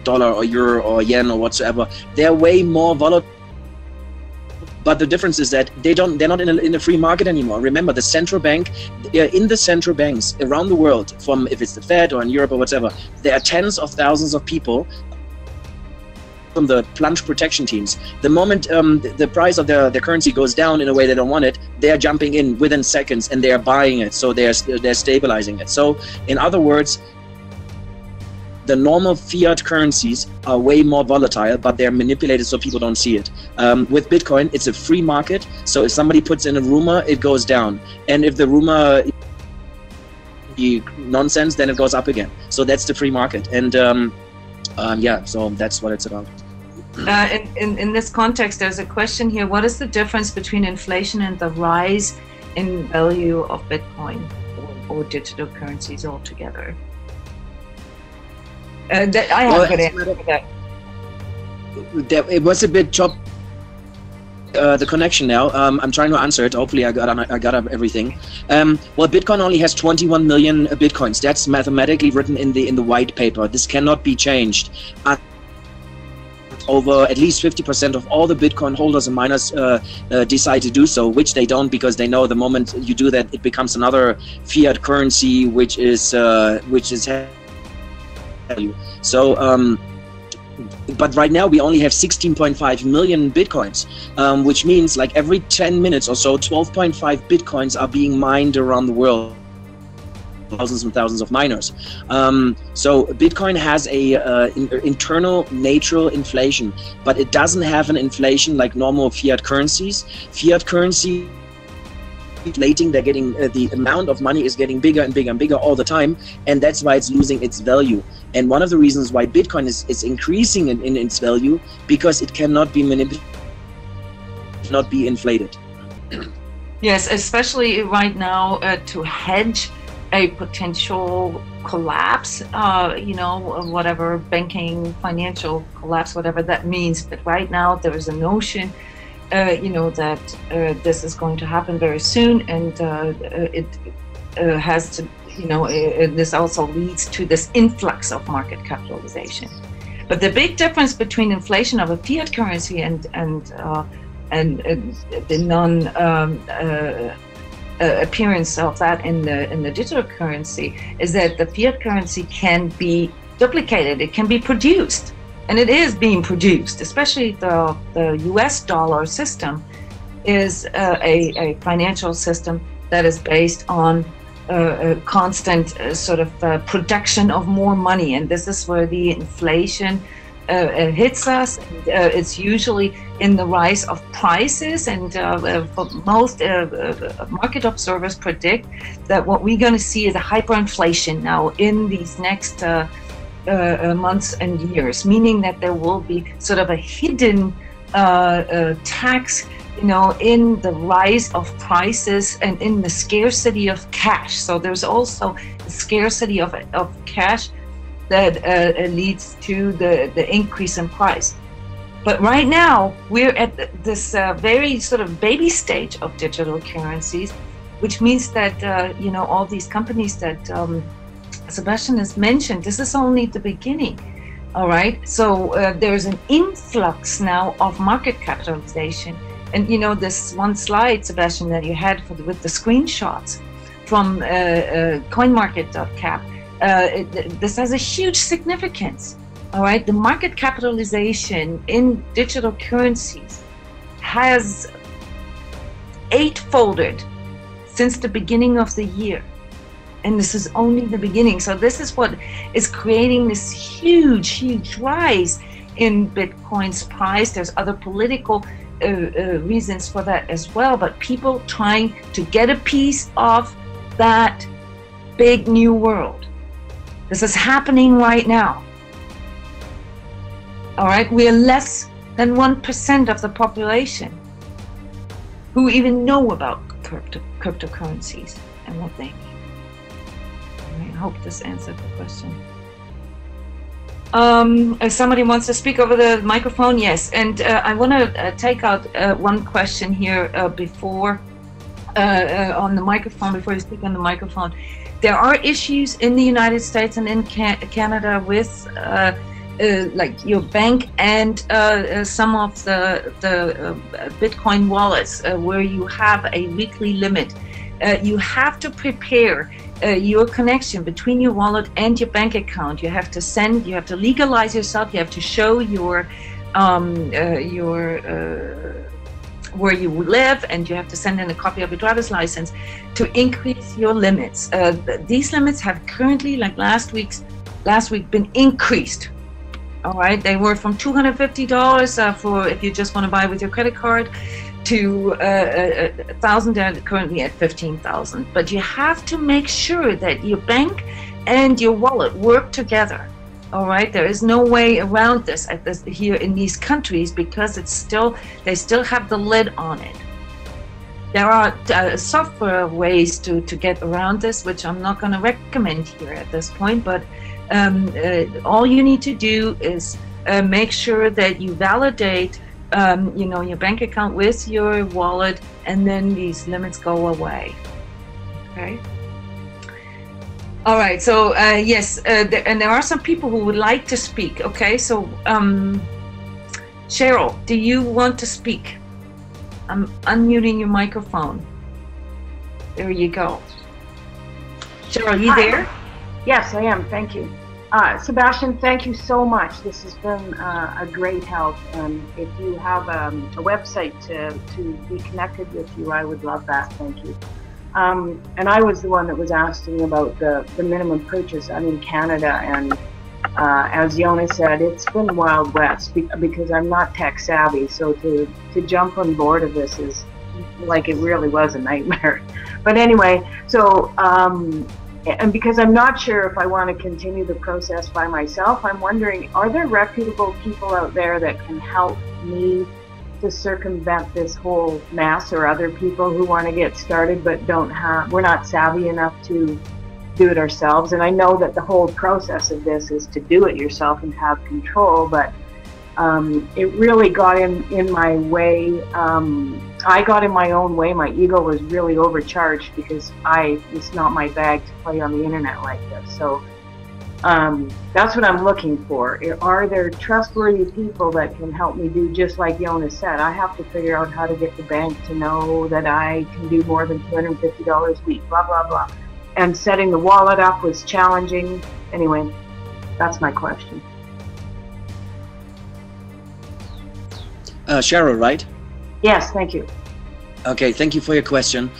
dollar or euro or yen or whatsoever, they're way more volatile. But the difference is that they're not in a free market anymore. Remember, the central bank, in the central banks around the world, from if it's the Fed or in Europe or whatever, there are tens of thousands of people from the plunge protection teams. The moment the price of their currency goes down in a way they don't want it, they're jumping in within seconds and they're buying it. So they're stabilizing it. So in other words, the normal fiat currencies are way more volatile, but they're manipulated so people don't see it. With Bitcoin, it's a free market. So if somebody puts in a rumor, it goes down. And if the rumor is nonsense, then it goes up again. So that's the free market. And yeah, so that's what it's about. In this context, there's a question here. What is the difference between inflation and the rise in value of Bitcoin or digital currencies altogether? I have a good answer for that. It was a bit choppy, the connection now. I'm trying to answer it. Hopefully I got up everything. Well, Bitcoin only has 21 million Bitcoins. That's mathematically written in the white paper. This cannot be changed. Over at least 50% of all the Bitcoin holders and miners decide to do so, which they don't, because they know the moment you do that, it becomes another fiat currency, which is value. So but right now we only have 16.5 million Bitcoins, which means like every 10 minutes or so 12.5 Bitcoins are being mined around the world, thousands and thousands of miners. So Bitcoin has a internal natural inflation, but it doesn't have an inflation like normal fiat currencies. Fiat currency inflating, they're getting the amount of money is getting bigger and bigger and bigger all the time, and that's why it's losing its value. And one of the reasons why Bitcoin is increasing in its value, because it cannot be manipulated, not be inflated. Yes, especially right now to hedge a potential collapse, you know, whatever banking, financial collapse, whatever that means. But right now there is a notion you know, that this is going to happen very soon, and it has to, you know, this also leads to this influx of market capitalization. But the big difference between inflation of a fiat currency and the non appearance of that in the digital currency is that the fiat currency can be duplicated, it can be produced. And it is being produced, especially the US dollar system is a financial system that is based on a constant sort of production of more money. And this is where the inflation hits us. It's usually in the rise of prices. And for most market observers predict that what we're going to see is a hyperinflation now in these next months and years, meaning that there will be sort of a hidden tax, you know, in the rise of prices and in the scarcity of cash. So there's also a scarcity of cash that leads to the increase in price. But right now we're at this very sort of baby stage of digital currencies, which means that you know, all these companies that Sebastian has mentioned, this is only the beginning. All right, so there's an influx now of market capitalization. And you know, this one slide, Sebastian, that you had with the screenshots from CoinMarket.cap, this has a huge significance. All right, the market capitalization in digital currencies has 8-folded since the beginning of the year. And this is only the beginning. So this is what is creating this huge rise in Bitcoin's price. There's other political reasons for that as well, but people trying to get a piece of that big new world. This is happening right now. All right, we are less than 1% of the population. who even know about cryptocurrencies and what they mean. I hope this answered the question. If somebody wants to speak over the microphone, yes. And I want to take out one question here before on the microphone, before you speak on the microphone. There are issues in the United States and in Canada with like your bank and some of the Bitcoin wallets where you have a weekly limit. You have to prepare your connection between your wallet and your bank account. You have to send, you have to legalize yourself, you have to show your where you live, and you have to send in a copy of your driver's license to increase your limits. These limits have currently, like last week, been increased. All right, they were from $250 for if you just want to buy with your credit card to $1,000. They're currently at $15,000. But you have to make sure that your bank and your wallet work together. All right, there is no way around this here in these countries because it's still, they still have the lid on it. There are software ways to get around this, which I'm not going to recommend here at this point, but all you need to do is make sure that you validate you know, your bank account with your wallet, and then these limits go away. Okay. All right, so yes, and there are some people who would like to speak. Okay, so Cheryl, do you want to speak? I'm unmuting your microphone. There you go. Cheryl, are you there? Yes, I am. Thank you. Sebastian, thank you so much. This has been a great help. And if you have a website to be connected with you, I would love that. Thank you. And I was the one that was asking about the minimum purchase. I'm in Canada, and as Jona said, it's been Wild West because I'm not tech savvy. So to jump on board of this is like, it really was a nightmare. But anyway, so and because I'm not sure if I want to continue the process by myself, I'm wondering, are there reputable people out there that can help me to circumvent this whole mess, or other people who want to get started but we're not savvy enough to do it ourselves? And I know that the whole process of this is to do it yourself and have control, but it really got in my way. I got in my own way. My ego was really overcharged because it's not my bag to play on the internet like this. So that's what I'm looking for. Are there trustworthy people that can help me do just like Jona said? I have to figure out how to get the bank to know that I can do more than $250 a week, blah, blah, blah. And setting the wallet up was challenging. Anyway, that's my question. Cheryl, right? Yes, thank you. Okay, thank you for your question.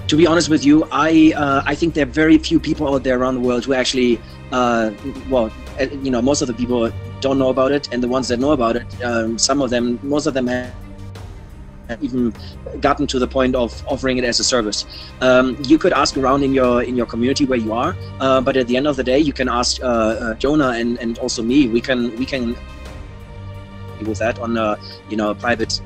To be honest with you, I think there are very few people out there around the world who actually, well, you know, most of the people don't know about it, and the ones that know about it, most of them have even gotten to the point of offering it as a service. You could ask around in your community where you are, but at the end of the day, you can ask Jona and also me. We can with that on a private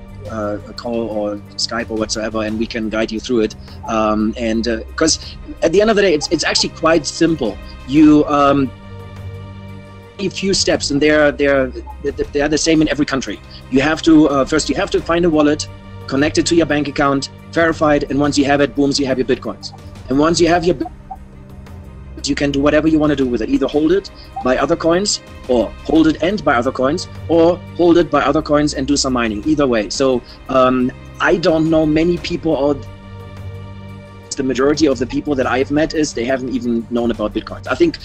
call or Skype or whatsoever, and we can guide you through it. And because at the end of the day, it's actually quite simple. You a few steps, and they're the same in every country. You have to first you have to find a wallet, connect it to your bank account, verified, and once you have it, boom, you have your bitcoins. And once you have your, you can do whatever you want to do with it. Either hold it, buy other coins, or hold it and buy other coins, or hold it, buy other coins, and do some mining. Either way. So I don't know many people out. The majority of the people that I've met they haven't even known about bitcoins. I think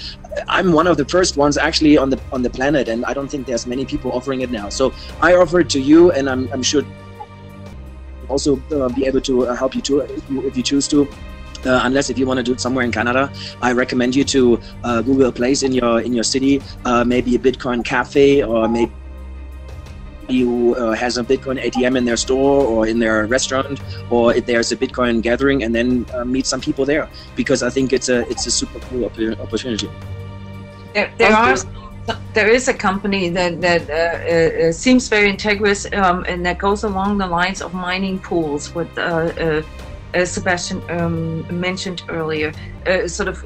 I'm one of the first ones actually on the planet, and I don't think there's many people offering it now. So I offer it to you, and I'm sure also be able to help you too if you choose to. Unless if you want to do it somewhere in Canada, I recommend you to Google a place in your city, maybe a Bitcoin cafe, or maybe who has a Bitcoin ATM in their store or in their restaurant, or if there's a Bitcoin gathering, and then meet some people there, because I think it's a super cool opportunity. There are some There is a company that seems very integrous and that goes along the lines of mining pools, what Sebastian mentioned earlier, sort of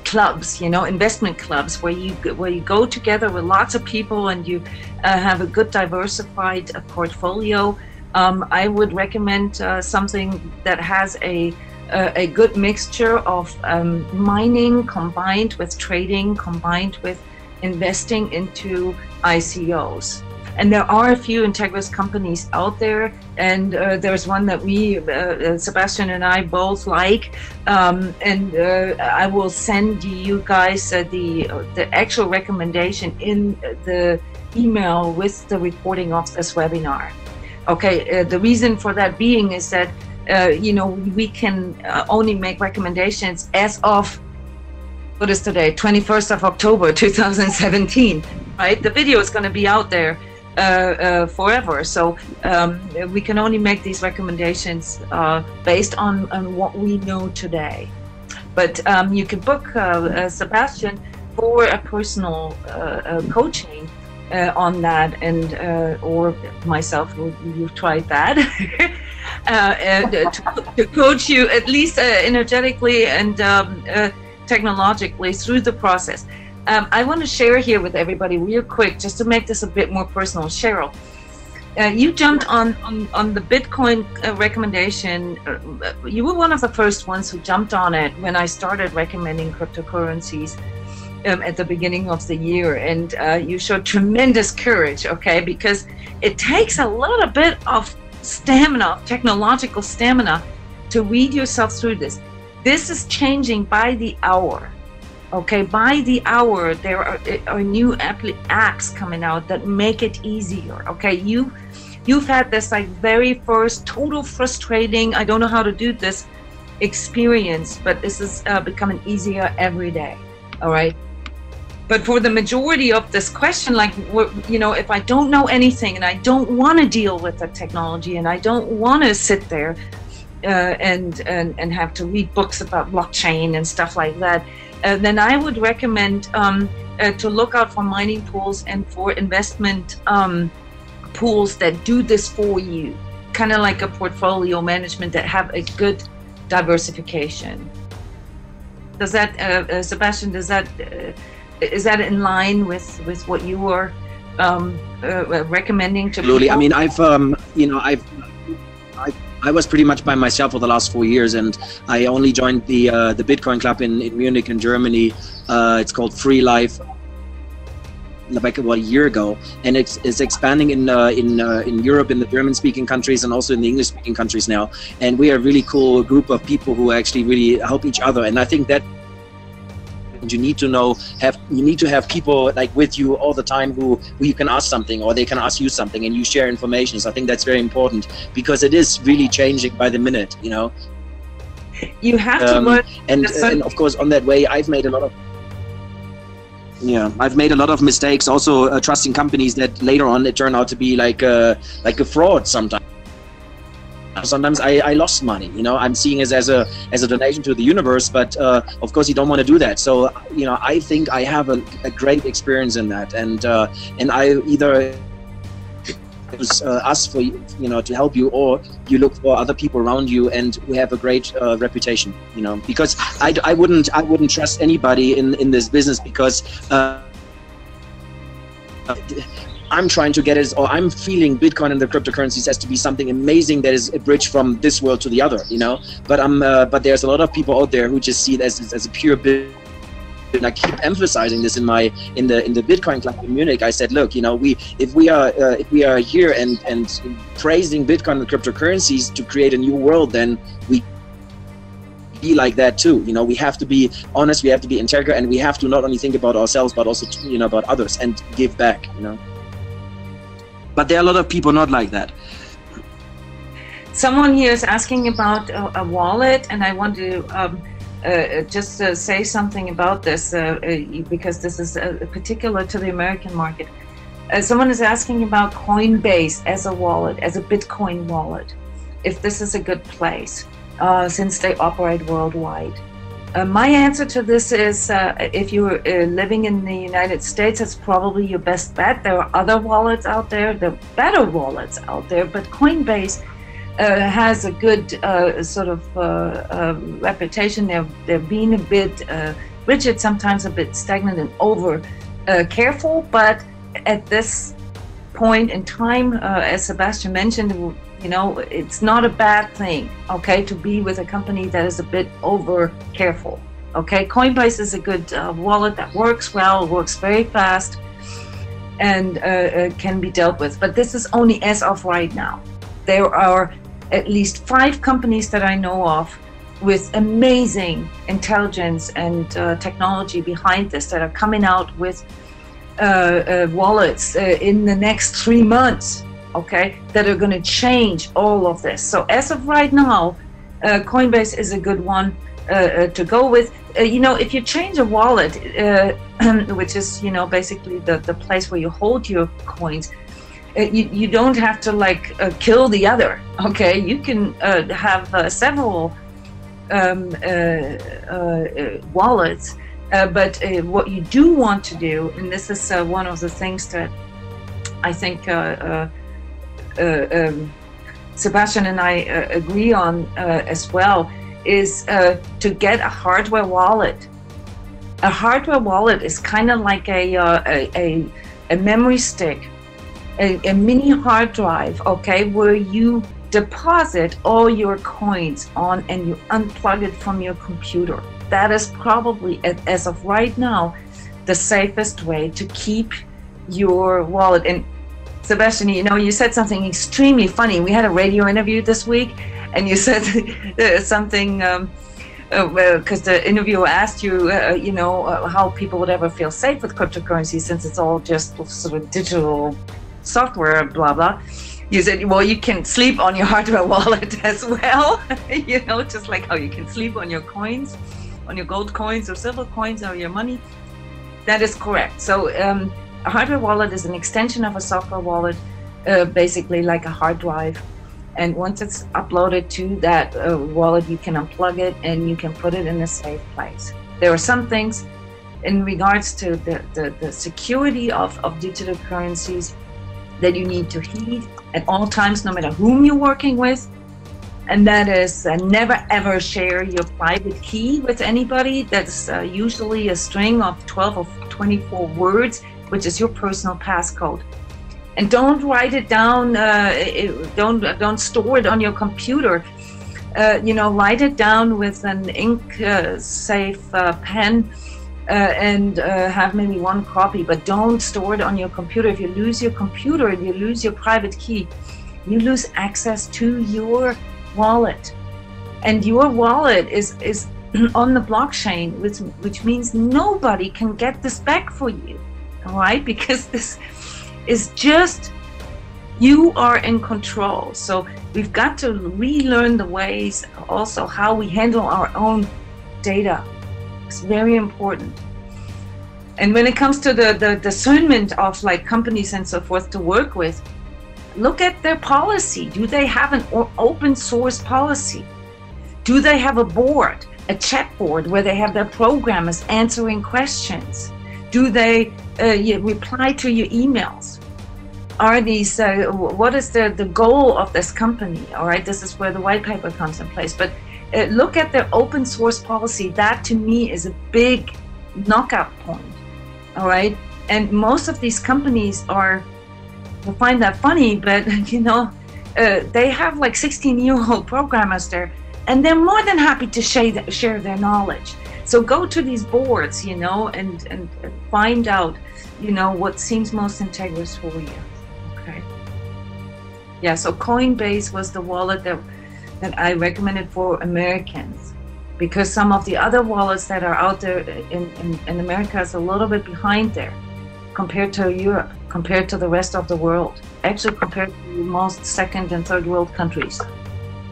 clubs, investment clubs, where you go together with lots of people and you have a good diversified portfolio. I would recommend something that has a good mixture of mining combined with trading, combined with investing into ICOs. And there are a few integrous companies out there, and there's one that we, Sebastian and I both like, and I will send you guys the actual recommendation in the email with the recording of this webinar. Okay, the reason for that being is that we can only make recommendations as of, what is today, 21st of October 2017, right? The video is going to be out there forever, so we can only make these recommendations based on what we know today. But you can book Sebastian for a personal coaching on that, and or myself, you've tried that, to coach you at least energetically and technologically through the process. I want to share here with everybody real quick, just to make this a bit more personal. Cheryl, you jumped on the Bitcoin recommendation. You were one of the first ones who jumped on it when I started recommending cryptocurrencies at the beginning of the year, and you showed tremendous courage, okay, because it takes a little bit of stamina, technological stamina, to read yourself through this. This is changing by the hour, okay? By the hour, there are new apps coming out that make it easier, okay? You've had this like very first total frustrating, I don't know how to do this experience, but this is becoming easier every day, all right? But for the majority of this question, like, if I don't know anything and I don't want to deal with the technology and I don't want to sit there and have to read books about blockchain and stuff like that, then I would recommend to look out for mining pools and for investment pools that do this for you, kind of like a portfolio management that have a good diversification. Does that, Sebastian, does that... is that in line with what you were recommending to Absolutely. people? I mean, I was pretty much by myself for the last 4 years, and I only joined the Bitcoin Club in Munich in Germany. It's called Free Life, like about a year ago, and it's expanding in Europe, in the German-speaking countries, and also in the English-speaking countries now. And we are a really cool group of people who actually really help each other. And I think that you need to have people like with you all the time who you can ask something, or they can ask you something, and you share information. So I think that's very important, because it is really changing by the minute, You have to learn. And of course, on that way, I've made a lot of mistakes also trusting companies that later on it turned out to be like a fraud sometimes. Sometimes I lost money, I'm seeing it as a donation to the universe, but of course you don't want to do that. So I think I have a great experience in that, and I either us for to help you, or you look for other people around you and who have a great reputation, because I wouldn't trust anybody in this business, because I'm trying to get it, or I'm feeling Bitcoin and the cryptocurrencies as to be something amazing that is a bridge from this world to the other, But there's a lot of people out there who just see it as a pure business. And I keep emphasizing this in the Bitcoin Club in Munich. I said, look, if we are here and praising Bitcoin and cryptocurrencies to create a new world, then we be like that too. We have to be honest, we have to be integral, and we have to not only think about ourselves but also about others and give back. But there are a lot of people not like that. Someone here is asking about a wallet, and I want to just say something about this because this is particular to the American market. Someone is asking about Coinbase as a wallet, as a Bitcoin wallet, if this is a good place, since they operate worldwide. My answer to this is if you're living in the United States, it's probably your best bet. There are other wallets out there, there are better wallets out there, but Coinbase has a good sort of reputation. They're being a bit rigid, sometimes a bit stagnant and over careful, but at this point in time, as Sebastian mentioned, you know, it's not a bad thing, okay, to be with a company that is a bit over careful, okay? Coinbase is a good wallet that works well, works very fast, and can be dealt with. But this is only as of right now. There are at least 5 companies that I know of with amazing intelligence and technology behind this that are coming out with wallets in the next 3 months, okay, that are going to change all of this. So as of right now, Coinbase is a good one to go with. You know, if you change a wallet, which is, you know, basically the place where you hold your coins, you don't have to like kill the other, okay? You can have several wallets, but what you do want to do, and this is one of the things that I think Sebastian and I agree on as well, is to get a hardware wallet. A hardware wallet is kind of like a memory stick, a mini hard drive, okay, where you deposit all your coins on and you unplug it from your computer. That is probably, as of right now, the safest way to keep your wallet. And Sebastian, you know, you said something extremely funny. We had a radio interview this week, and you said something, because the interviewer asked you, you know, how people would ever feel safe with cryptocurrency since it's all just sort of digital software, blah, blah. You said, well, you can sleep on your hardware wallet as well, you know, just like how you can sleep on your coins, on your gold coins or silver coins or your money. That is correct. So a hardware wallet is an extension of a software wallet, basically like a hard drive. And once it's uploaded to that wallet, you can unplug it and you can put it in a safe place. There are some things in regards to the security of digital currencies that you need to heed at all times, no matter whom you're working with. And that is never ever share your private key with anybody. That's usually a string of 12 or 24 words, which is your personal passcode. And don't write it down, don't store it on your computer. You know, write it down with an ink safe pen and have maybe one copy, but don't store it on your computer. If you lose your computer and you lose your private key, you lose access to your wallet. And your wallet is on the blockchain, which means nobody can get this back for you, all right? Because this is just, you are in control. So we've got to relearn the ways also how we handle our own data. It's very important. And when it comes to the discernment of like companies and so forth to work with, look at their policy. Do they have an open source policy? Do they have a board, a chat board where they have their programmers answering questions? Do they reply to your emails? Are these, what is the goal of this company? All right, this is where the white paper comes in place. But look at their open source policy. That to me is a big knockout point. All right, and most of these companies are, I find that funny, but you know, they have like 16-year-old programmers there, and they're more than happy to share their knowledge. So go to these boards, you know, and find out, you know, what seems most integrous for you. Okay. Yeah. So Coinbase was the wallet that I recommended for Americans, because some of the other wallets that are out there in America is a little bit behind there compared to Europe, compared to the rest of the world, actually compared to most second and third world countries.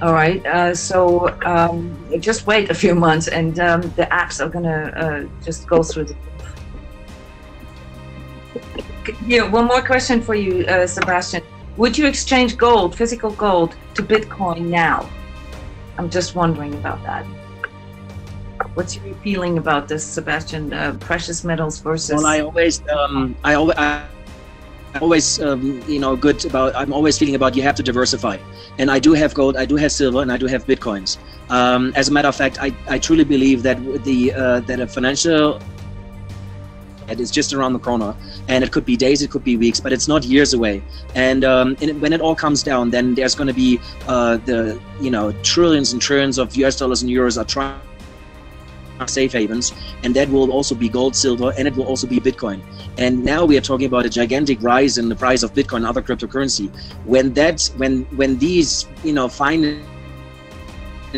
All right, so just wait a few months and the apps are gonna just go through the roof. Yeah, one more question for you, Sebastian. Would you exchange gold, physical gold, to Bitcoin now? I'm just wondering about that. What's your feeling about this, Sebastian? Precious metals versus. Well, I'm always feeling about you have to diversify. And I do have gold, I do have silver, and I do have Bitcoins. As a matter of fact, I truly believe that that a financial is just around the corner, and it could be days, it could be weeks, but it's not years away. And when it all comes down, then there's going to be trillions and trillions of US dollars and euros are trying safe havens, and that will also be gold, silver, and it will also be Bitcoin. And now we are talking about a gigantic rise in the price of Bitcoin and other cryptocurrency. When these find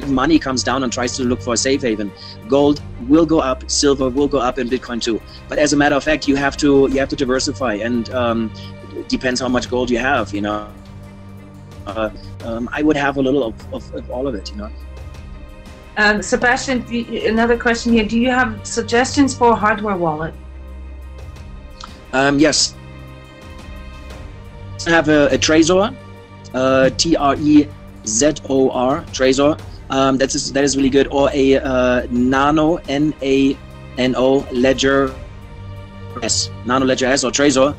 money comes down and tries to look for a safe haven, gold will go up, silver will go up, and Bitcoin too. But as a matter of fact, you have to diversify, and it depends how much gold you have. I would have a little of all of it. Sebastian, another question here. Do you have suggestions for a hardware wallet? Yes. I have a Trezor, Trezor, Trezor. That is really good. Or a Nano, Nano Ledger S, Nano Ledger S or Trezor.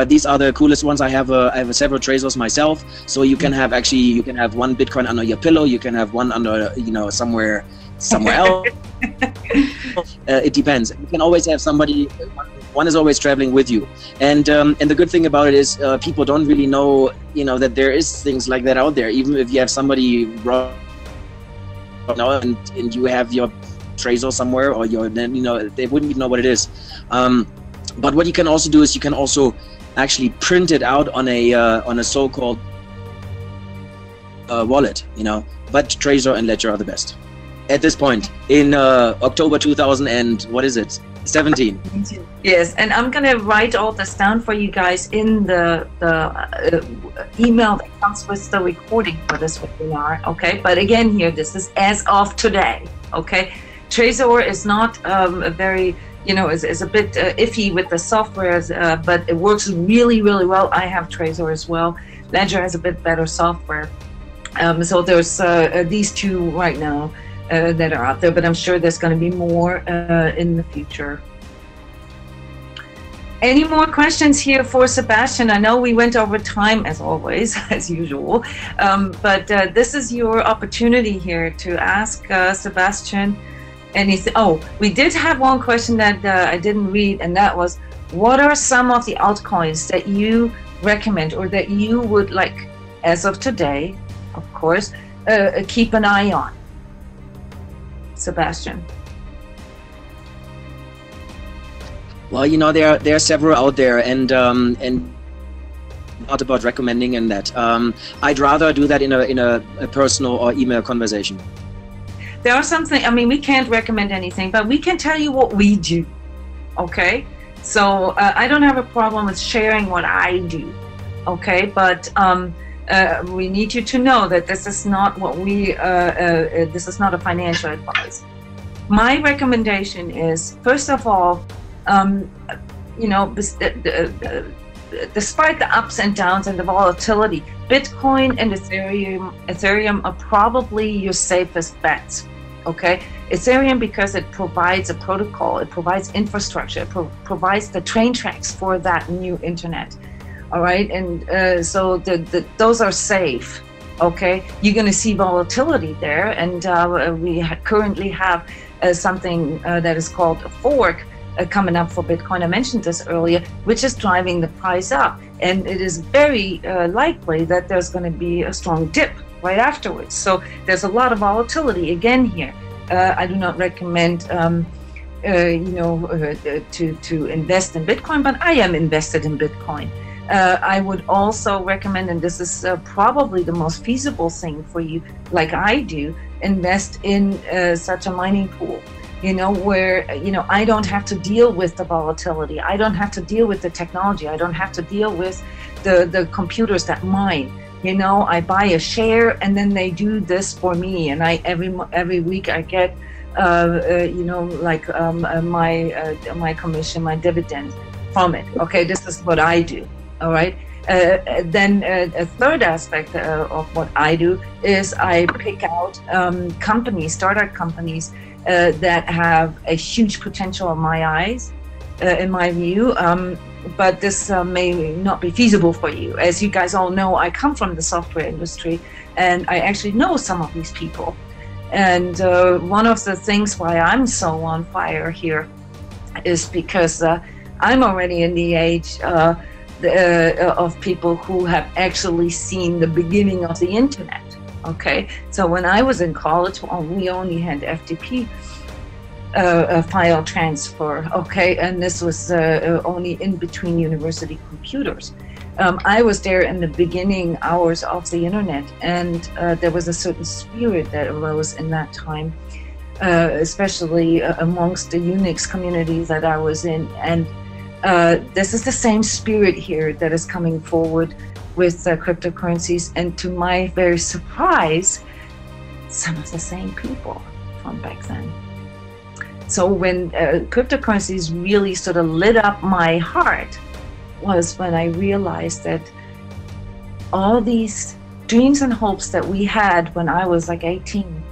These are the coolest ones. I have several Trezors myself. So you can have one Bitcoin under your pillow. You can have one under somewhere else. It depends. You can always have somebody. One is always traveling with you, and the good thing about it is people don't really know that there is things like that out there. Even if you have somebody and you have your Trezor somewhere, or they wouldn't even know what it is. But what you can also do is you can also actually print it out on a so-called wallet. But Trezor and Ledger are the best at this point in October 2017. Yes, and I'm gonna write all this down for you guys in the email that comes with the recording for this webinar. Okay, but again, here this is as of today. Okay, Trezor is not a very is a bit iffy with the software, but it works really well. I have Trezor as well. Ledger has a bit better software. So there's these two right now that are out there, but I'm sure there's going to be more in the future. Any more questions here for Sebastian? I know we went over time as always, as usual, but this is your opportunity here to ask Sebastian anything. Oh, we did have one question that I didn't read, and that was, what are some of the altcoins that you recommend or that you would like, as of today, of course, keep an eye on? Sebastian. Well, there are several out there, and not about recommending and that. I'd rather do that in a personal or email conversation. There are something. I mean, we can't recommend anything, but we can tell you what we do. Okay, so I don't have a problem with sharing what I do. Okay, but we need you to know that this is not what this is not a financial advice. My recommendation is, first of all, despite the ups and downs and the volatility, Bitcoin and Ethereum are probably your safest bets. Okay, Ethereum because it provides a protocol, it provides infrastructure, it provides the train tracks for that new internet. All right, and so those are safe. Okay, you're going to see volatility there, and we currently have something that is called a fork coming up for Bitcoin. I mentioned this earlier, which is driving the price up, and it is very likely that there's going to be a strong dip right afterwards. So there's a lot of volatility again here. I do not recommend to invest in Bitcoin, but I am invested in Bitcoin. I would also recommend, and this is probably the most feasible thing for you, like I do, invest in such a mining pool, where, I don't have to deal with the volatility. I don't have to deal with the technology. I don't have to deal with the computers that mine. I buy a share and then they do this for me. And every week I get, my commission, my dividend from it. Okay, this is what I do. All right. Then a third aspect of what I do is I pick out companies, startup companies that have a huge potential in my eyes, in my view. But this may not be feasible for you. As you guys all know, I come from the software industry, and I actually know some of these people. And one of the things why I'm so on fire here is because I'm already in the age of people who have actually seen the beginning of the internet. Okay, so when I was in college, we only had FTP file transfer. Okay, and this was only in between university computers. I was there in the beginning hours of the internet, and there was a certain spirit that arose in that time, especially amongst the Unix community that I was in. And this is the same spirit here that is coming forward with cryptocurrencies, and to my very surprise, some of the same people from back then. So when cryptocurrencies really sort of lit up my heart was when I realized that all these dreams and hopes that we had when I was like 18,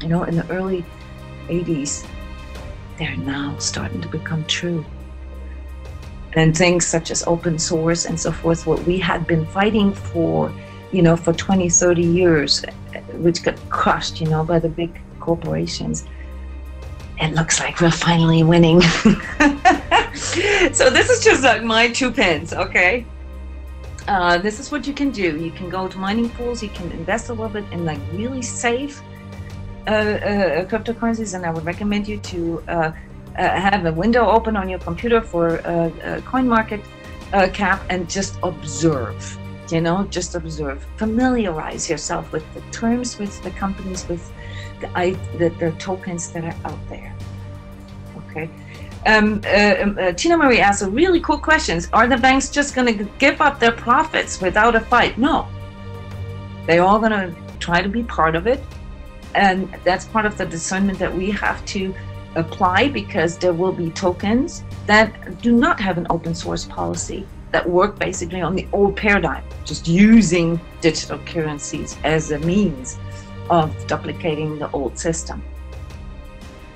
you know, in the early 80s, they're now starting to become true. And things such as open source and so forth, what we had been fighting for, you know, for 20, 30 years, which got crushed, you know, by the big corporations. It looks like we're finally winning. So this is just like my 2 pence, okay? This is what you can do. You can go to mining pools, you can invest a little bit in like really safe cryptocurrencies, and I would recommend you to have a window open on your computer for CoinMarket cap and just observe, you know, just observe. Familiarize yourself with the terms, with the companies, with the tokens that are out there. Okay. Tina Marie asks a really cool question. Are the banks just going to give up their profits without a fight? No. They're all going to try to be part of it. And that's part of the discernment that we have to apply, because there will be tokens that do not have an open source policy, that work basically on the old paradigm, just using digital currencies as a means of duplicating the old system.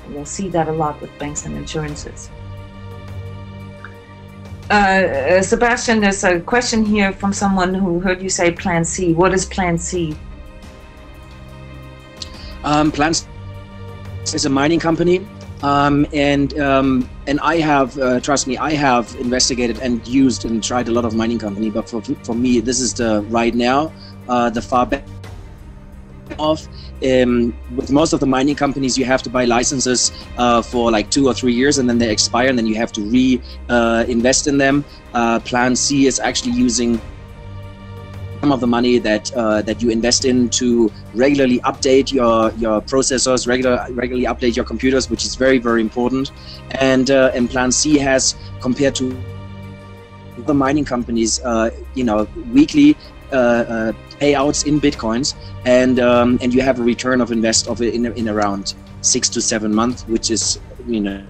And we'll see that a lot with banks and insurances. Sebastian, there's a question here from someone who heard you say Plan C. What is Plan C? Plan C is a mining company, and I have, trust me, I have investigated and used and tried a lot of mining company, but for me, this is the right now, the far better off. With most of the mining companies, you have to buy licenses for like 2 or 3 years, and then they expire, and then you have to invest in them. Plan C is actually using some of the money that you invest in to regularly update your processors, regularly update your computers, which is very, very important. And Plan C has, compared to the mining companies, you know, weekly payouts in bitcoins, and you have a return of invest of it in around 6 to 7 months, which is, you know.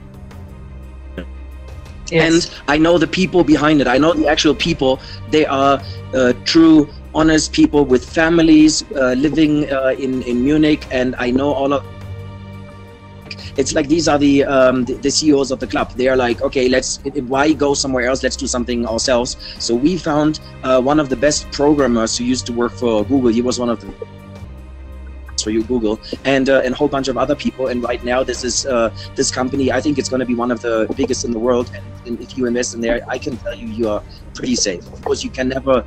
Yes. And I know the people behind it. I know the actual people. They are true, honest people with families living in Munich, and I know all of. It's like these are the CEOs of the club. They are like, okay, why go somewhere else? Let's do something ourselves. So we found one of the best programmers who used to work for Google. He was one of the for Google, and a whole bunch of other people. And right now, this is this company. I think it's going to be one of the biggest in the world. And if you invest in there, I can tell you, you are pretty safe. Of course, you can never.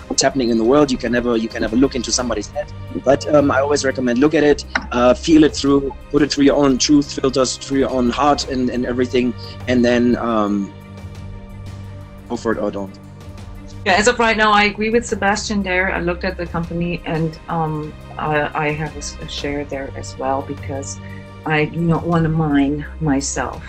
What's happening in the world, you can never look into somebody's head, but I always recommend look at it, feel it through, put it through your own truth filters, through your own heart and everything, and then go for it or don't. Yeah, as of right now, I agree with Sebastian there. I looked at the company, and I have a share there as well, because I do not want to mine myself.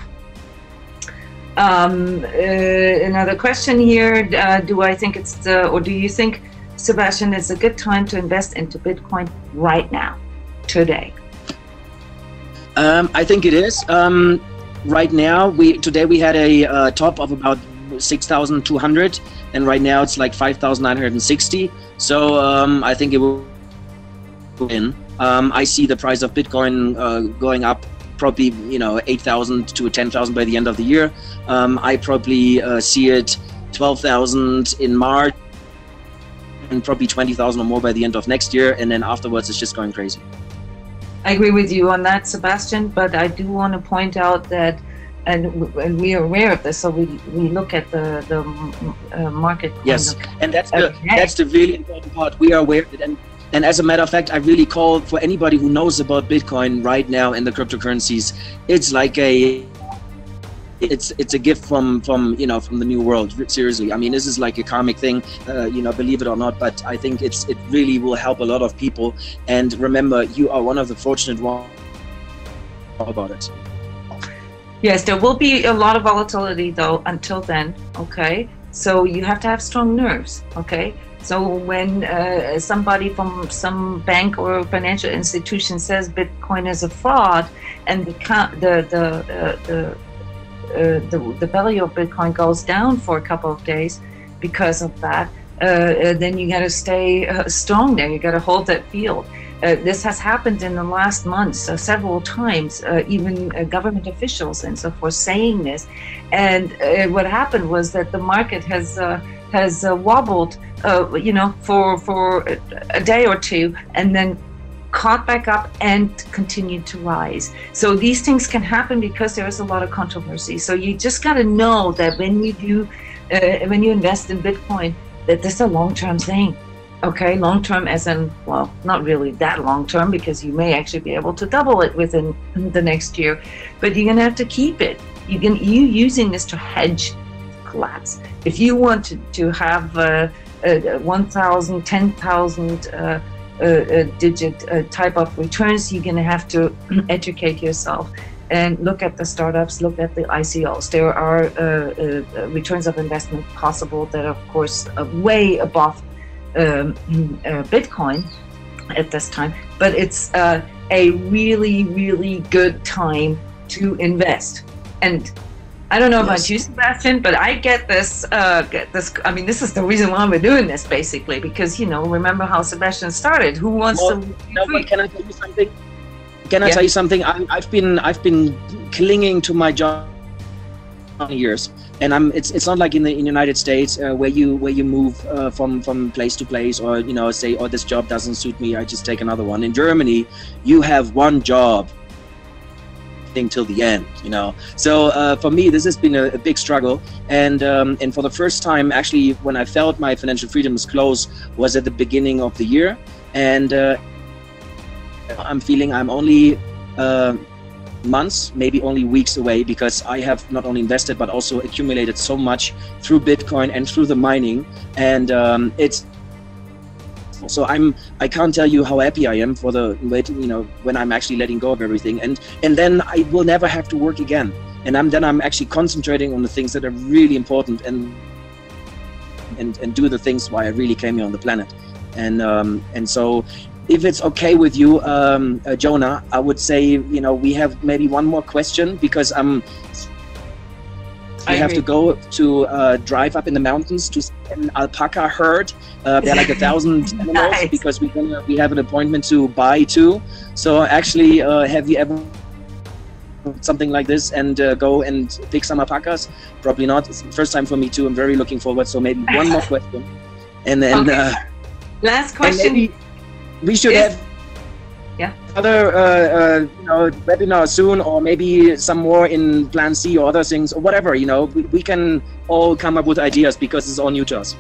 Another question here, do I think it's or do you think, Sebastian, it's a good time to invest into Bitcoin right now, today? I think it is. Right now, today we had a top of about 6,200, and right now it's like 5,960. So I think it will go in. I see the price of Bitcoin going up probably 8,000 to 10,000 by the end of the year. I probably see it 12,000 in March and probably 20,000 or more by the end of next year, and then afterwards it's just going crazy. I agree with you on that, Sebastian, but I do want to point out that, and we are aware of this, so we look at the market. Yes, and that's the really important part. We are aware of it, and as a matter of fact, I really call for anybody who knows about Bitcoin right now and the cryptocurrencies. It's like it's a gift from the new world. Seriously, I mean, this is like a karmic thing, believe it or not. But I think it really will help a lot of people. And remember, you are one of the fortunate ones about it. Yes, there will be a lot of volatility though until then. Okay, so you have to have strong nerves. Okay, so when somebody from some bank or financial institution says Bitcoin is a fraud, and the value of Bitcoin goes down for a couple of days because of that, then you got to stay strong there. You got to hold that field. This has happened in the last months several times, even government officials and so forth saying this. And what happened was that the market has wobbled, for a day or two, and then caught back up and continued to rise. So these things can happen because there is a lot of controversy. So you just got to know that when you invest in Bitcoin, that this is a long-term thing. Okay, long-term as in, well, not really that long-term, because you may actually be able to double it within the next year, but you're gonna have to keep it. You using this to hedge collapse. If you want to have 1,000, 10,000 digit type of returns, you're going to have to educate yourself and look at the startups, look at the ICOs. There are returns of investment possible that are, of course, way above Bitcoin at this time, but it's a really, really good time to invest. And I don't know about you, Sebastian, but I get this. I mean, this is the reason why we're doing this, basically, because remember how Sebastian started. Who wants to? No, but can I tell you something? Can I tell you something? I've been clinging to my job for years, and it's not like in the United States where you move from place to place, or say, oh, this job doesn't suit me, I just take another one. In Germany, you have one job till the end, So for me, this has been a big struggle, and for the first time, actually, when I felt my financial freedom was close, was at the beginning of the year, and I'm feeling I'm only months, maybe only weeks away, because I have not only invested but also accumulated so much through Bitcoin and through the mining, and so I can't tell you how happy I am for when I'm actually letting go of everything, and then I will never have to work again, and I'm actually concentrating on the things that are really important, and do the things why I really came here on the planet, and so if it's okay with you, Jona, I would say we have maybe one more question, because I have to go to drive up in the mountains to see an alpaca herd. They're like 1,000 animals. Nice. Because we have an appointment to buy two. So actually, have you ever something like this and go and pick some alpacas? Probably not. It's the first time for me too. I'm very looking forward. So maybe one more question, and then last question. We should have other webinar soon, or maybe some more in Plan C or other things, or whatever. We can all come up with ideas, because it's all new to us.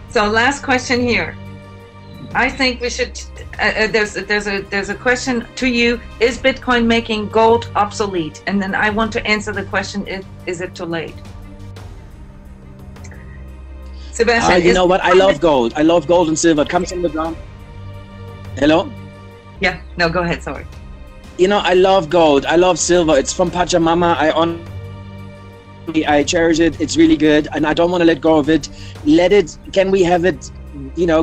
So last question here. I think we should. There's a question to you. Is Bitcoin making gold obsolete? And then I want to answer the question: is it too late? Sebastian, you know what? I love gold. I love gold and silver. It comes from the ground. Hello? Yeah, no, go ahead, sorry. I love gold, I love silver, it's from Pachamama, I cherish it, it's really good, and I don't want to let go of it. Can we have it,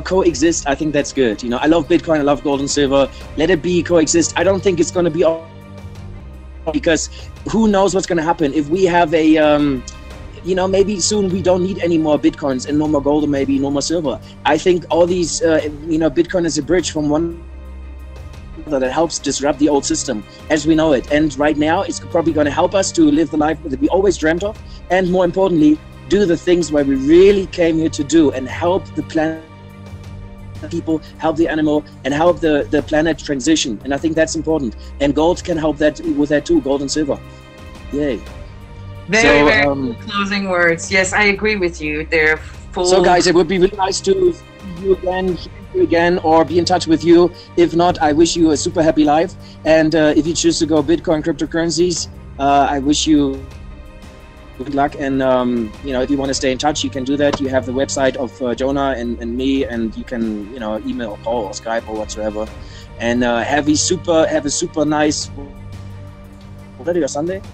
coexist? I think that's good. I love Bitcoin, I love gold and silver, let it be coexist. I don't think it's going to be all, because who knows what's going to happen. If we have a, maybe soon we don't need any more Bitcoins and no more gold, or maybe no more silver. I think all these, Bitcoin is a bridge from one that helps disrupt the old system as we know it. And right now, it's probably going to help us to live the life that we always dreamt of, and more importantly, do the things where we really came here to do and help the planet, people, help the animal, and help the planet transition. And I think that's important. And gold can help that with that too, gold and silver. Yay. Very cool closing words. Yes, I agree with you. They're full. So guys, it would be really nice to see you again, or be in touch with you. If not, I wish you a super happy life. And if you choose to go Bitcoin cryptocurrencies, I wish you good luck. And you know, if you want to stay in touch, you can do that. You have the website of Jona and me, and you can, you know, email or call or Skype or whatsoever. And have a super nice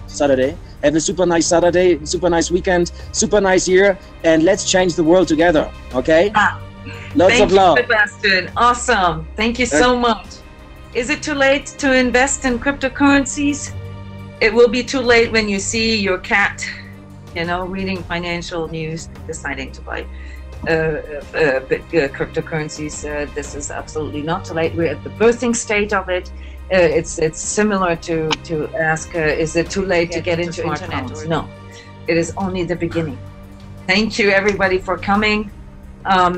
Saturday. Have a super nice Saturday, super nice weekend, super nice year, and let's change the world together. Okay? Lots of love. Thank you, Sebastian. Awesome. Thank you so much. Is it too late to invest in cryptocurrencies? It will be too late when you see your cat, you know, reading financial news, deciding to buy cryptocurrencies. This is absolutely not too late. We're at the birthing state of it. It's similar to ask, is it too late to get into internet? No, it is only the beginning. Thank you, everybody, for coming.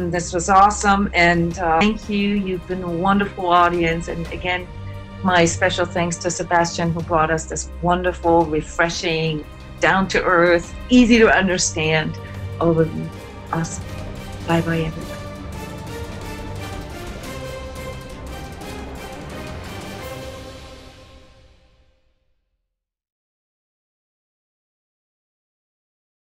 This was awesome, and thank you. You've been a wonderful audience, and again, my special thanks to Sebastian, who brought us this wonderful, refreshing, down-to-earth, easy to understand overview. Awesome. Bye-bye, everybody.